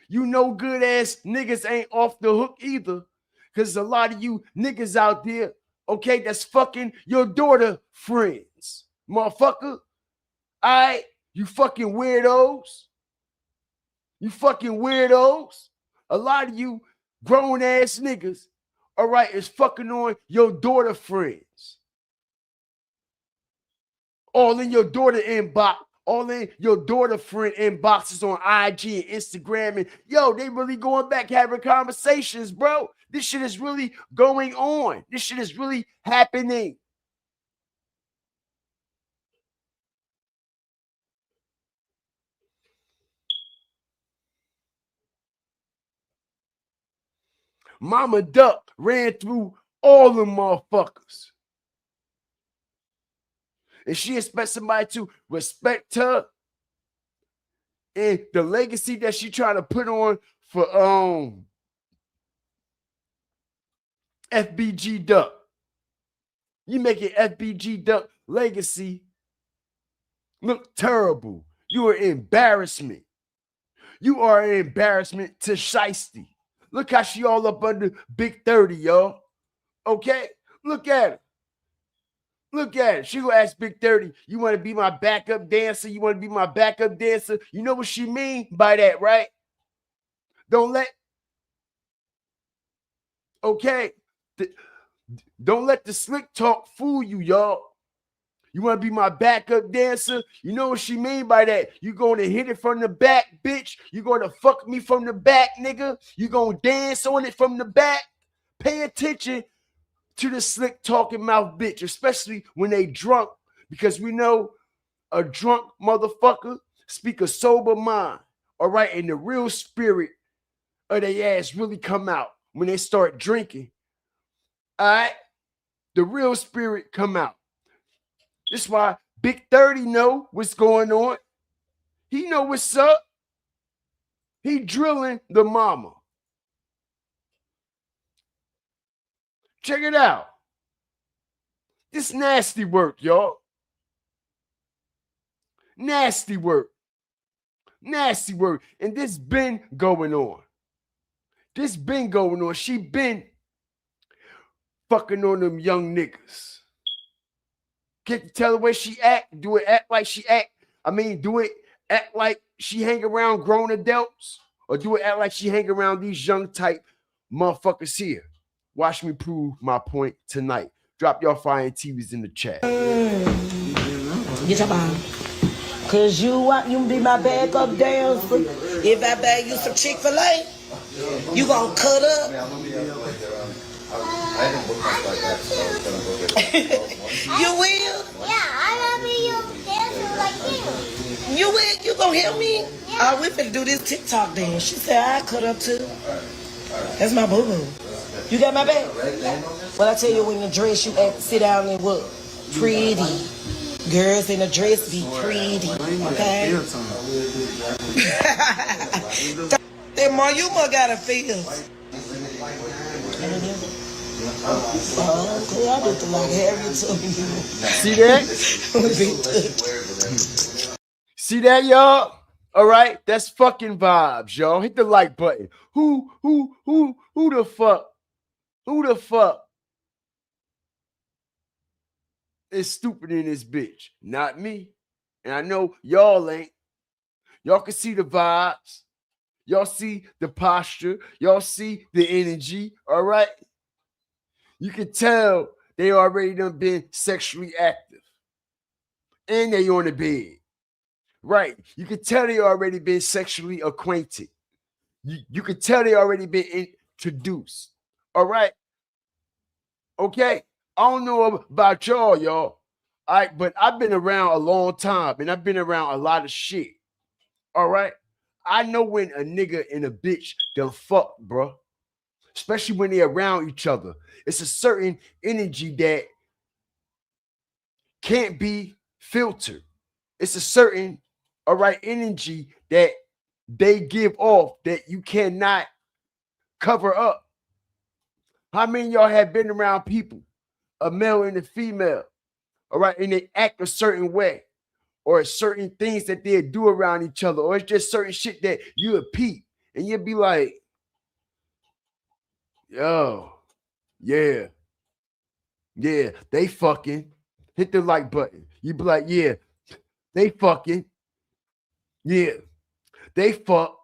You know good ass niggas ain't off the hook either. Because a lot of you niggas out there, okay, that's fucking your daughter friends. Motherfucker. All right? You fucking weirdos. You fucking weirdos. A lot of you grown ass niggas, all right, is fucking on your daughter friends. All in your daughter inbox. All in your daughter friend inboxes on IG and Instagram. And yo, they really going back having conversations, bro. This shit is really going on. This shit is really happening. Mama Duck ran through all the motherfuckers. And she expects somebody to respect her and the legacy that she trying to put on for FBG Duck. You making FBG Duck legacy look terrible. You are an embarrassment. You are an embarrassment to Shiesty. Look how she all up under Big 30, y'all. Okay? Look at her. Look at it. She gonna ask Big 30, you want to be my backup dancer? You want to be my backup dancer? You know what she mean by that, right? Don't let Okay? Don't let the slick talk fool you, y'all. You want to be my backup dancer? You know what she mean by that? You going to hit it from the back, bitch. You going to fuck me from the back, nigga. You going to dance on it from the back. Pay attention to the slick talking mouth bitch, especially when they drunk, because we know a drunk motherfucker speak a sober mind, all right? And the real spirit of their ass really come out when they start drinking, all right? The real spirit come out. That's why Big 30 know what's going on. He know what's up. He drilling the mama. Check it out. This nasty work, y'all. Nasty work. Nasty work. And this been going on. This been going on. She been fucking on them young niggas. Can't you tell the way she act? Do it act like she act? I mean, do it act like she hang around grown adults? Or do it act like she hang around these young type motherfuckers here? Watch me prove my point tonight. Drop your fire TVs in the chat. Get your mom. Cause you want you be my backup dancer. If I bag you some Chick-fil-A, you gonna cut up. You will? Yeah, I love you dancing like you. You will? You gonna help me? Yeah. We finna do this TikTok dance. She said I cut up too. That's my boo-boo. You got my back? Well, I tell you, when the dress, you sit down and look pretty. Girls in a dress be pretty, okay? Then Ma, you must got a feel. Oh, I look like Harry to you. See that? See that, y'all? All right, that's fucking vibes, y'all. Hit the like button. Who the fuck? Who the fuck is stupid in this bitch? Not me. And I know y'all ain't. Y'all can see the vibes. Y'all see the posture. Y'all see the energy. All right. You can tell they already done been sexually active. And they on the bed. Right. You can tell they already been sexually acquainted. You can tell they already been introduced. All right. Okay. I don't know about y'all. All right. But I've been around a long time and I've been around a lot of shit. All right. I know when a nigga and a bitch done fuck, bro. Especially when they're around each other. It's a certain energy that can't be filtered. It's a certain, all right, energy that they give off that you cannot cover up. How many of y'all have been around people, a male and a female, all right, and they act a certain way, or certain things that they do around each other, or it's just certain shit that you repeat, and you'll be like, yo, yeah, they fucking. Hit the like button. You be like, yeah, they fucking. Yeah, they fuck.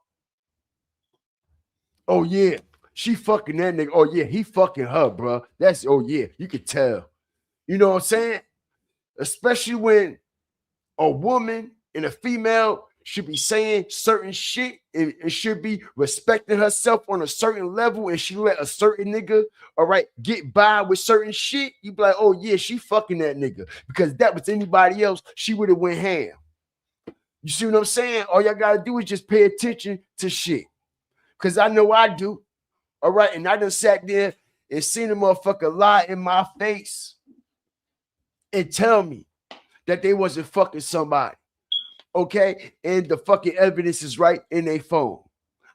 Oh, yeah, she fucking that nigga. Oh, yeah, he fucking her, bro. That's, oh, yeah, you could tell. You know what I'm saying? Especially when a woman and a female should be saying certain shit and should be respecting herself on a certain level, and she let a certain nigga, all right, get by with certain shit. You be like, oh, yeah, she fucking that nigga. Because if that was anybody else, she would have went ham. You see what I'm saying? All y'all got to do is just pay attention to shit. Because I know I do. All right. And I done sat there and seen a motherfucker lie in my face and tell me that they wasn't fucking somebody. Okay. And the fucking evidence is right in their phone.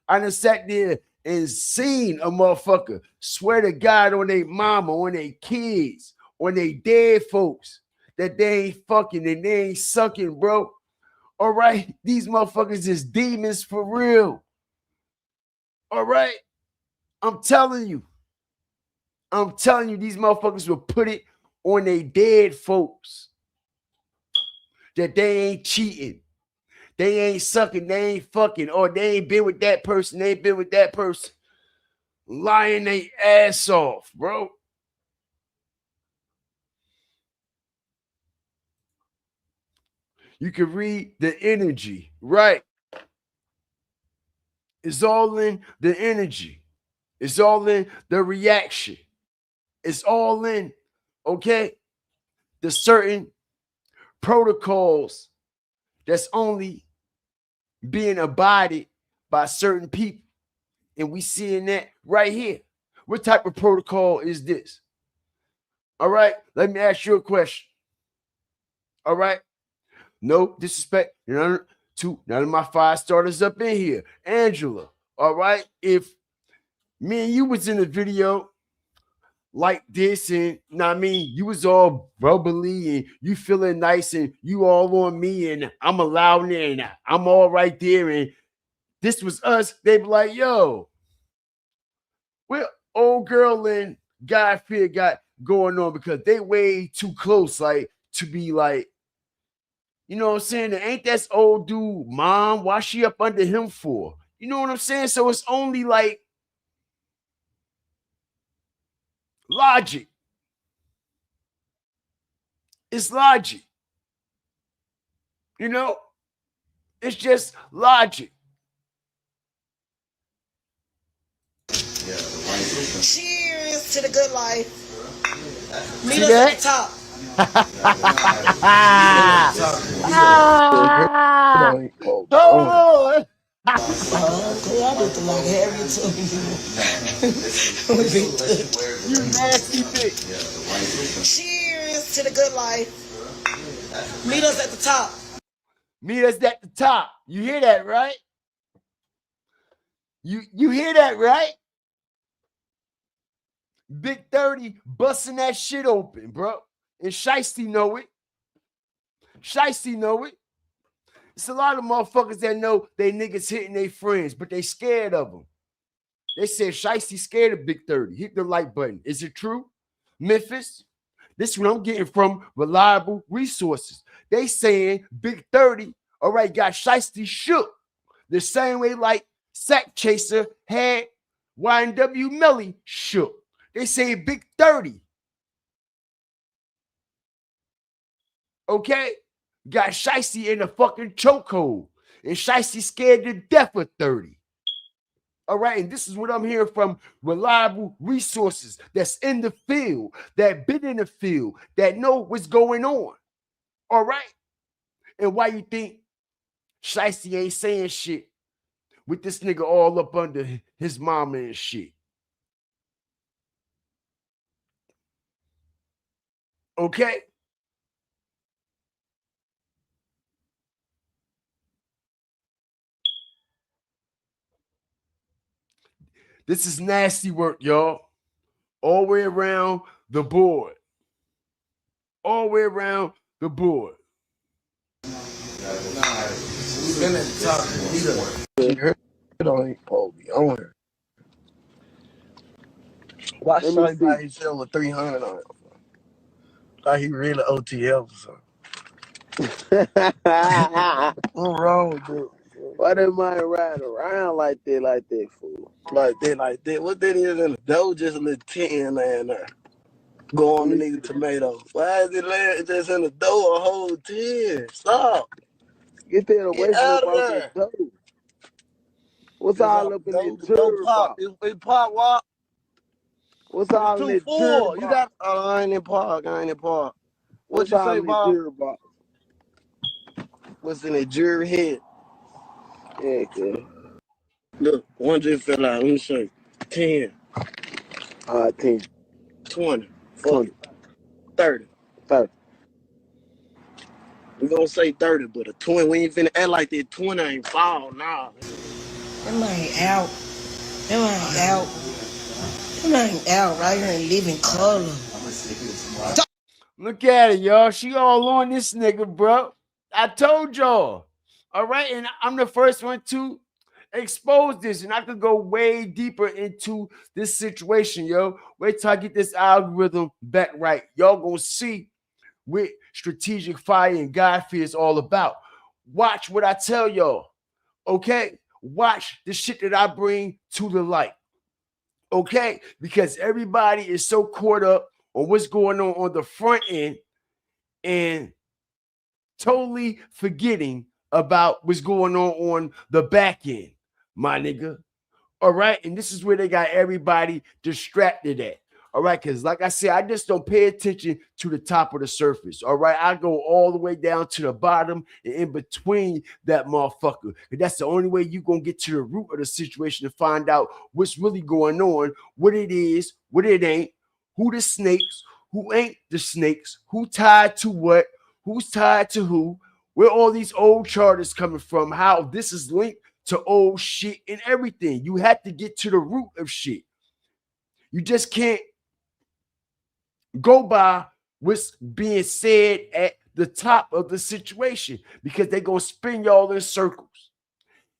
I done sat there and seen a motherfucker swear to God on their mama, on their kids, on their dead folks that they ain't fucking and they ain't sucking, bro. All right. These motherfuckers is demons for real. All right. I'm telling you, these motherfuckers will put it on their dead folks that they ain't cheating, they ain't sucking, they ain't fucking, or they ain't been with that person, they ain't been with that person. lying their ass off, bro. You can read the energy, right? It's all in the energy. It's all in the reaction. It's all in, okay, the certain protocols that's only being abided by certain people. And we seeing that right here. What type of protocol is this? All right, let me ask you a question. All right, no disrespect to none of my 5 starters up in here. Angela, all right, if me and you was in a video like this, and I mean, you was all bubbly and you feeling nice and you all on me and I'm allowing it and I'm all right there and this was us, they'd be like, yo, what old girl and guy fear got going on, because they way too close, like, to be like, you know what I'm saying? And ain't that old dude mom? Why she up under him for? You know what I'm saying? So it's only like logic. It's logic. You know, it's just logic. Cheers to the good life. Meet See us that? at the top. Hold on. Okay, I look like Harriet too. You nasty bitch. Cheers to the good life. Meet us at the top. Meet us at the top. You hear that, right? You hear that, right? Big 30 busting that shit open, bro. And Shiesty know it. Shiesty know it. It's a lot of motherfuckers that know they niggas hitting their friends, but they scared of them. They said Shiesty scared of Big 30. Hit the like button. Is it true? Memphis? This is what I'm getting from reliable resources. They saying Big 30, all right, got Shiesty shook. The same way like Sack Chaser had YNW Melly shook. They say Big 30. Okay? Got Shiesty in the fucking chokehold. And Shiesty scared to death of 30. All right, and this is what I'm hearing from reliable resources that's in the field, that been in the field, that know what's going on. All right? And why you think Shiesty ain't saying shit with this nigga all up under his mama and shit? Okay? This is nasty work, y'all. All the way around the board. All the way around the board. We've been at the top. He heard it on his pole. On her. Why Shawty buy himself with 300 on it? Like he really OTL or something. What's wrong with that? Why that man ride around like that, fool? Like that. What that is in the dough, just a little 10 laying there. Go on the nigga tomato. Why is it laying just in the dough a whole 10? Stop. Get that away Get from out him of off there. that dough. What's It's all all up in dough, that the dough jury pop. box? It pop what? What's all in It's that jury 2-4. You box? got I ain't in park. What What's you all say, in that Bob? jury box? What's in the jury head? Yeah, good. Look, one just fell out. Let me show you. 10, 10, 20, 20, 30. 30. We gonna say 30, but a 20, we ain't finna act like that 20 ain't fall. Nah. Them ain't out. Them ain't out. Them ain't out right here in living color. Look at it, y'all. She all on this nigga, bro. I told y'all. All right, and I'm the first one to expose this, and I could go way deeper into this situation, yo. Wait till I get this algorithm back right. Y'all gonna see what strategic fire and God fear is all about. Watch what I tell y'all, okay? Watch the shit that I bring to the light, Okay, because everybody is so caught up on what's going on the front end and totally forgetting about what's going on the back end, my nigga. All right, and this is where they got everybody distracted at. All right, because like I said, I just don't pay attention to the top of the surface. All right, I go all the way down to the bottom and in between that motherfucker. And that's the only way you're gonna get to the root of the situation to find out what's really going on, what it is, what it ain't, who the snakes, who ain't the snakes, who tied to what, who's tied to who, where all these old charters coming from, how this is linked to old shit and everything. You have to get to the root of shit. You just can't go by what's being said at the top of the situation because they're going to spin y'all in circles.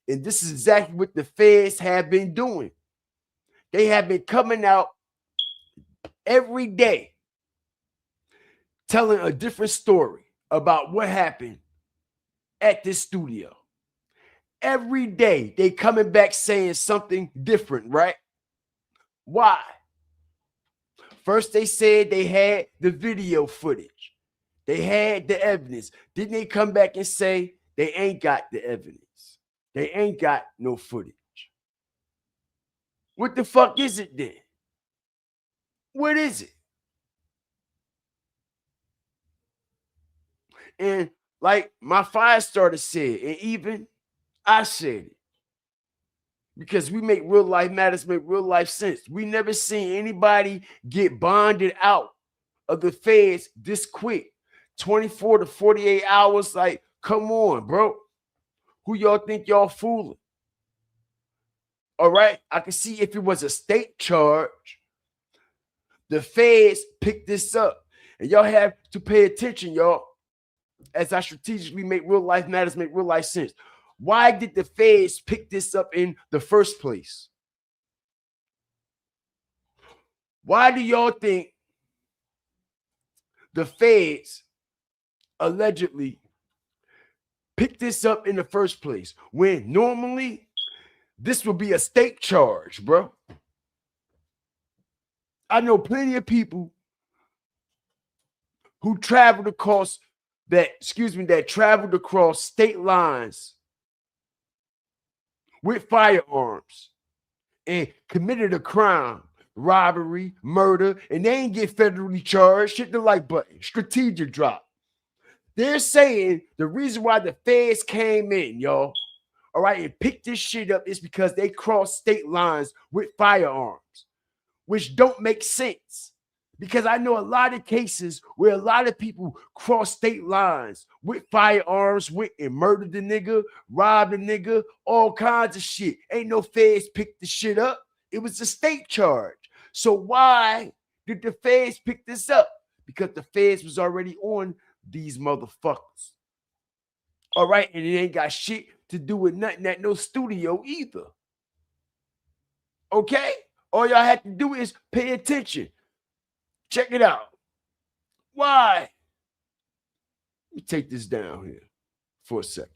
And this is exactly what the feds have been doing. They have been coming out every day telling a different story about what happened at this studio. Every day they coming back saying something different, right? Why? First, they said they had the video footage. They had the evidence. Didn't they come back and say they ain't got the evidence? They ain't got no footage. What the fuck is it then? What is it? And like my fire starter said, and even I said it, because we make real life matters, make real life sense. We never seen anybody get bonded out of the feds this quick. 24 to 48 hours. Like, come on, bro. Who y'all think y'all fooling? All right. I can see if it was a state charge, the feds picked this up. And y'all have to pay attention, y'all, as I strategically make real life matters, make real life sense. Why did the feds pick this up in the first place? Why do y'all think the feds allegedly picked this up in the first place when normally this would be a state charge, bro? I know plenty of people who traveled across that traveled across state lines with firearms and committed a crime, robbery, murder, and they ain't get federally charged. Hit the like button. Strategic drop. They're saying the reason why the feds came in, y'all, all right, and picked this shit up is because they crossed state lines with firearms, which don't make sense. Because I know a lot of cases where a lot of people cross state lines with firearms, went and murdered the nigga, robbed the nigga, all kinds of shit. Ain't no feds picked the shit up. It was a state charge. So why did the feds pick this up? Because the feds was already on these motherfuckers. All right, and it ain't got shit to do with nothing at no studio either. Okay? All y'all have to do is pay attention. Check it out. Why? Let me take this down here for a second.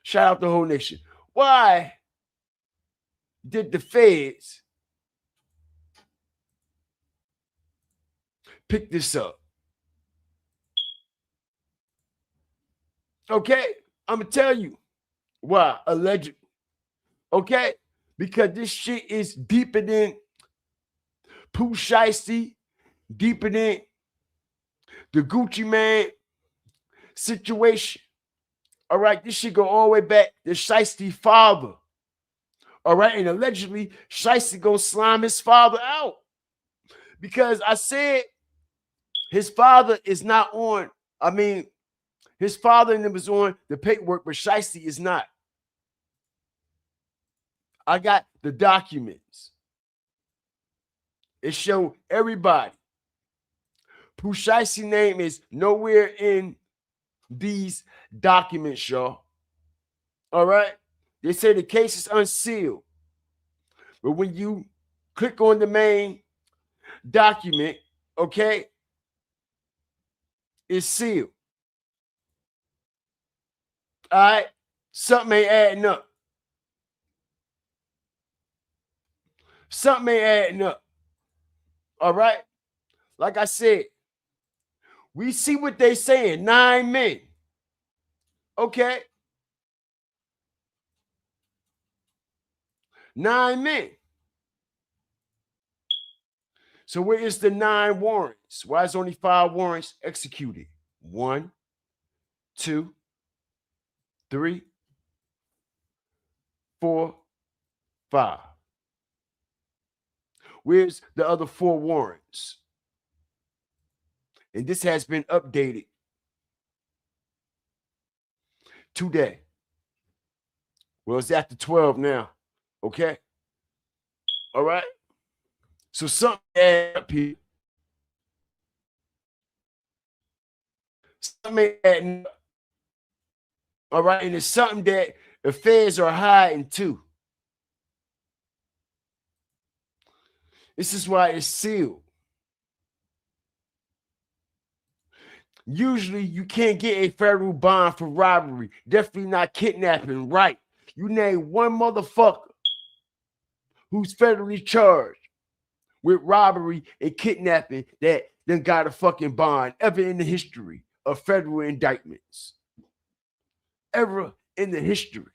Shout out the whole nation. Why did the feds pick this up? Okay, I'm gonna tell you why, allegedly. Okay, because this shit is deeper than Pooh Shiesty, deeper than the Gucci Man situation. All right, this shit go all the way back to Shiesty father. All right, and allegedly Shiesty gonna slime his father out because I said his father is not on. I mean, his father and him was on the paperwork, but Shiesty is not. I got the documents. It showed everybody. Pooh Shiesty name is nowhere in these documents, y'all. All right? They say the case is unsealed. But when you click on the main document, okay, it's sealed. All right? Something ain't adding up. Something ain't adding up. All right? Like I said, we see what they saying. 9 men. Okay? 9 men. So where is the 9 warrants? Why is only 5 warrants executed? 1, 2, 3, 4, 5. Where's the other 4 warrants? And this has been updated today. Well, it's after 12 now. Okay? All right? So something up here. Something adding up. All right? And it's something that the feds are hiding too. This is why it's sealed. Usually you can't get a federal bond for robbery. Definitely not kidnapping, right? You name one motherfucker who's federally charged with robbery and kidnapping that then got a fucking bond ever in the history of federal indictments. Ever in the history.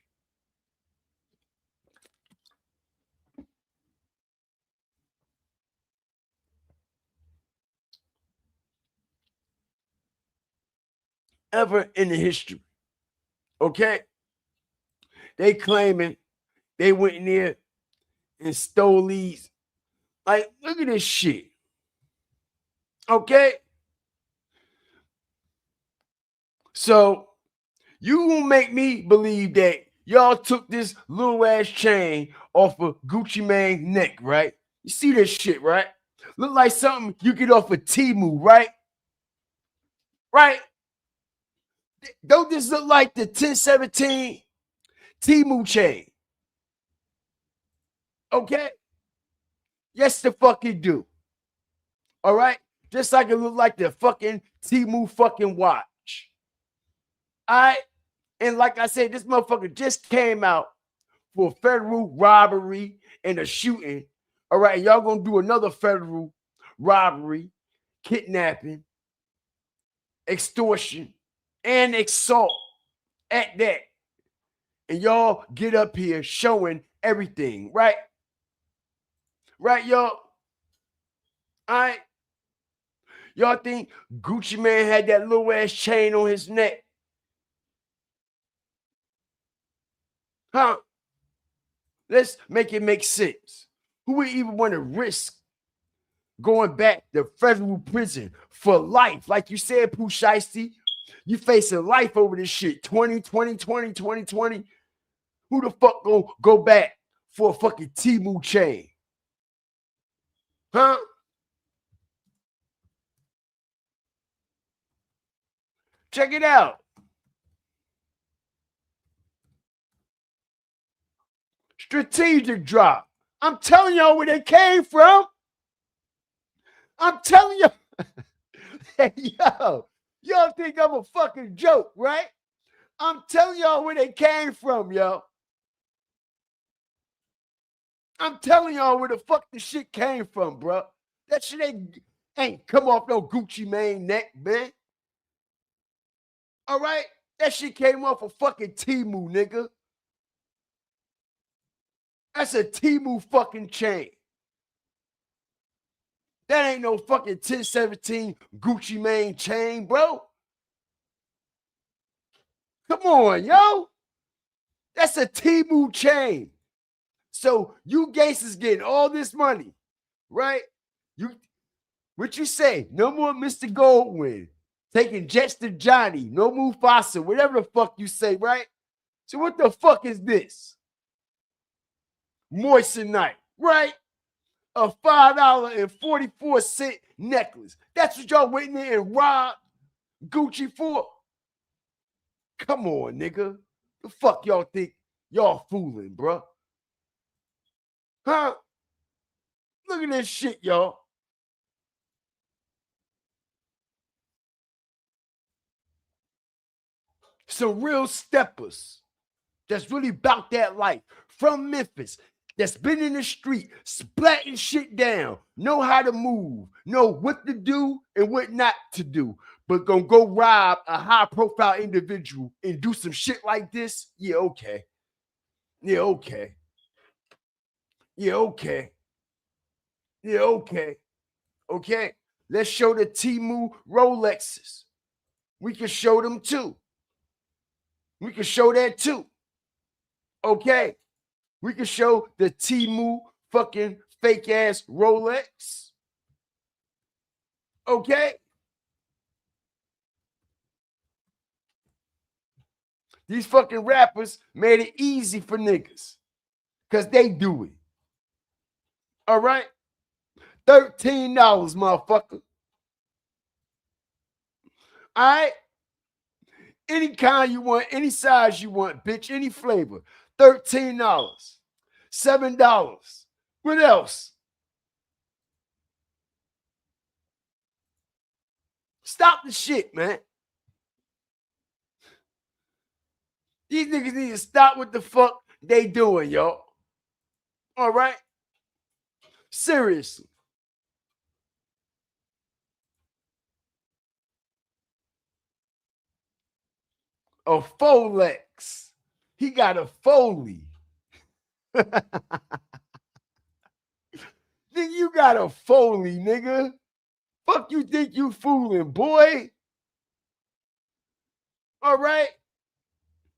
Ever in the history. Okay? They claiming they went in there and stole these. Like, look at this shit. Okay? So, you gonna make me believe that y'all took this little ass chain off of Gucci Mane's neck, right? You see this shit, right? Look like something you get off of Temu, right? Right? Don't this look like the 1017 Temu chain? Okay? Yes, the fuck it do. All right? Just like it look like the fucking Temu fucking watch. All right? And like I said, this motherfucker just came out for federal robbery and a shooting. All right, y'all gonna do another federal robbery, kidnapping, extortion, and assault at that. And y'all get up here showing everything, right? Right, y'all? All right? Y'all think Gucci Mane had that little ass chain on his neck? Huh? Let's make it make sense. Who would even want to risk going back to federal prison for life? Like you said, Pooh Shiesty, you facing life over this shit. 2020. Who the fuck gonna go back for a fucking Temu chain? Huh? Check it out. Strategic drop. I'm telling y'all where they came from. I'm telling you. Hey, yo, y'all think I'm a fucking joke, right? I'm telling y'all where they came from, yo. I'm telling y'all where the fuck the shit came from, bro. That shit ain't come off no Gucci Mane neck, man. All right? That shit came off a fucking Temu, nigga. That's a Temu fucking chain. That ain't no fucking 1017 Gucci Mane chain, bro. Come on, yo. That's a Temu chain. So you gangsters getting all this money, right? What you say? No more Mr. Goldwyn. Taking jets to Johnny. No Mufasa. Whatever the fuck you say, right? So what the fuck is this? Moissanite, right? A $5.44 necklace. That's what y'all went in there and robbed Gucci for? Come on, nigga. The fuck y'all think y'all fooling, bro? Huh? Look at this shit, y'all. Some real steppers that's really about that life from Memphis. that's been in the street, splatting shit down, know how to move, know what to do and what not to do, but gonna go rob a high-profile individual and do some shit like this? Yeah, okay. Yeah, okay. Yeah, okay. Yeah, okay. Okay. Let's show the Temu Rolexes. We can show them too. We can show that too. Okay. We can show the Temu fucking fake ass Rolex. Okay. These fucking rappers made it easy for niggas because they do it. All right. $13, motherfucker. All right. Any kind you want, any size you want, bitch, any flavor. $13. $7. What else? Stop the shit, man. These niggas need to stop what the fuck they doing, y'all. All right? Seriously. A Folex. He got a Foley. Nigga, you got a Foley, nigga. Fuck you think you fooling, boy? All right?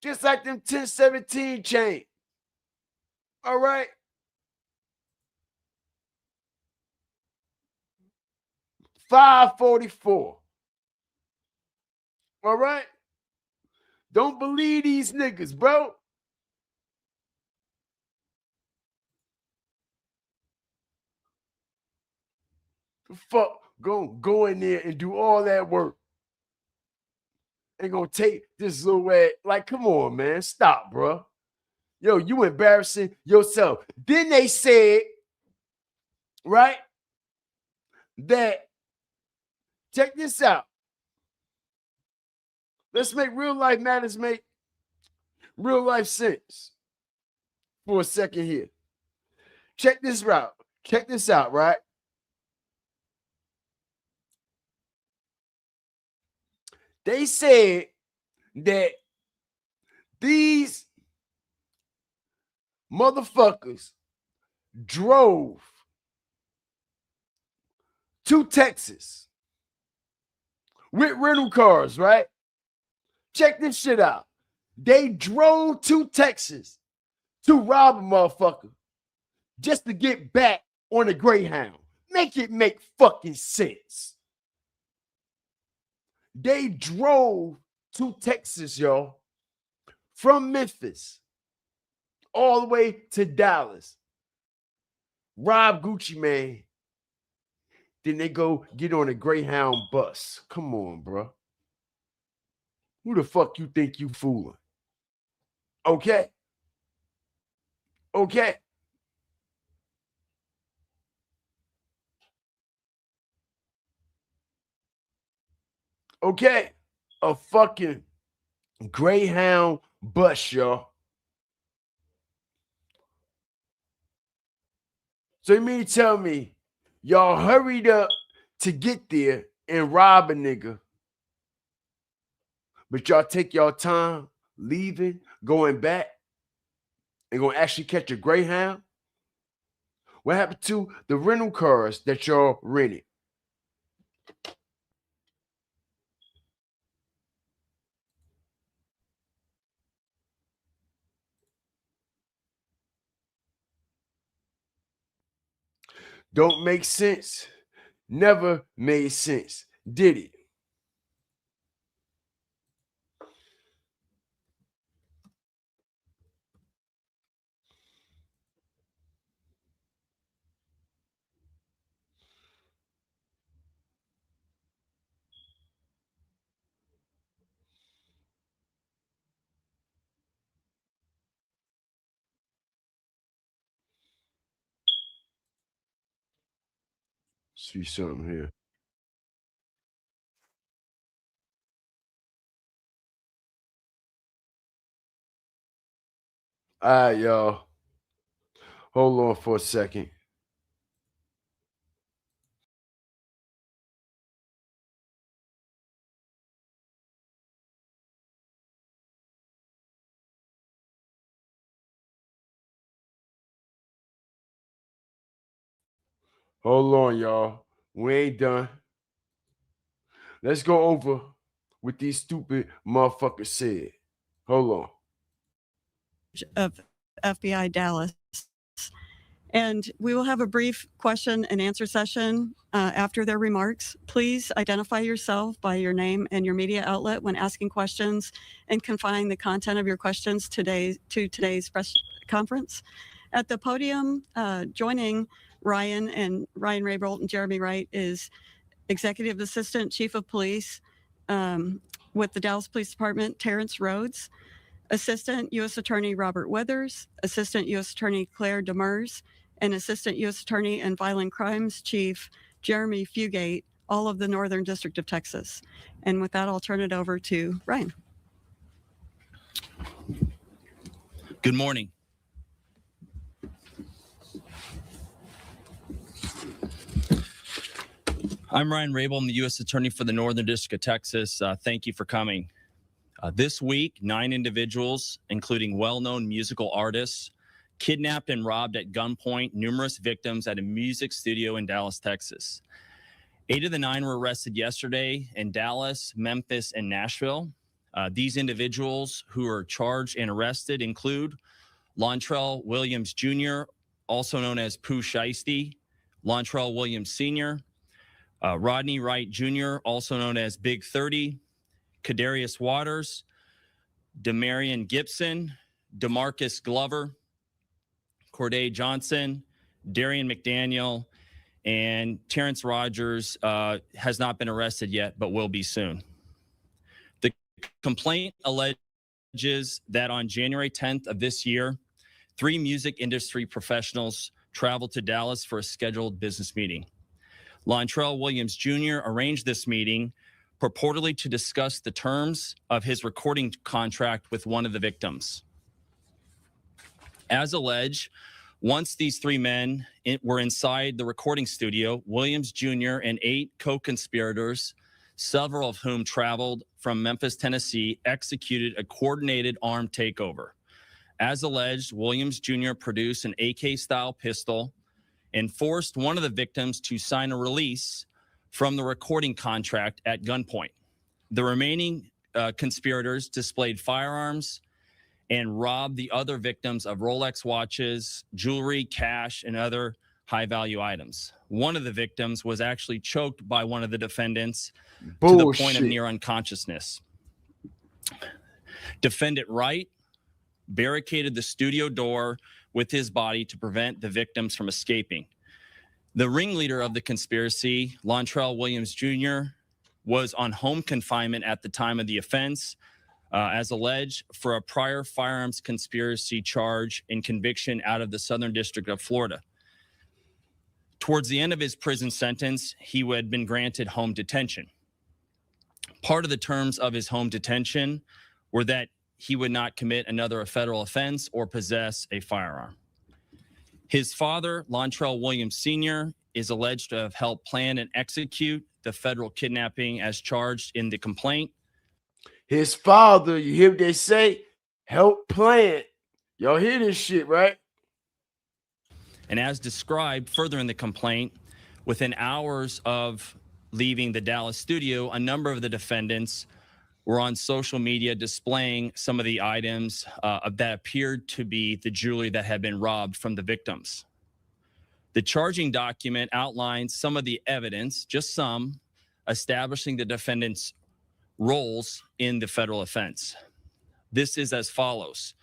Just like them 1017 chain. All right? $544. All right? Don't believe these niggas, bro. Fuck, go in there and do all that work. Ain't gonna take this little ass. Like, come on, man. Stop, bro. Yo, you embarrassing yourself. Then they said, right, that, check this out. Let's make real life matters make real life sense for a second here. Check this out. Check this out, right? They said that these motherfuckers drove to Texas with rental cars, right? Check this shit out. They drove to Texas to rob a motherfucker just to get back on a Greyhound. Make it make fucking sense. They drove to Texas, y'all, from Memphis all the way to Dallas. Rob Gucci Mane. Then they go get on a Greyhound bus. Come on, bro. Who the fuck you think you fooling? Okay. Okay. Okay. A fucking Greyhound bus, y'all. So you mean to tell me y'all hurried up to get there and rob a nigga, but y'all take y'all time leaving, going back, and gonna actually catch a Greyhound? What happened to the rental cars that y'all rented? Don't make sense. Never made sense. Did it? See something here. All right, y'all. Hold on for a second. Hold on, y'all. We ain't done. Let's go over what these stupid motherfuckers said. Hold on. Of FBI Dallas. And we will have a brief question and answer session after their remarks. Please identify yourself by your name and your media outlet when asking questions, and confine the content of your questions to today's press conference. At the podium, joining Ryan Raybould and Jeremy Wright is Executive Assistant Chief of Police with the Dallas Police Department, Terrence Rhodes, Assistant U.S. Attorney Robert Withers, Assistant U.S. Attorney Claire Demers, and Assistant U.S. Attorney and Violent Crimes Chief Jeremy Fugate, all of the Northern District of Texas. And with that, I'll turn it over to Ryan. Good morning. I'm Ryan Raybould. I'm the U.S. Attorney for the Northern District of Texas. Thank you for coming. This week, 9 individuals, including well-known musical artists, kidnapped and robbed at gunpoint numerous victims at a music studio in Dallas, Texas. 8 of the 9 were arrested yesterday in Dallas, Memphis, and Nashville. These individuals who are charged and arrested include Lontrell Williams Jr., also known as Pooh Shiesty, Lontrell Williams Sr., Rodney Wright Jr., also known as Big 30, Kadarius Waters, Demarion Gibson, DeMarcus Glover, Corday Johnson, Darian McDaniel, and Terrence Rogers has not been arrested yet, but will be soon. The complaint alleges that on January 10th of this year, 3 music industry professionals traveled to Dallas for a scheduled business meeting. Lontrell Williams Jr. arranged this meeting purportedly to discuss the terms of his recording contract with one of the victims. As alleged, once these 3 men were inside the recording studio, Williams Jr. and 8 co-conspirators, several of whom traveled from Memphis, Tennessee, executed a coordinated armed takeover. As alleged, Williams Jr. produced an AK-style pistol and forced one of the victims to sign a release from the recording contract at gunpoint. The remaining conspirators displayed firearms and robbed the other victims of Rolex watches, jewelry, cash, and other high-value items. One of the victims was actually choked by one of the defendants to the point of near unconsciousness. Defendant Wright barricaded the studio door with his body to prevent the victims from escaping. The ringleader of the conspiracy, Lontrell Williams Jr., was on home confinement at the time of the offense, as alleged, for a prior firearms conspiracy charge and conviction out of the Southern District of Florida. Towards the end of his prison sentence, he had been granted home detention. Part of the terms of his home detention were that he would not commit another federal offense or possess a firearm. His father, Lontrell Williams Sr., is alleged to have helped plan and execute the federal kidnapping as charged in the complaint. His father, you hear what they say? Help plan. Y'all hear this shit, right? And as described further in the complaint, within hours of leaving the Dallas studio, a number of the defendants were on social media displaying some of the items that appeared to be the jewelry that had been robbed from the victims. The charging document outlines some of the evidence, just some, establishing the defendants' roles in the federal offense. This is as follows: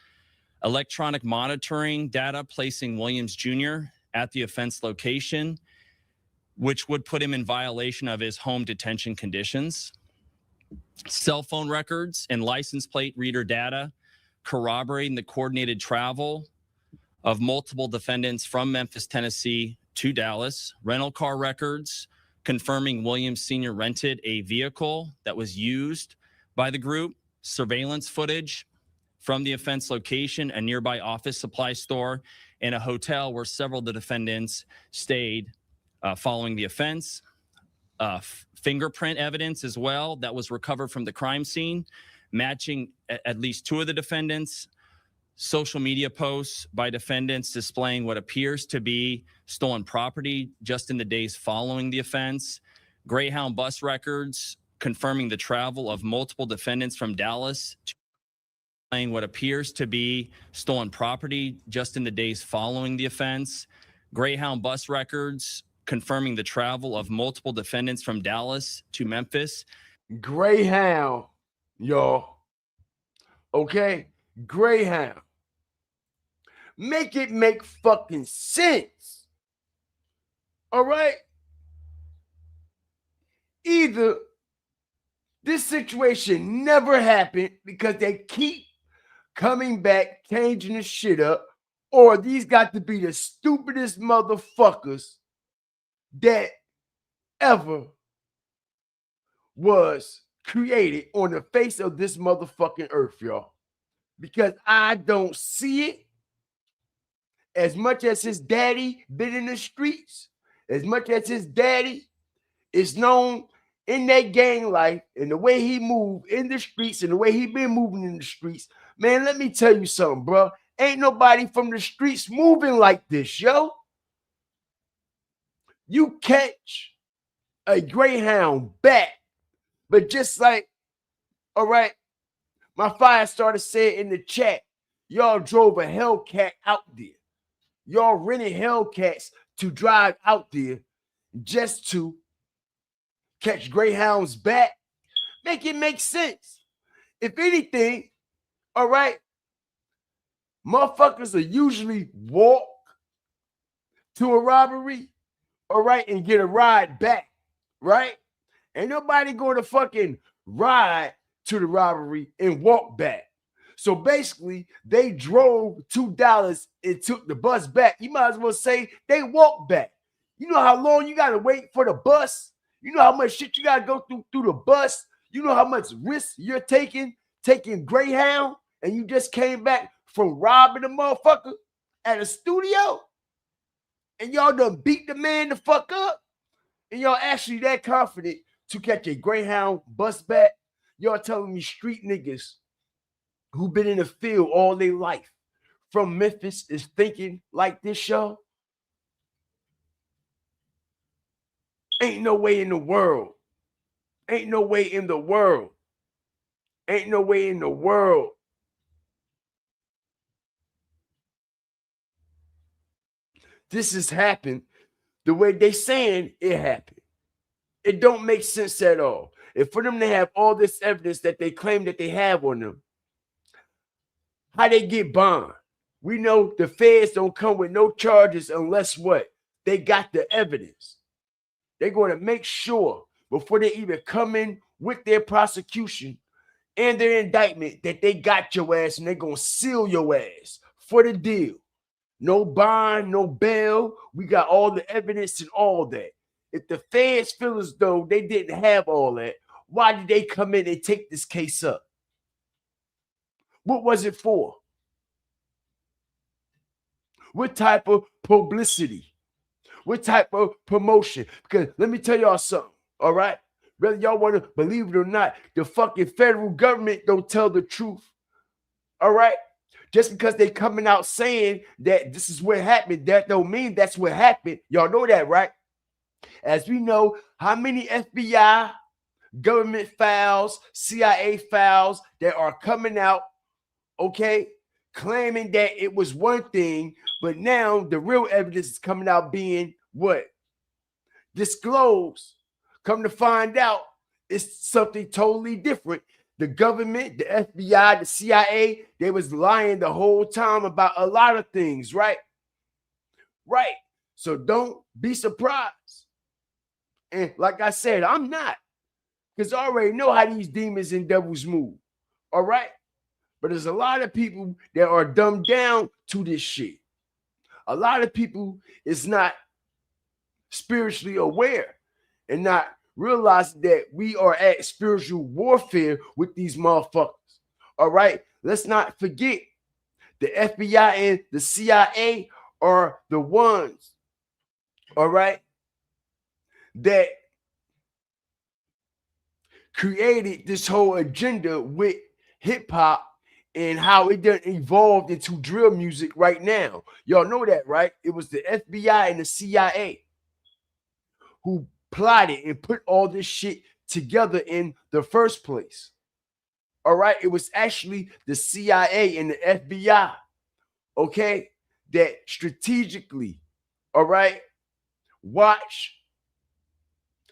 electronic monitoring data placing Williams Jr. at the offense location, which would put him in violation of his home detention conditions. Cell phone records and license plate reader data corroborating the coordinated travel of multiple defendants from Memphis, Tennessee to Dallas. Rental car records confirming Williams Sr. rented a vehicle that was used by the group. Surveillance footage from the offense location, a nearby office supply store, in a hotel where several of the defendants stayed following the offense. Fingerprint evidence as well that was recovered from the crime scene, matching at least 2 of the defendants. Social media posts by defendants displaying what appears to be stolen property just in the days following the offense. Greyhound bus records confirming the travel of multiple defendants from Dallas to what appears to be stolen property just in the days following the offense. Greyhound bus records confirming the travel of multiple defendants from Dallas to Memphis. Greyhound, y'all. Okay? Greyhound. Make it make fucking sense. All right? Either this situation never happened because they keep coming back, changing the shit up, or these got to be the stupidest motherfuckers that ever was created on the face of this motherfucking earth, y'all. Because I don't see it. As much as his daddy been in the streets, as much as his daddy is known in that gang life and the way he moved in the streets and the way he been moving in the streets, man, let me tell you something, bro. Ain't nobody from the streets moving like this, yo. You catch a Greyhound back, but just like, all right, my fire starter said in the chat, y'all drove a Hellcat out there. Y'all rented Hellcats to drive out there just to catch Greyhounds back. Make it make sense. If anything, all right, motherfuckers will usually walk to a robbery, all right, and get a ride back, right? Ain't nobody going to fucking ride to the robbery and walk back. So basically, they drove $2 and took the bus back. You might as well say they walked back. You know how long you got to wait for the bus? You know how much shit you got to go through the bus? You know how much risk you're taking Greyhound, and you just came back from robbing a motherfucker at a studio? And y'all done beat the man the fuck up? And y'all actually that confident to catch a Greyhound bus back? Y'all telling me street niggas who been in the field all their life from Memphis is thinking like this, y'all? Ain't no way in the world. Ain't no way in the world. Ain't no way in the world. This has happened the way they saying it happened. It don't make sense at all. And for them to have all this evidence that they claim that they have on them, how they get bond? We know the feds don't come with no charges unless what? They got the evidence. They're going to make sure before they even come in with their prosecution and their indictment that they got your ass and they're going to seal your ass for the deal. No bond, no bail. We got all the evidence and all that. If the feds feel as though they didn't have all that, why did they come in and take this case up? What was it for? What type of publicity? What type of promotion? Because let me tell y'all something, all right? Whether y'all want to believe it or not, the fucking federal government don't tell the truth, all right? Just because they coming out saying that this is what happened, that don't mean that's what happened. Y'all know that, right? As we know, how many FBI, government files, CIA files that are coming out, okay, claiming that it was one thing, but now the real evidence is coming out being what? Disclosed. Come to find out, it's something totally different. The government, the FBI, the CIA, they was lying the whole time about a lot of things, right? Right. So don't be surprised. And like I said, I'm not. Because I already know how these demons and devils move. All right? But there's a lot of people that are dumbed down to this shit. A lot of people is not spiritually aware and not realizing that we are at spiritual warfare with these motherfuckers. All right? Let's not forget the FBI and the CIA are the ones, all right, that created this whole agenda with hip hop and how it done evolved into drill music right now. Y'all know that, right? It was the FBI and the CIA who plotted and put all this shit together in the first place. All right, it was actually the CIA and the FBI, okay, that strategically, all right, watch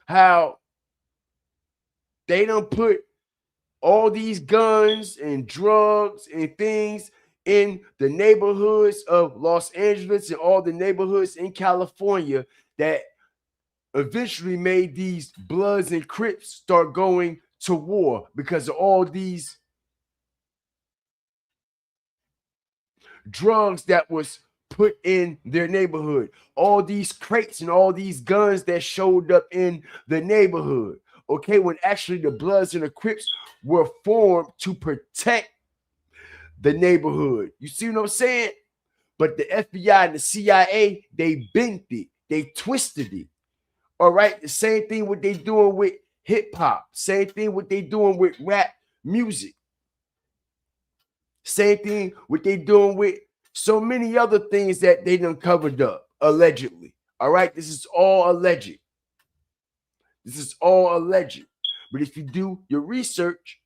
how they done put all these guns and drugs and things in the neighborhoods of Los Angeles and all the neighborhoods in California that eventually made these Bloods and Crips start going to war because of all these drugs that was put in their neighborhood, all these crates and all these guns that showed up in the neighborhood. Okay, when actually the Bloods and the Crips were formed to protect the neighborhood. You see what I'm saying? But the FBI and the CIA, they bent it, they twisted it. All right, the same thing what they doing with hip hop, same thing what they doing with rap music, same thing what they doing with so many other things that they done covered up, allegedly. All right, this is all alleged. This is all alleged. But if you do your research,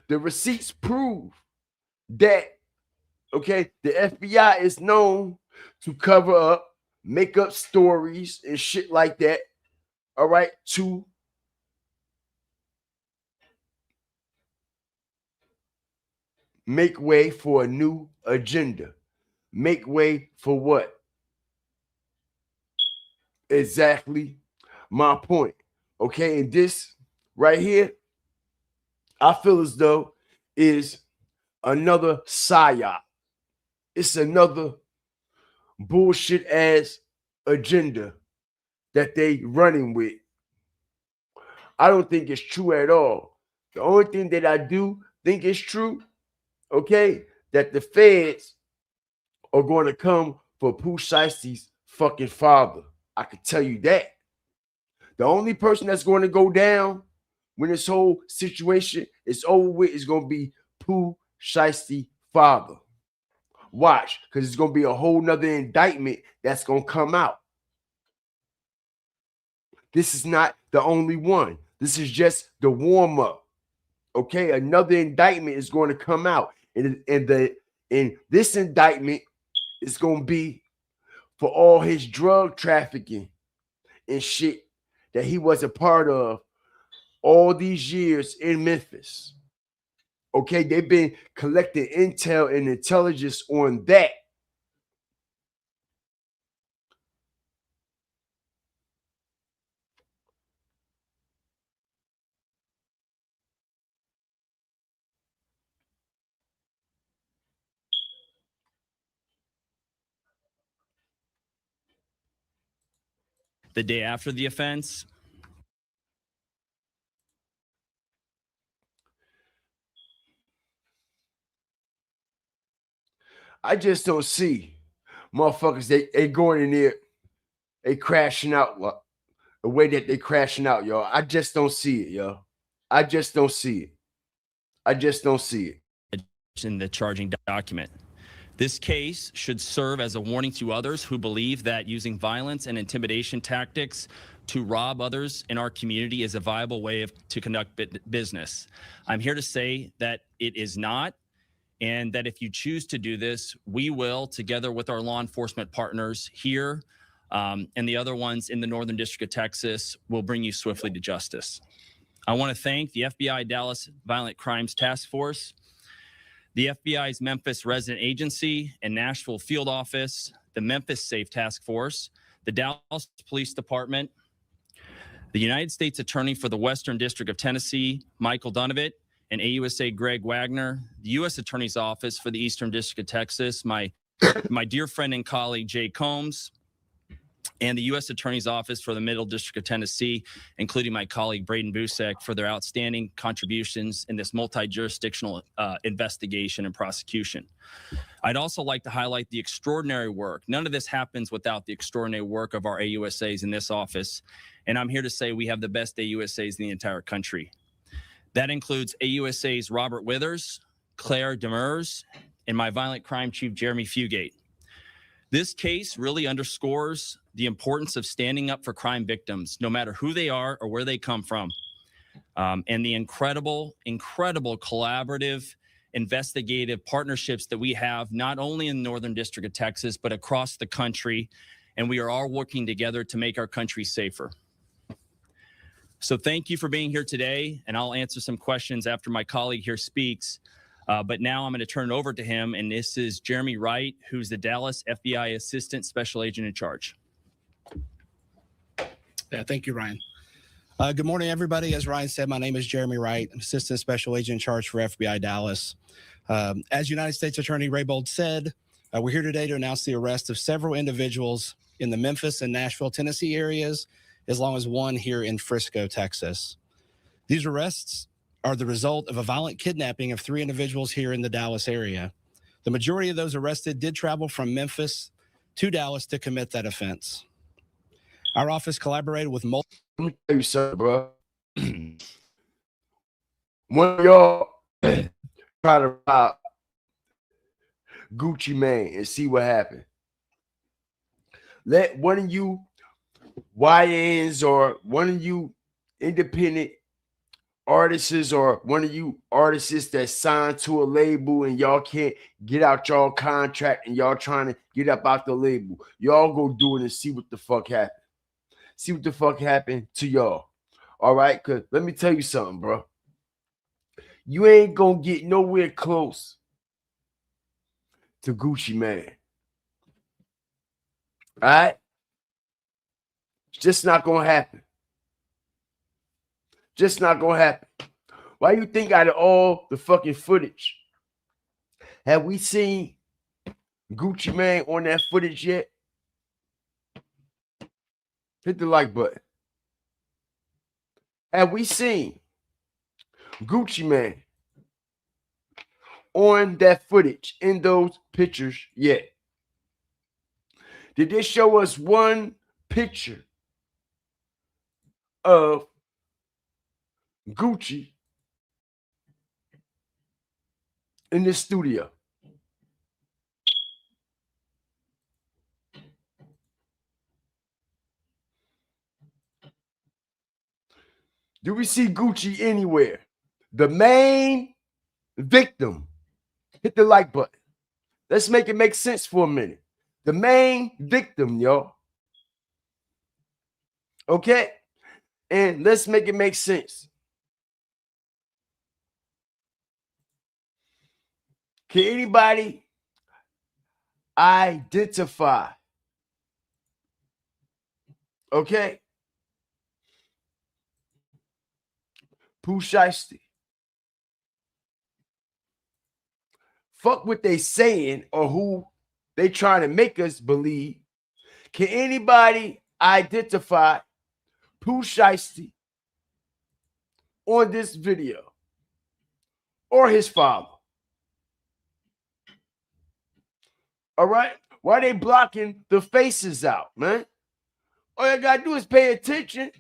the receipts prove that, okay, the FBI is known to cover up, make up stories and shit like that, all right, to make way for a new agenda. Make way for what? Exactly my point. Okay, and this right here, I feel as though is another psyop. It's another bullshit ass agenda that they running with. I don't think it's true at all. The only thing that I do think is true, okay, that the feds are going to come for Pooh Shiesty's fucking father. I can tell you that. The only person that's going to go down when this whole situation is over with is going to be Pooh Shiesty father. Watch, because it's going to be a whole nother indictment that's going to come out. This is not the only one. This is just the warm-up. Okay, another indictment is going to come out. And this indictment is going to be for all his drug trafficking and shit that he was a part of all these years in Memphis. Okay, they've been collecting intel and intelligence on that. The day after the offense, I just don't see motherfuckers. They going in there, they crashing out the way that they crashing out, y'all. I just don't see it, y'all. I just don't see it. I just don't see it. In the charging document. This case should serve as a warning to others who believe that using violence and intimidation tactics to rob others in our community is a viable way to conduct business. I'm here to say that it is not, and that if you choose to do this, we will, together with our law enforcement partners here and the other ones in the Northern District of Texas, will bring you swiftly to justice. I want to thank the FBI Dallas Violent Crimes Task Force, the FBI's Memphis Resident Agency and Nashville Field Office, the Memphis Safe Task Force, the Dallas Police Department, the United States Attorney for the Western District of Tennessee, Michael Donovan, and AUSA Greg Wagner, the U.S. Attorney's Office for the Eastern District of Texas, my dear friend and colleague Jay Combs, and the U.S. Attorney's Office for the Middle District of Tennessee, including my colleague Braden Busek, for their outstanding contributions in this multi-jurisdictional investigation and prosecution. I'd also like to highlight the extraordinary work. None of this happens without the extraordinary work of our AUSAs in this office, and I'm here to say we have the best AUSAs in the entire country. That includes AUSAs Robert Withers, Claire Demers, and my violent crime chief, Jeremy Fugate. This case really underscores the importance of standing up for crime victims, no matter who they are or where they come from, and the incredible collaborative, investigative partnerships that we have, not only in the Northern District of Texas, but across the country, and we are all working together to make our country safer. So thank you for being here today, and I'll answer some questions after my colleague here speaks. But now I'm going to turn it over to him, and this is Jeremy Wright, who's the Dallas FBI Assistant Special Agent in charge. Yeah, thank you, Ryan. Good morning, everybody. As Ryan said, my name is Jeremy Wright. I'm Assistant Special Agent in charge for FBI Dallas. As United States Attorney Raybold said, we're here today to announce the arrest of several individuals in the Memphis and Nashville, Tennessee areas, as long as one here in Frisco, Texas. These arrests are the result of a violent kidnapping of 3 individuals here in the Dallas area. The majority of those arrested did travel from Memphis to Dallas to commit that offense. Our office collaborated with multiple. Let me tell you something, bro. One of y'all try to rob Gucci Mane and see what happened. Let one of you YNs or one of you independent artists or one of you artists that signed to a label and y'all can't get out y'all contract and y'all trying to get up out the label. Y'all go do it and see what the fuck happened. See what the fuck happened to y'all. All right? Because let me tell you something, bro. You ain't gonna get nowhere close to Gucci Mane. All right? It's just not gonna happen. Just not gonna happen. Why you think out of all the fucking footage, have we seen Gucci Mane on that footage yet? Hit the like button. Have we seen Gucci Mane on that footage in those pictures yet? Did they show us one picture of Gucci in the studio? Do we see Gucci anywhere? The main victim. Hit the like button. Let's make it make sense for a minute. The main victim, y'all. Okay? And let's make it make sense. Can anybody identify? Okay? Pooh Shiesty. Fuck what they saying or who they trying to make us believe. Can anybody identify Pooh Shiesty on this video or his father? All right? Why they blocking the faces out, man? All you gotta do is pay attention.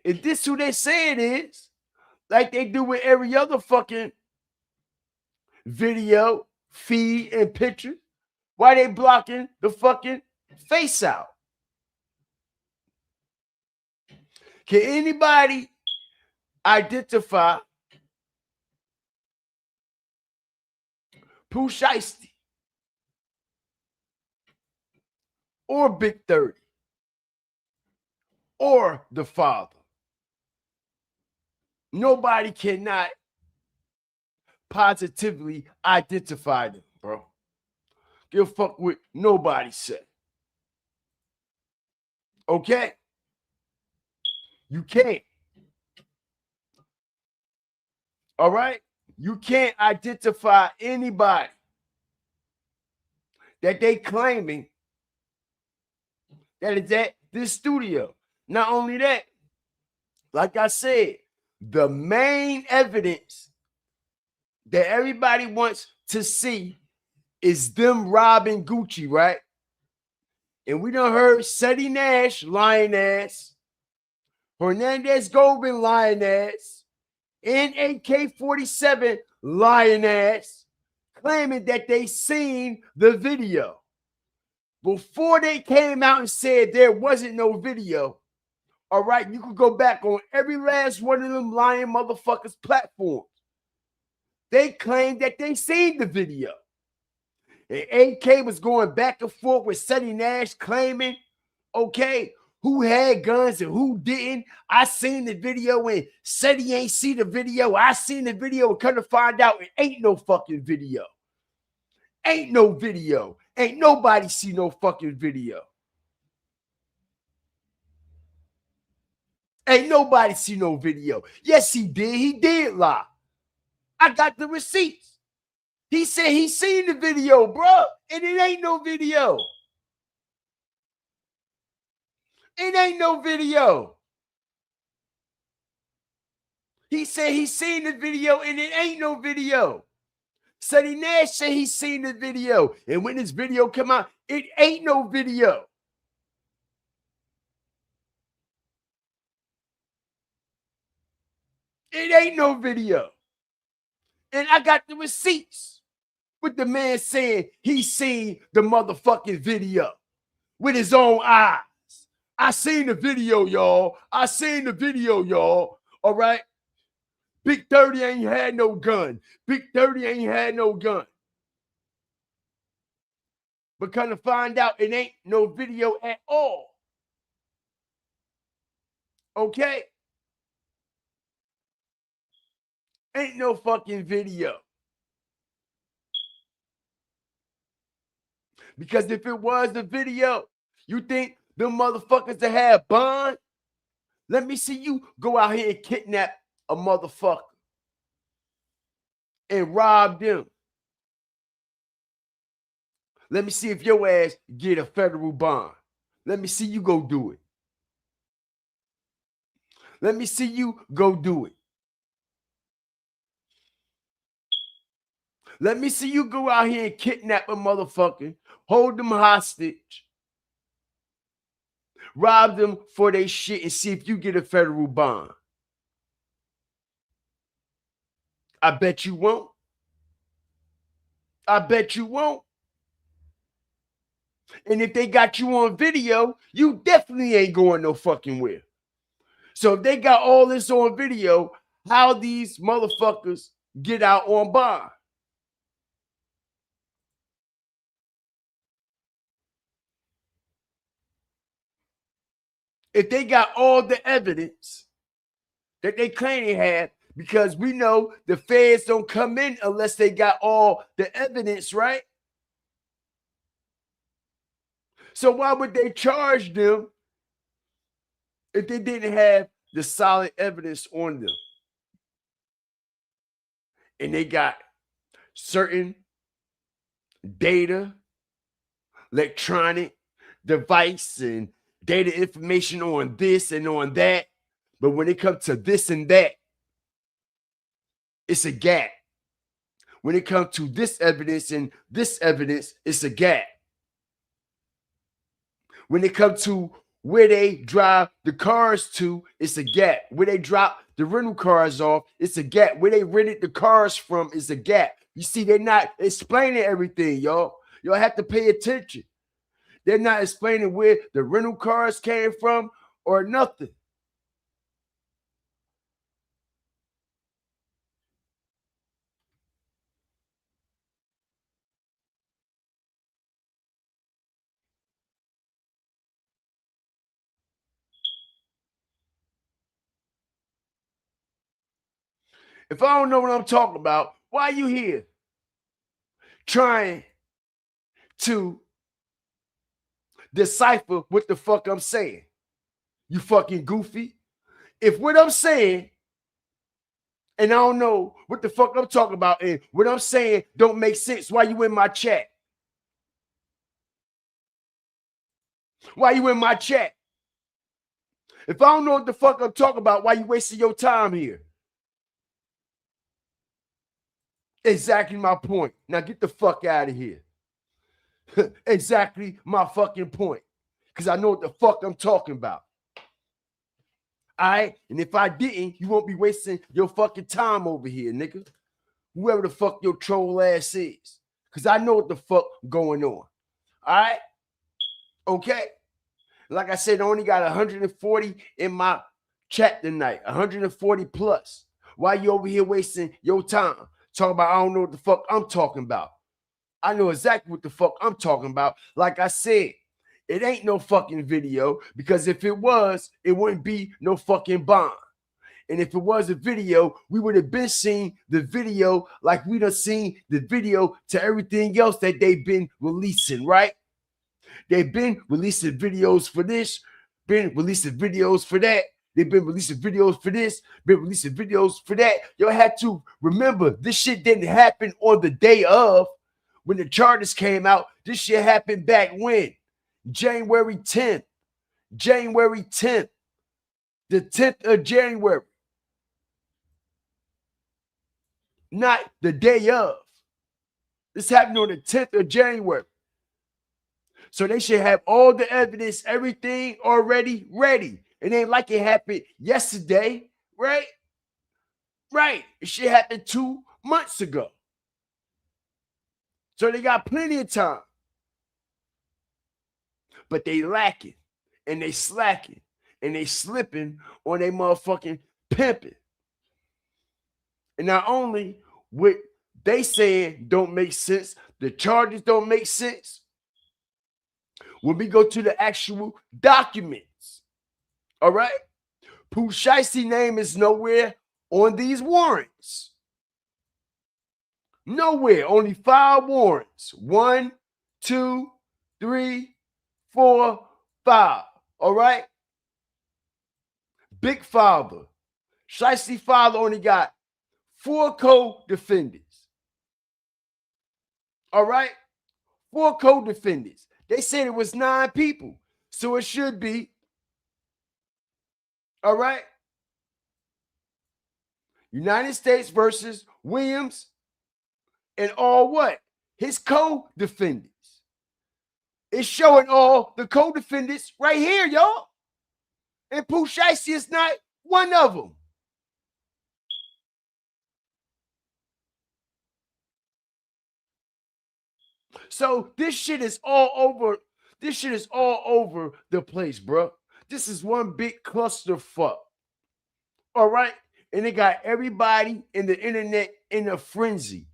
If this who they say it is, like they do with every other fucking video, feed, and picture, why they blocking the fucking face out? Can anybody identify Pooh Shiesty or Big 30 or the father? Nobody cannot positively identify them, bro. Give a fuck what nobody said. Okay? You can't. All right? You can't identify anybody that they claiming that is at this studio. Not only that, like I said, the main evidence that everybody wants to see is them robbing Gucci, right? And we done heard Seti Nash lying ass, Hernandez Goldman lying ass, and AK-47 lying ass, claiming that they seen the video. Before they came out and said there wasn't no video, all right, you could go back on every last one of them lying motherfuckers' platforms. They claimed that they seen the video. And AK was going back and forth with Seti Nash claiming, okay, who had guns and who didn't. I seen the video and Seti ain't see the video. I seen the video and come to find out it ain't no fucking video. Ain't no video. Ain't nobody see no fucking video. Ain't nobody see no video. Yes, he did. He did lie. I got the receipts. He said he seen the video, bro, and it ain't no video. It ain't no video. He said he seen the video, and it ain't no video. Seti Nash said he seen the video, and when this video come out, it ain't no video. It ain't no video. And I got the receipts with the man saying he seen the motherfucking video with his own eyes. I seen the video, y'all. I seen the video, y'all. All right? Big 30 ain't had no gun. Big 30 ain't had no gun. But come to find out, it ain't no video at all. Okay? Ain't no fucking video. Because if it was the video, you think them motherfuckers that have bond? Let me see you go out here and kidnap a motherfucker and rob them. Let me see if your ass get a federal bond. Let me see you go do it. Let me see you go do it. Let me see you go out here and kidnap a motherfucker, hold them hostage, rob them for their shit, and see if you get a federal bond. I bet you won't. I bet you won't. And if they got you on video, you definitely ain't going no fucking where. So if they got all this on video, how these motherfuckers get out on bond? If they got all the evidence that they claim they have, because we know the feds don't come in unless they got all the evidence, right? So why would they charge them if they didn't have the solid evidence on them? And they got certain data, electronic device, and data information on this and on that. But when it comes to this and that, it's a gap. When it comes to this evidence and this evidence, it's a gap. When it comes to where they drive the cars to, it's a gap. Where they drop the rental cars off, it's a gap. Where they rented the cars from, is a gap. You see, they're not explaining everything, y'all. Y'all have to pay attention. They're not explaining where the rental cars came from or nothing. If I don't know what I'm talking about, why are you here? Trying to decipher what the fuck I'm saying. You fucking goofy. If what I'm saying, and I don't know what the fuck I'm talking about, and what I'm saying don't make sense, why you in my chat? Why you in my chat? If I don't know what the fuck I'm talking about, why you wasting your time here? Exactly my point. Now get the fuck out of here. Exactly my fucking point. Because I know what the fuck I'm talking about. All right? And if I didn't, you won't be wasting your fucking time over here, nigga. Whoever the fuck your troll ass is. Because I know what the fuck going on. All right? Okay? Like I said, I only got 140 in my chat tonight. 140 plus. Why you over here wasting your time? Talking about I don't know what the fuck I'm talking about. I know exactly what the fuck I'm talking about. Like I said, it ain't no fucking video, because if it was, it wouldn't be no fucking bond. And if it was a video, we would have been seeing the video like we done seen the video to everything else that they've been releasing, right? They've been releasing videos for this, been releasing videos for that. They've been releasing videos for this, been releasing videos for that. Y'all had to remember, this shit didn't happen on the day of when the charges came out. This shit happened back when? January 10th. January 10th. The 10th of January. Not the day of. This happened on the 10th of January. So they should have all the evidence, everything already ready. It ain't like it happened yesterday, right? Right. It should happen 2 months ago. So they got plenty of time. But they lacking, and they slacking, and they slipping on they motherfucking pimping. And not only what they saying don't make sense, the charges don't make sense. When we go to the actual documents, all right? Pooh Shiesty name is nowhere on these warrants. Nowhere. Only 5 warrants. 1, 2, 3, 4, 5. All right? Big Father. Shiesty Father only got 4 co-defendants. All right? 4 co-defendants. They said it was 9 people. So it should be. All right? United States versus Williams and all what? His co-defendants. It's showing all the co-defendants right here, y'all. And Pooh Shiesty is not one of them. So this shit is all over. This shit is all over the place, bro. This is one big clusterfuck. All right? And they got everybody in the internet in a frenzy.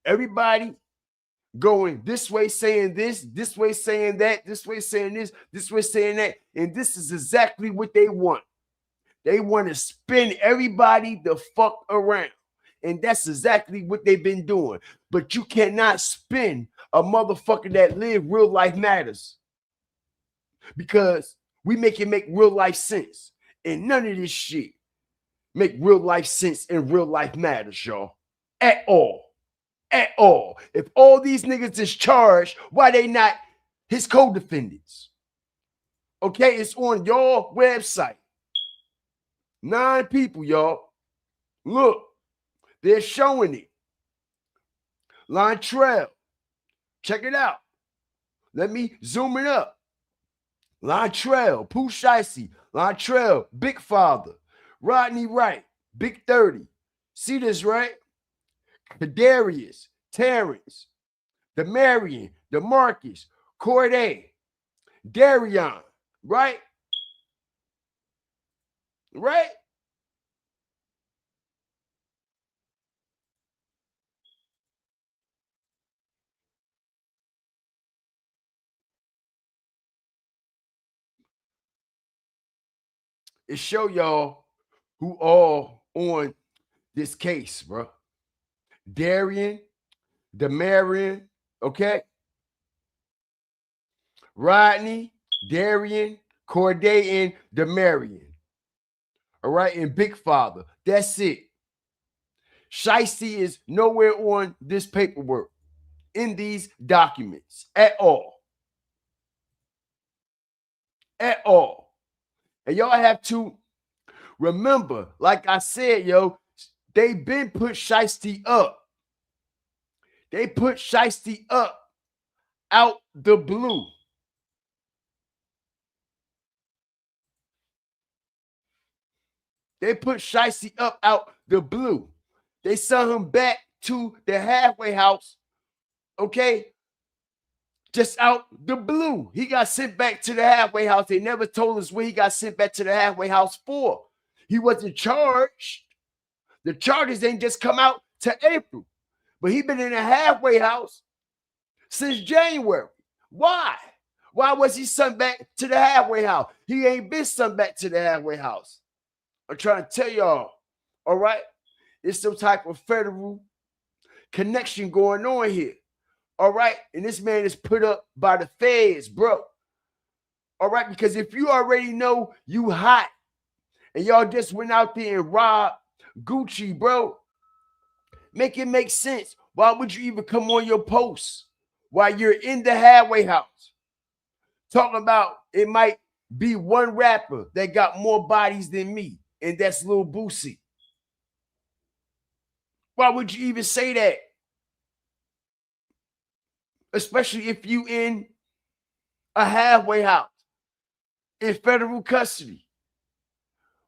Everybody going this way saying this way saying that, this way saying this way saying that. And this is exactly what they want. They want to spin everybody the fuck around. And that's exactly what they've been doing. But you cannot spin a motherfucker that live real life matters. Because we make it make real life sense. And none of this shit make real life sense and real life matters, y'all. At all. At all. If all these niggas is charged, why they not his co-defendants? Okay, it's on your website. 9 people, y'all. Look, they're showing it. Lontrell. Check it out. Let me zoom it up. Lontrell, Pooh Shiesty, Lontrell, Big Father, Rodney Wright, Big 30. See this, right? Kadarius, Terrence, Demarion, DeMarcus, Corday, Darion, right? Right? It show y'all who all on this case, bro. Darian, Demarion, okay? Rodney, Darian, Corday, and Demarion. All right, and Big Father. That's it. Shiesty is nowhere on this paperwork, in these documents at all. at all. And y'all have to remember, like I said, yo, they been put Shiesty up. They put Shiesty up out the blue. They put Shiesty up out the blue. They sent him back to the halfway house, okay? Just out the blue. He got sent back to the halfway house. They never told us what he got sent back to the halfway house for. He wasn't charged. The charges ain't just come out to April. But he been in a halfway house since January. Why? Why was he sent back to the halfway house? He ain't been sent back to the halfway house. I'm trying to tell y'all, all right? It's some type of federal connection going on here, all right? And this man is put up by the feds, bro, all right? Because if you already know you hot and y'all just went out there and robbed Gucci, bro, make it make sense. Why would you even come on your post while you're in the halfway house talking about it might be one rapper that got more bodies than me, and that's Lil Boosie? Why would you even say that? Especially if you in a halfway house in federal custody.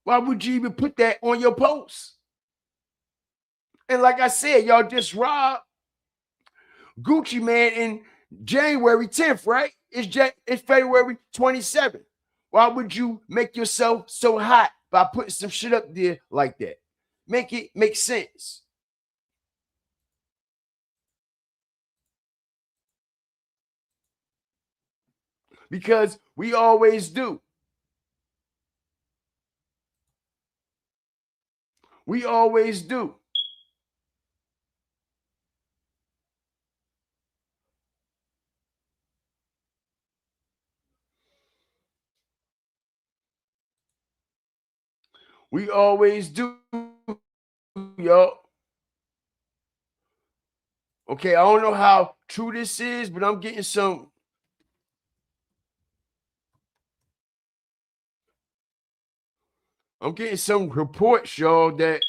Why would you even put that on your post? And like I said, y'all just robbed Gucci Man in January 10th, right? It's February 27th. Why would you make yourself so hot by putting some shit up there like that? Make it make sense. Because we always do. We always do. We always do, yo. Okay, I don't know how true this is, but I'm getting some reports, y'all, that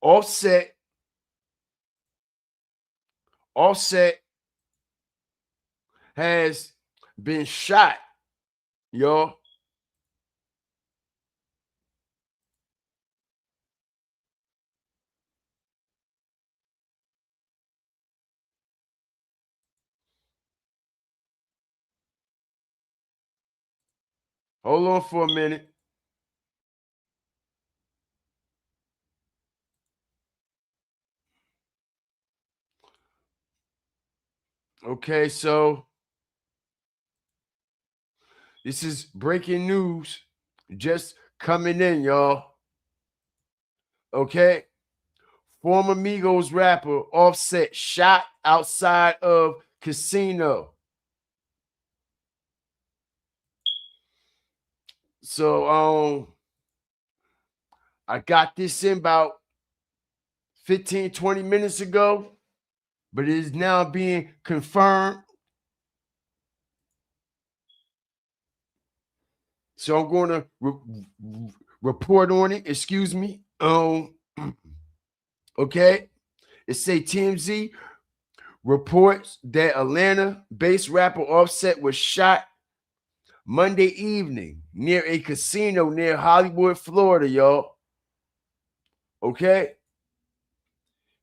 Offset has been shot, y'all. Hold on for a minute. Okay, so this is breaking news just coming in, y'all. Okay. Former Migos rapper Offset shot outside of casino. So I got this in about 15, 20 minutes ago, but it is now being confirmed. So I'm going to report on it. Excuse me. Okay. It say TMZ reports that Atlanta-based rapper Offset was shot Monday evening near a casino near Hollywood, Florida, y'all. Okay?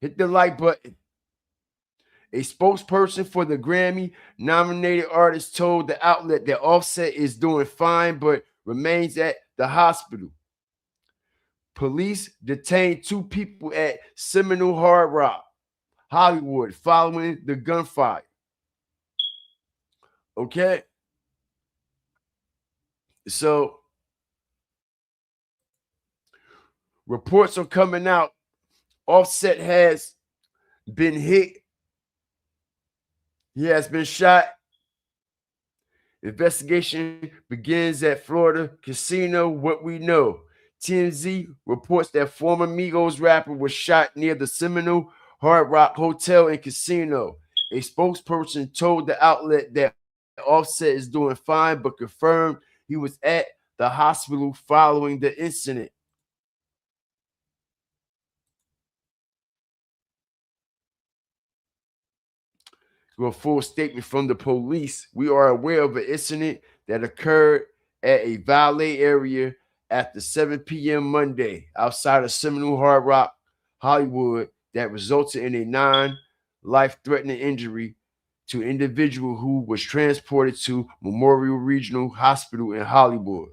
Hit the like button. A spokesperson for the Grammy-nominated artist told the outlet that Offset is doing fine but remains at the hospital. Police detained 2 people at Seminole Hard Rock, Hollywood, following the gunfire. Okay? So, reports are coming out. Offset has been hit. He has been shot. Investigation begins at Florida casino. What we know. TMZ reports that former Migos rapper was shot near the Seminole Hard Rock Hotel and Casino. A spokesperson told the outlet that Offset is doing fine, but confirmed he was at the hospital following the incident. A full statement from the police. We are aware of an incident that occurred at a valet area after 7 p.m. Monday outside of Seminole Hard Rock, Hollywood, that resulted in a non-life-threatening injury to an individual who was transported to Memorial Regional Hospital in Hollywood.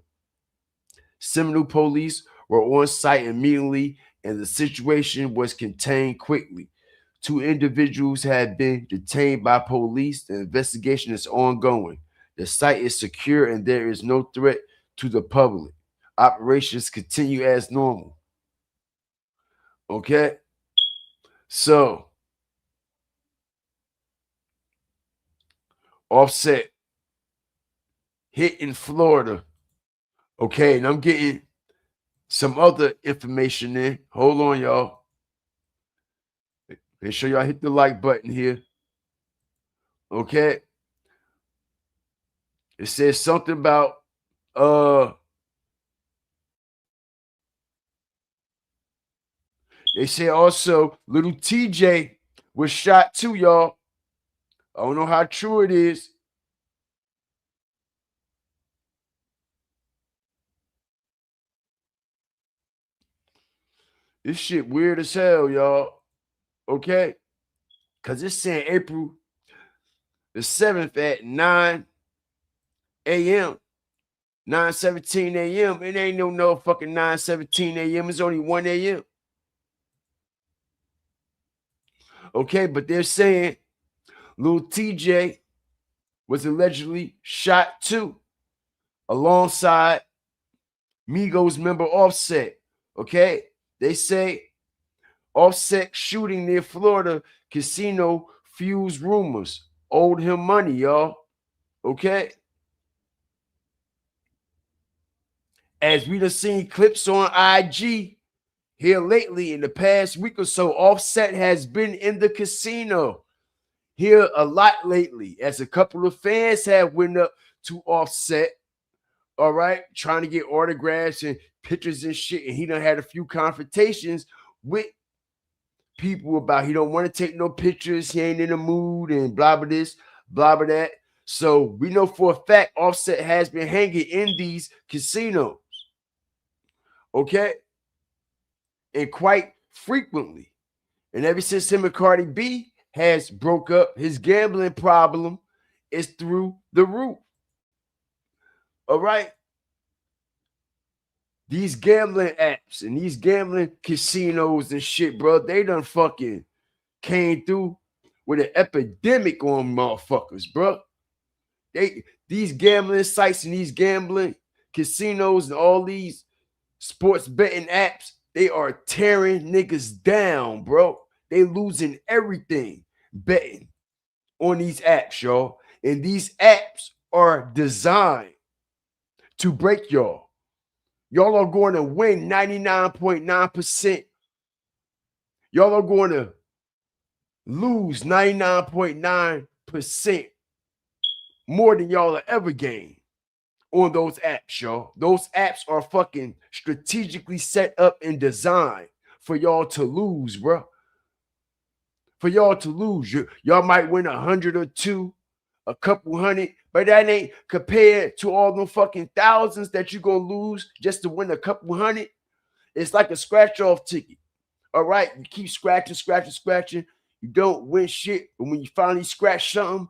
Seminole police were on site immediately, and the situation was contained quickly. 2 individuals have been detained by police. The investigation is ongoing. The site is secure and there is no threat to the public. Operations continue as normal. Okay? So, Offset hit in Florida. Okay, and I'm getting some other information in. Hold on, y'all. Make sure y'all hit the like button here. Okay. It says something about they say also little TJ was shot too, y'all. I don't know how true it is. This shit weird as hell, y'all. Okay? Because it's saying April the 7th at 9 a.m. 9:17 a.m. It ain't no fucking 9:17 a.m. It's only 1 a.m. Okay, but they're saying little TJ was allegedly shot too, alongside Migos member Offset. Okay, they say Offset shooting near Florida casino fuels rumors. Owed him money, y'all. Okay. As we done seen clips on IG here lately in the past week or so, Offset has been in the casino here a lot lately, as a couple of fans have went up to Offset, all right, trying to get autographs and pictures and shit, and he done had a few confrontations with people about he don't want to take no pictures, he ain't in the mood, and blah blah this, blah blah that. So we know for a fact Offset has been hanging in these casinos, okay, and quite frequently. And ever since him and Cardi B has broke up, his gambling problem is through the roof. All right. These gambling apps and these gambling casinos and shit, bro, they done fucking came through with an epidemic on motherfuckers, bro. These gambling sites and these gambling casinos and all these sports betting apps, they are tearing niggas down, bro. They losing everything betting on these apps, y'all. And these apps are designed to break y'all. Y'all are going to win 99.9%. Y'all are going to lose 99.9% more than y'all will ever gain on those apps, y'all. Those apps are fucking strategically set up and designed for y'all to lose, bro. For y'all to lose. Y'all might win 100 or 2, a couple hundred, but that ain't compared to all them fucking thousands that you're gonna lose just to win a couple hundred. It's like a scratch-off ticket. All right, you keep scratching. You don't win shit, but when you finally scratch something,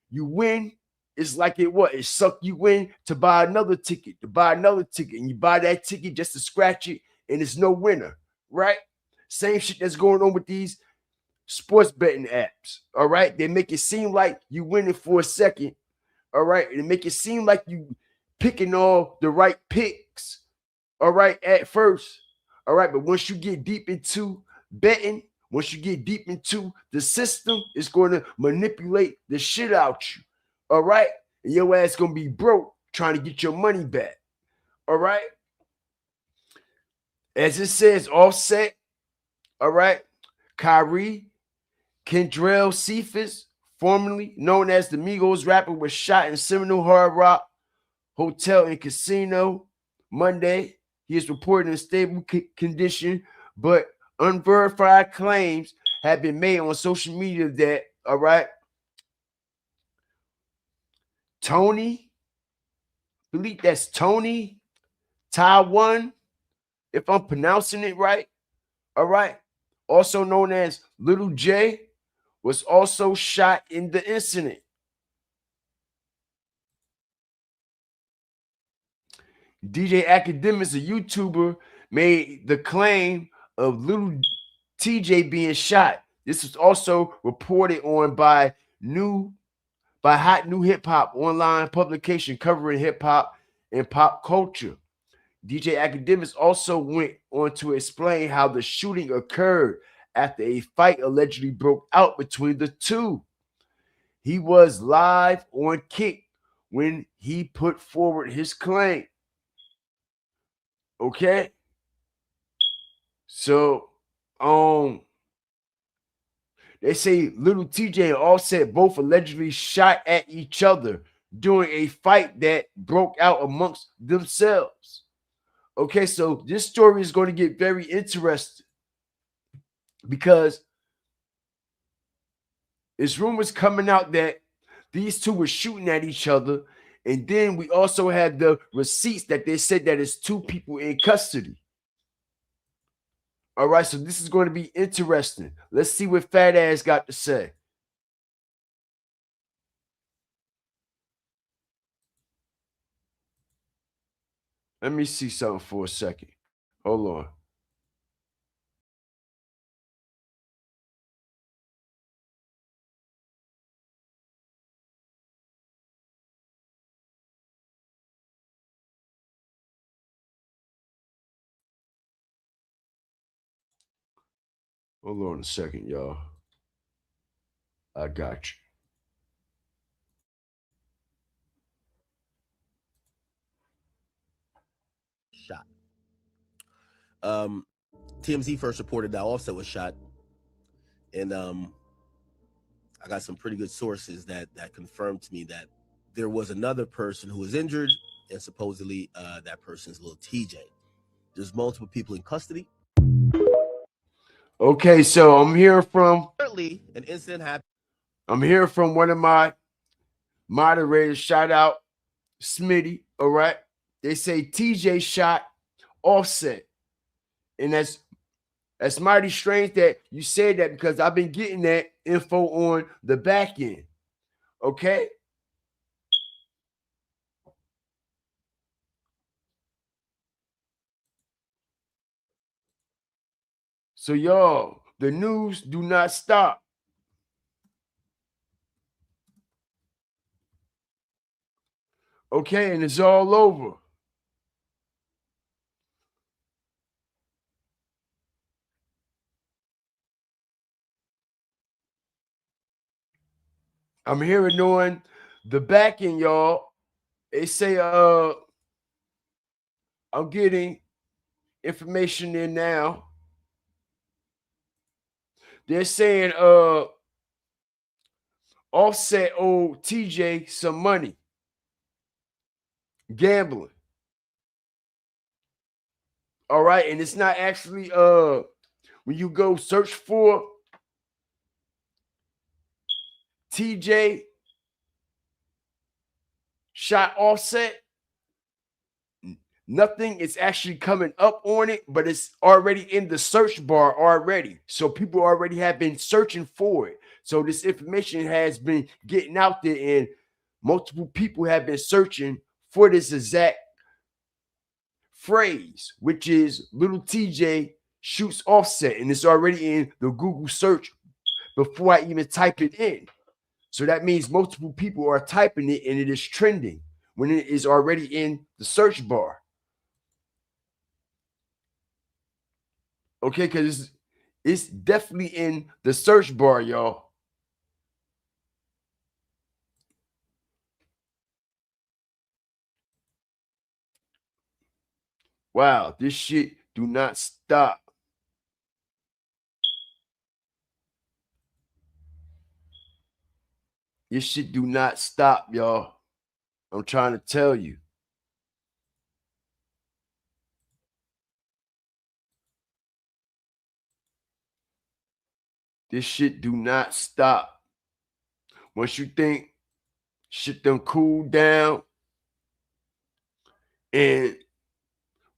you win. It's like it sucked you in to buy another ticket, and you buy that ticket just to scratch it, and it's no winner, right? Same shit that's going on with these sports betting apps. All right, they make it seem like you winning for a second. All right, and make it seem like you picking all the right picks. All right, at first. All right, but once you get deep into betting, once you get deep into the system, it's going to manipulate the shit out you. All right, and your ass gonna be broke trying to get your money back. All right, as it says, Offset. All right, Kyrie, Kendrell Cephas, formerly known as the Migos rapper, was shot in Seminole Hard Rock Hotel and Casino Monday. He is reported in stable condition, but unverified claims have been made on social media that, all right, Tony, I believe that's Tony Taiwan, if I'm pronouncing it right, all right, also known as Little J, was also shot in the incident. DJ Academics, a YouTuber, made the claim of Little TJ being shot. This was also reported on by Hot New Hip Hop online publication covering hip hop and pop culture. DJ Academics also went on to explain how the shooting occurred after a fight allegedly broke out between the two. He was live on Kick when he put forward his claim. Okay? So, they say Little TJ and Offset both allegedly shot at each other during a fight that broke out amongst themselves. Okay, so this story is going to get very interesting because it's rumors coming out that these two were shooting at each other, and then we also had the receipts that they said that it's two people in custody. All right, so this is going to be interesting. Let's see what Fat Ass got to say. Let me see something for a second. Hold on. Hold on a second, y'all. I got you. Shot. TMZ first reported that Offset was shot, and I got some pretty good sources that confirmed to me that there was another person who was injured, and supposedly that person's little TJ. There's multiple people in custody. Okay, so I'm hearing from an incident happened. I'm hearing from one of my moderators. Shout out Smitty. All right. They say TJ shot Offset. And that's mighty strange that you said that, because I've been getting that info on the back end. Okay. So y'all, the news do not stop. Okay, and it's all over. I'm hearing on the back end, y'all. They say I'm getting information in now. They're saying Offset owed TJ some money. Gambling. All right, and it's not actually when you go search for TJ shot Offset, nothing is actually coming up on it, but it's already in the search bar already. So people already have been searching for it. So this information has been getting out there, and multiple people have been searching for this exact phrase, which is Little TJ shoots Offset, and it's already in the Google search before I even type it in. So that means multiple people are typing it, and it is trending when it is already in the search bar. Okay, because it's definitely in the search bar, y'all. Wow, this shit do not stop. This shit do not stop, y'all. I'm trying to tell you. This shit do not stop. Once you think shit done cool down and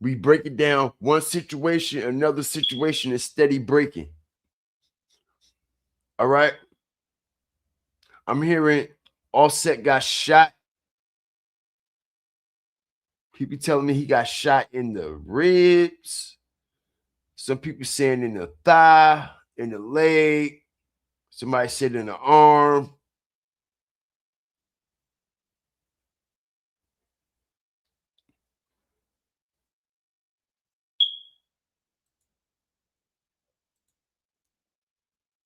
we break it down, one situation, another situation is steady breaking. All right. I'm hearing Offset got shot. People telling me he got shot in the ribs. Some people saying in the thigh, in the leg. Somebody said in the arm.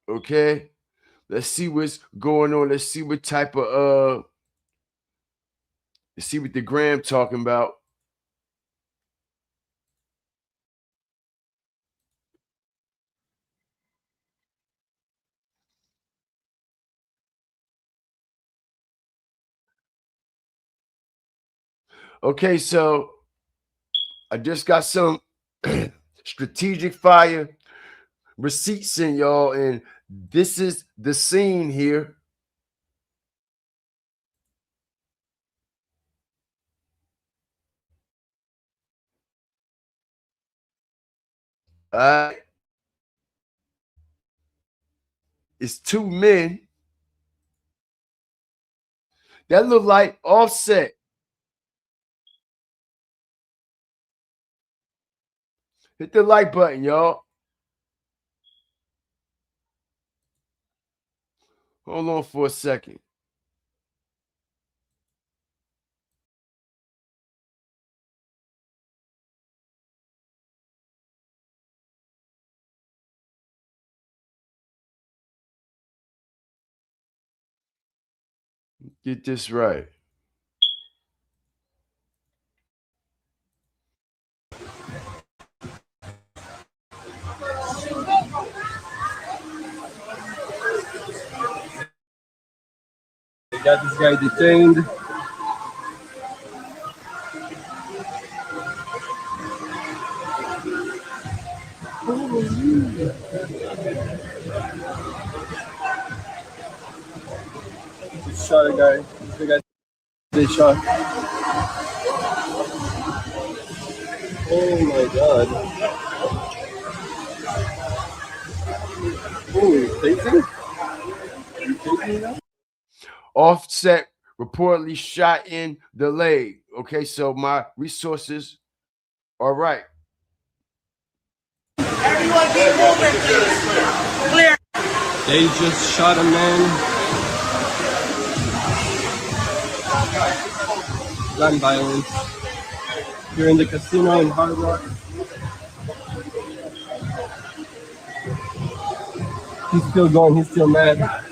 Okay. Let's see what's going on. Let's see what type of let's see what the gram talking about. Okay, so I just got some strategic fire receipts in, y'all, and this is the scene here. It's two men that look like Offset. Hit the like button, y'all. Hold on for a second. Get this right. They got this guy detained. Just shot a guy. The guy they shot. Oh my god. Oh, you're taking? You taking now? Offset reportedly shot in the leg. Okay, so my resources are right. Everyone keep moving, please. Clear. They just shot a man. Gun violence. Here in the casino in Hard Rock. He's still going, he's still mad.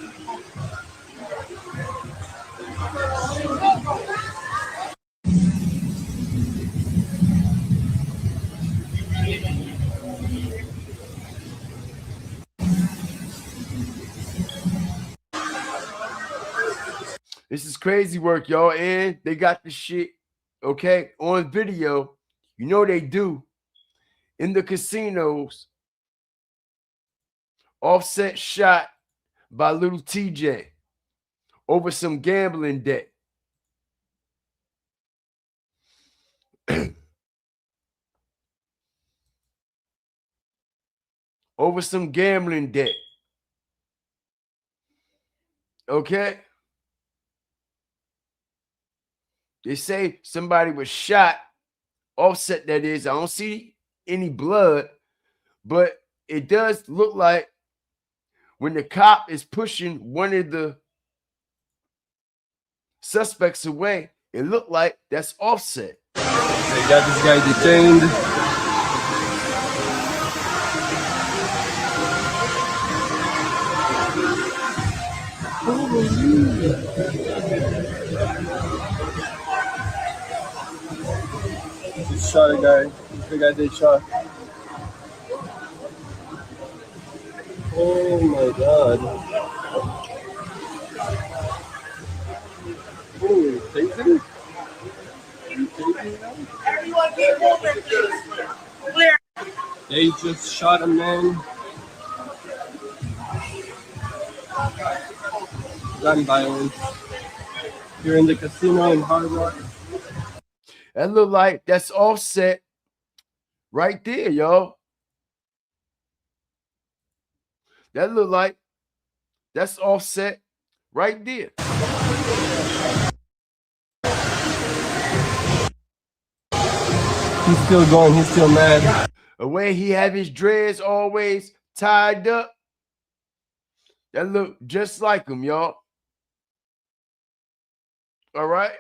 This is crazy work, y'all. And they got the shit, okay, on video. You know they do. In the casinos, Offset shot by little TJ over some gambling debt. Over some gambling debt. Okay? They say somebody was shot. Offset, that is. I don't see any blood, but it does look like when the cop is pushing one of the suspects away, it looked like that's Offset. They got this guy detained. Just shot a guy. The guy they shot. Oh my god. Everyone keep moving, please. Clear. They just shot a man. Gun violence. Here in the casino in Hard Rock. That look like that's Offset right there, y'all. That look like that's Offset right there. He's still going. He's still mad. The way he have his dreads always tied up. That look just like him, y'all. All right.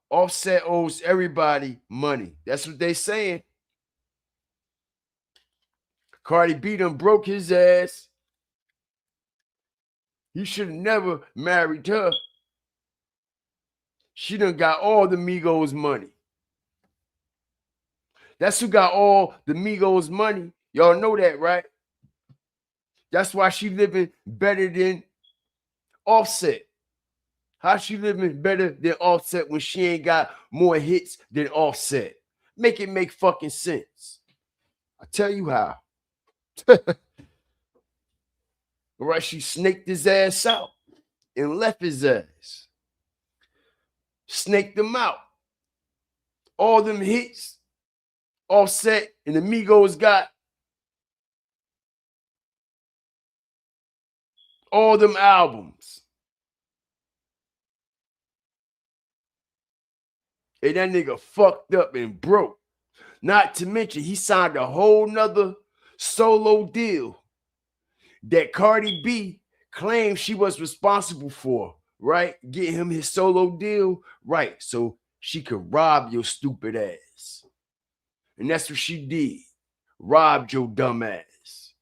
Offset owes everybody money. That's what they saying. Cardi B done broke his ass. He should have never married her. She done got all the Migos money. That's who got all the Migos money. Y'all know that, right? That's why she living better than Offset. How she living better than Offset when she ain't got more hits than Offset? Make it make fucking sense. I tell you how. All right, she snaked his ass out and left his ass. Snaked him out. All them hits, Offset and the Migos got. All them albums. And that nigga fucked up and broke. Not to mention, he signed a whole nother solo deal that Cardi B claimed she was responsible for, right? Getting him his solo deal, right? So she could rob your stupid ass. And that's what she did. Robbed your dumb ass.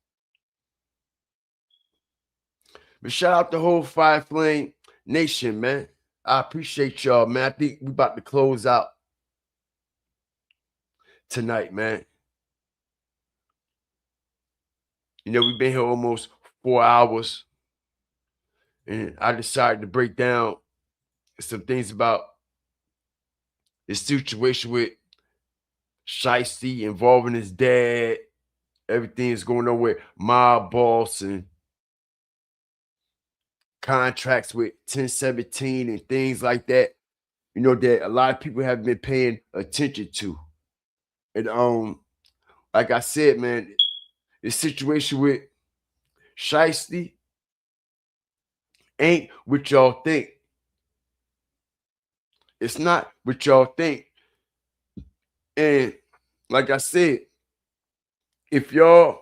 But shout out the whole Fire Flame Nation, man. I appreciate y'all, man. I think we about to close out tonight, man. You know, we've been here almost 4 hours. And I decided to break down some things about the situation with Shiesty involving his dad. Everything is going on with Mob Boss and contracts with 1017 and things like that. You know, that a lot of people have been paying attention to. And like I said, man, the situation with Shiesty ain't what y'all think. It's not what y'all think. And like I said, if y'all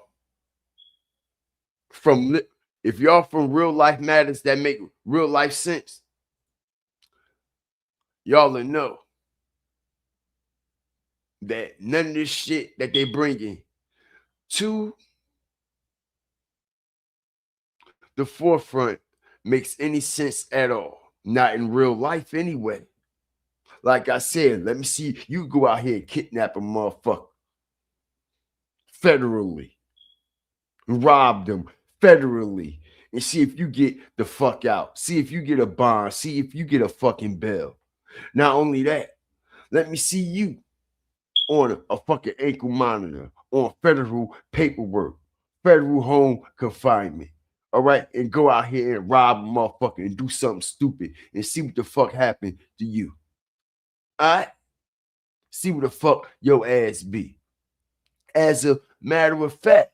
from real life matters that make real life sense, y'all will know that none of this shit that they bringing to the forefront makes any sense at all. Not in real life anyway. Like I said, let me see you go out here and kidnap a motherfucker federally, rob them federally, and see if you get the fuck out. See if you get a bond. See if you get a fucking bail. Not only that, let me see you on a fucking ankle monitor, on federal paperwork, federal home confinement. All right, and go out here and rob a motherfucker and do something stupid and see what the fuck happened to you. All right, see what the fuck your ass be. As a matter of fact,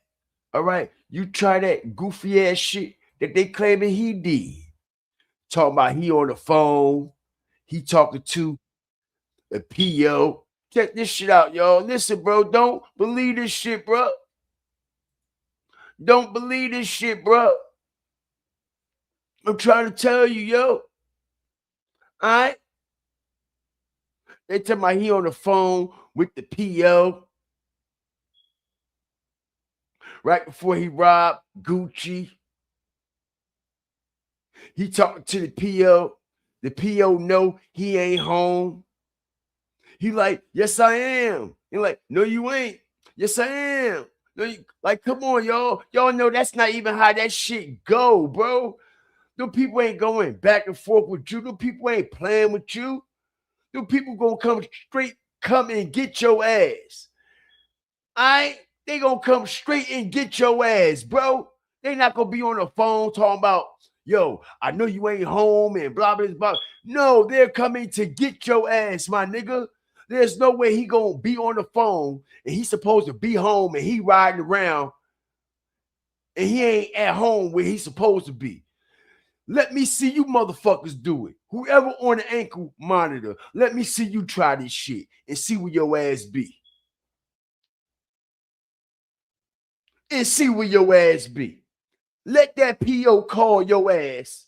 all right, you try that goofy ass shit that they claiming he did. Talking about he on the phone, he talking to the PO. Check this shit out, y'all. Listen, bro, don't believe this shit, bro. Don't believe this shit, bro. I'm trying to tell you, yo. All right? They tell me he on the phone with the PO right before he robbed Gucci. He talking to the PO. The PO know he ain't home. He like, yes, I am. He like, no, you ain't. Yes, I am. Like, come on, y'all. Y'all know that's not even how that shit go, bro. Them people ain't going back and forth with you. Them people ain't playing with you. Them people gonna come and get your ass. They gonna come straight and get your ass, bro. They not gonna be on the phone talking about, yo, I know you ain't home and blah, blah, blah. No, they're coming to get your ass, my nigga. There's no way he gonna be on the phone and he's supposed to be home and he riding around and he ain't at home where he's supposed to be. Let me see you motherfuckers do it. Whoever on the ankle monitor, let me see you try this shit and see where your ass be. And see where your ass be. Let that PO call your ass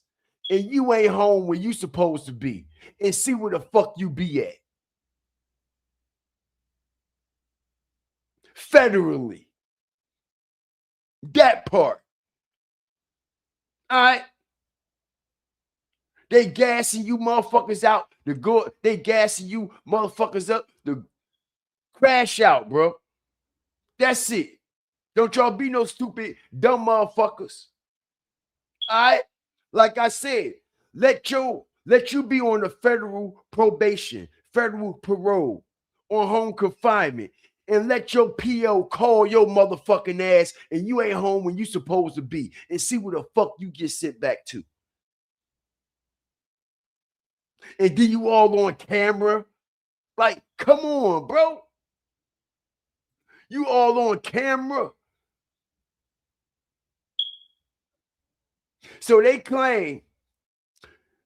and you ain't home where you supposed to be and see where the fuck you be at. Federally. That part. All right. They gassing you motherfuckers out to go. They gassing you motherfuckers up to crash out, bro. That's it. Don't y'all be no stupid, dumb motherfuckers. All right? Like I said, let you be on the federal probation, federal parole, on home confinement, and let your PO call your motherfucking ass and you ain't home when you supposed to be and see where the fuck you get sent back to. And then you all on camera. Like, come on, bro. You all on camera. So they claim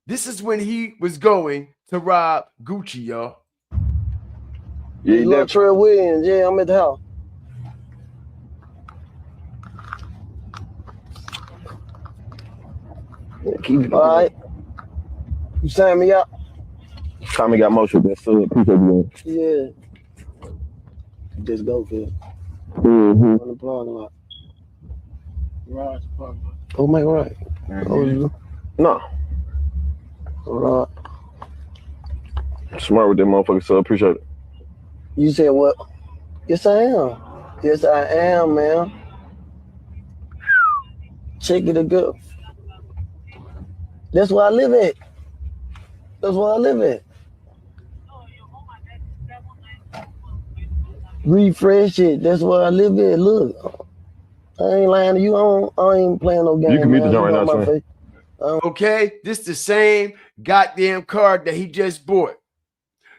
this is when he was going to rob Gucci, y'all. Yeah, you Trey Williams. Yeah, I'm at the house. Yeah, keep it. All right. You sign me up? Tommy got motion. That's so appreciate you. Yeah. Just go, kid. Mm-hmm. On the parking lot. Right. Oh, my right. Oh, you? No. Right. Smart with that motherfucker, so appreciate it. You said what? Yes, I am. Yes, I am, man. Check it a good. That's where I live at. That's where I live at. Refresh it. That's where I live at. Look, I ain't lying to you. I ain't playing no game. You can meet the joint right now, sir. Okay, this the same goddamn card that he just bought.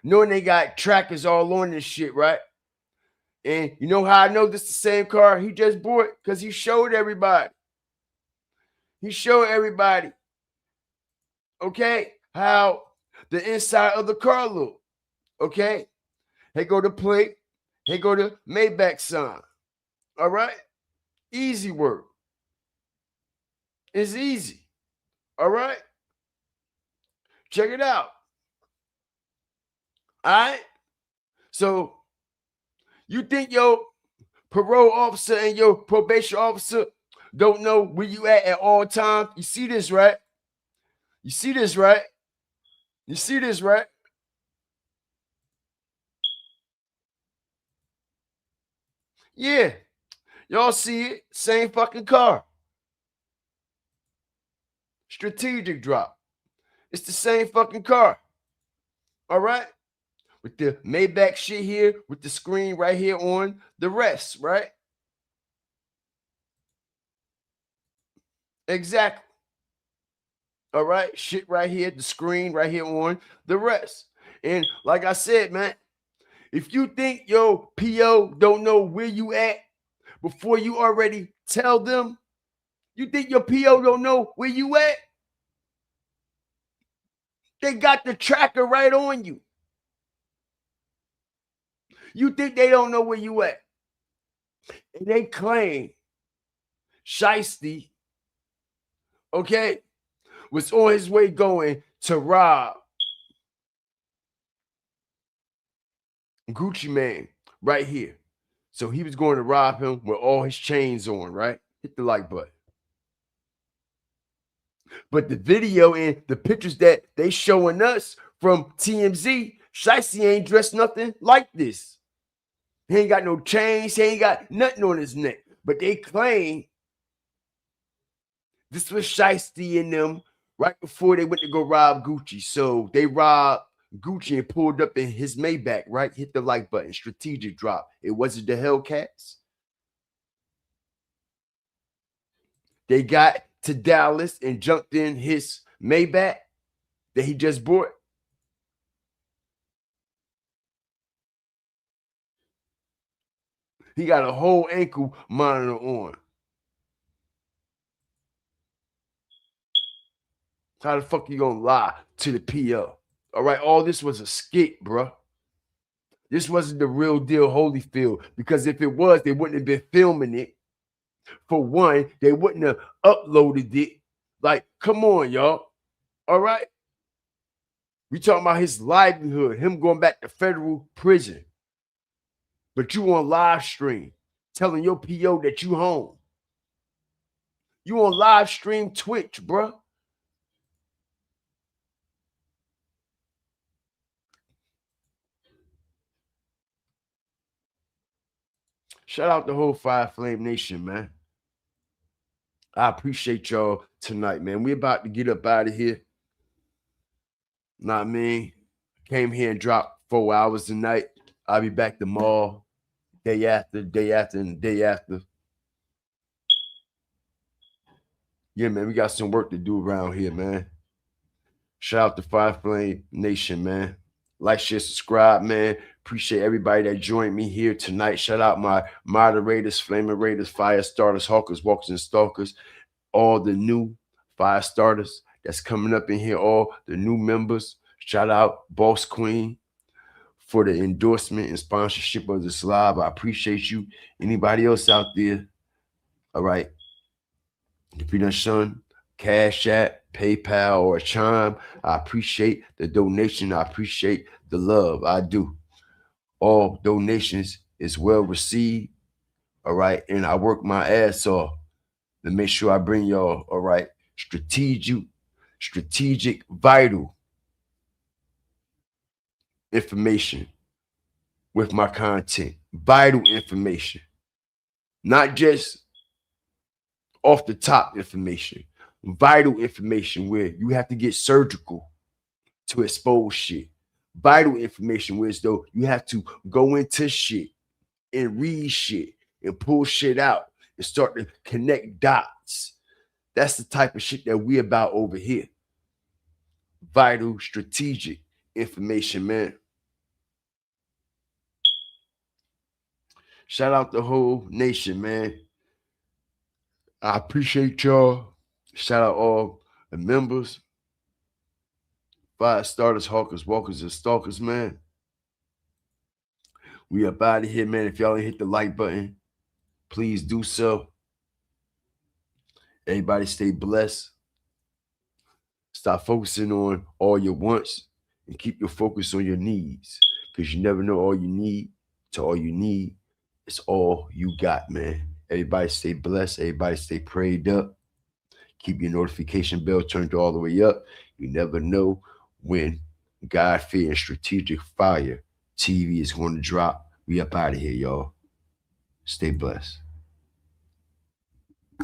Knowing they got trackers all on this shit, right? And you know how I know this the same car he just bought? Because he showed everybody. He showed everybody, okay, how the inside of the car look. Okay? Here go the plate. Here go the Maybach sign. All right? Easy work. It's easy. All right? Check it out. All right? So, you think your parole officer and your probation officer don't know where you at all times? You see this, right? You see this, right? You see this, right? Yeah. Y'all see it. Same fucking car. Strategic drop. It's the same fucking car. All right? With the Maybach shit here, with the screen right here on the rest, right? Exactly. All right? Shit right here, the screen right here on the rest. And like I said, man, if you think your PO don't know where you at before you already tell them, you think your PO don't know where you at? They got the tracker right on you. You think they don't know where you at? And they claim Shiesty, okay, was on his way going to rob Gucci Mane right here. So he was going to rob him with all his chains on, right? Hit the like button. But the video and the pictures that they showing us from TMZ, Shiesty ain't dressed nothing like this. He ain't got no chains. He ain't got nothing on his neck. But they claim this was Shiesty and them right before they went to go rob Gucci. So they robbed Gucci and pulled up in his Maybach, right? Hit the like button. Strategic drop. It wasn't the Hellcats. They got to Dallas and jumped in his Maybach that he just bought. He got a whole ankle monitor on. How the fuck you gonna lie to the PO? All right, all this was a skit, bro. This wasn't the real deal Holyfield, because if it was, they wouldn't have been filming it. For one, they wouldn't have uploaded it. Like, come on, y'all. All right? We talking about his livelihood, him going back to federal prison. But you on live stream telling your PO that you home. You on live stream Twitch, bro. Shout out the whole Fire Flame Nation, man. I appreciate y'all tonight, man. We about to get up out of here. Know what I mean? Came here and dropped 4 hours tonight. I'll be back tomorrow, day after, and the day after. Yeah, man, we got some work to do around here, man. Shout out to Fire Flame Nation, man. Like, share, subscribe, man. Appreciate everybody that joined me here tonight. Shout out my moderators, Flaming Raiders, Fire Starters, Hawkers, Walkers, and Stalkers. All the new Fire Starters that's coming up in here, all the new members. Shout out Boss Queen for the endorsement and sponsorship of this live. I appreciate you. Anybody else out there? All right. If you done shown Cash App, PayPal, or a Chime, I appreciate the donation. I appreciate the love. I do. All donations is well received. All right. And I work my ass off to make sure I bring y'all, all right, strategic, vital information with my content. Vital information. Not just off the top information. Vital information where you have to get surgical to expose shit. Vital information where as though you have to go into shit and read shit and pull shit out and start to connect dots. That's the type of shit that we about over here. Vital, strategic information, man. Shout out the whole nation, man. I appreciate y'all. Shout out all the members, Fire Starters, Hawkers, Walkers, and Stalkers, man. We up out of here, man. If y'all ain't hit the like button, please do so. Everybody stay blessed. Stop focusing on all your wants and keep your focus on your needs, because you never know all you need to all you need. It's all you got, man. Everybody stay blessed. Everybody stay prayed up. Keep your notification bell turned all the way up. You never know when God Fear and Strategic Fire TV is going to drop. We up out of here, y'all. Stay blessed.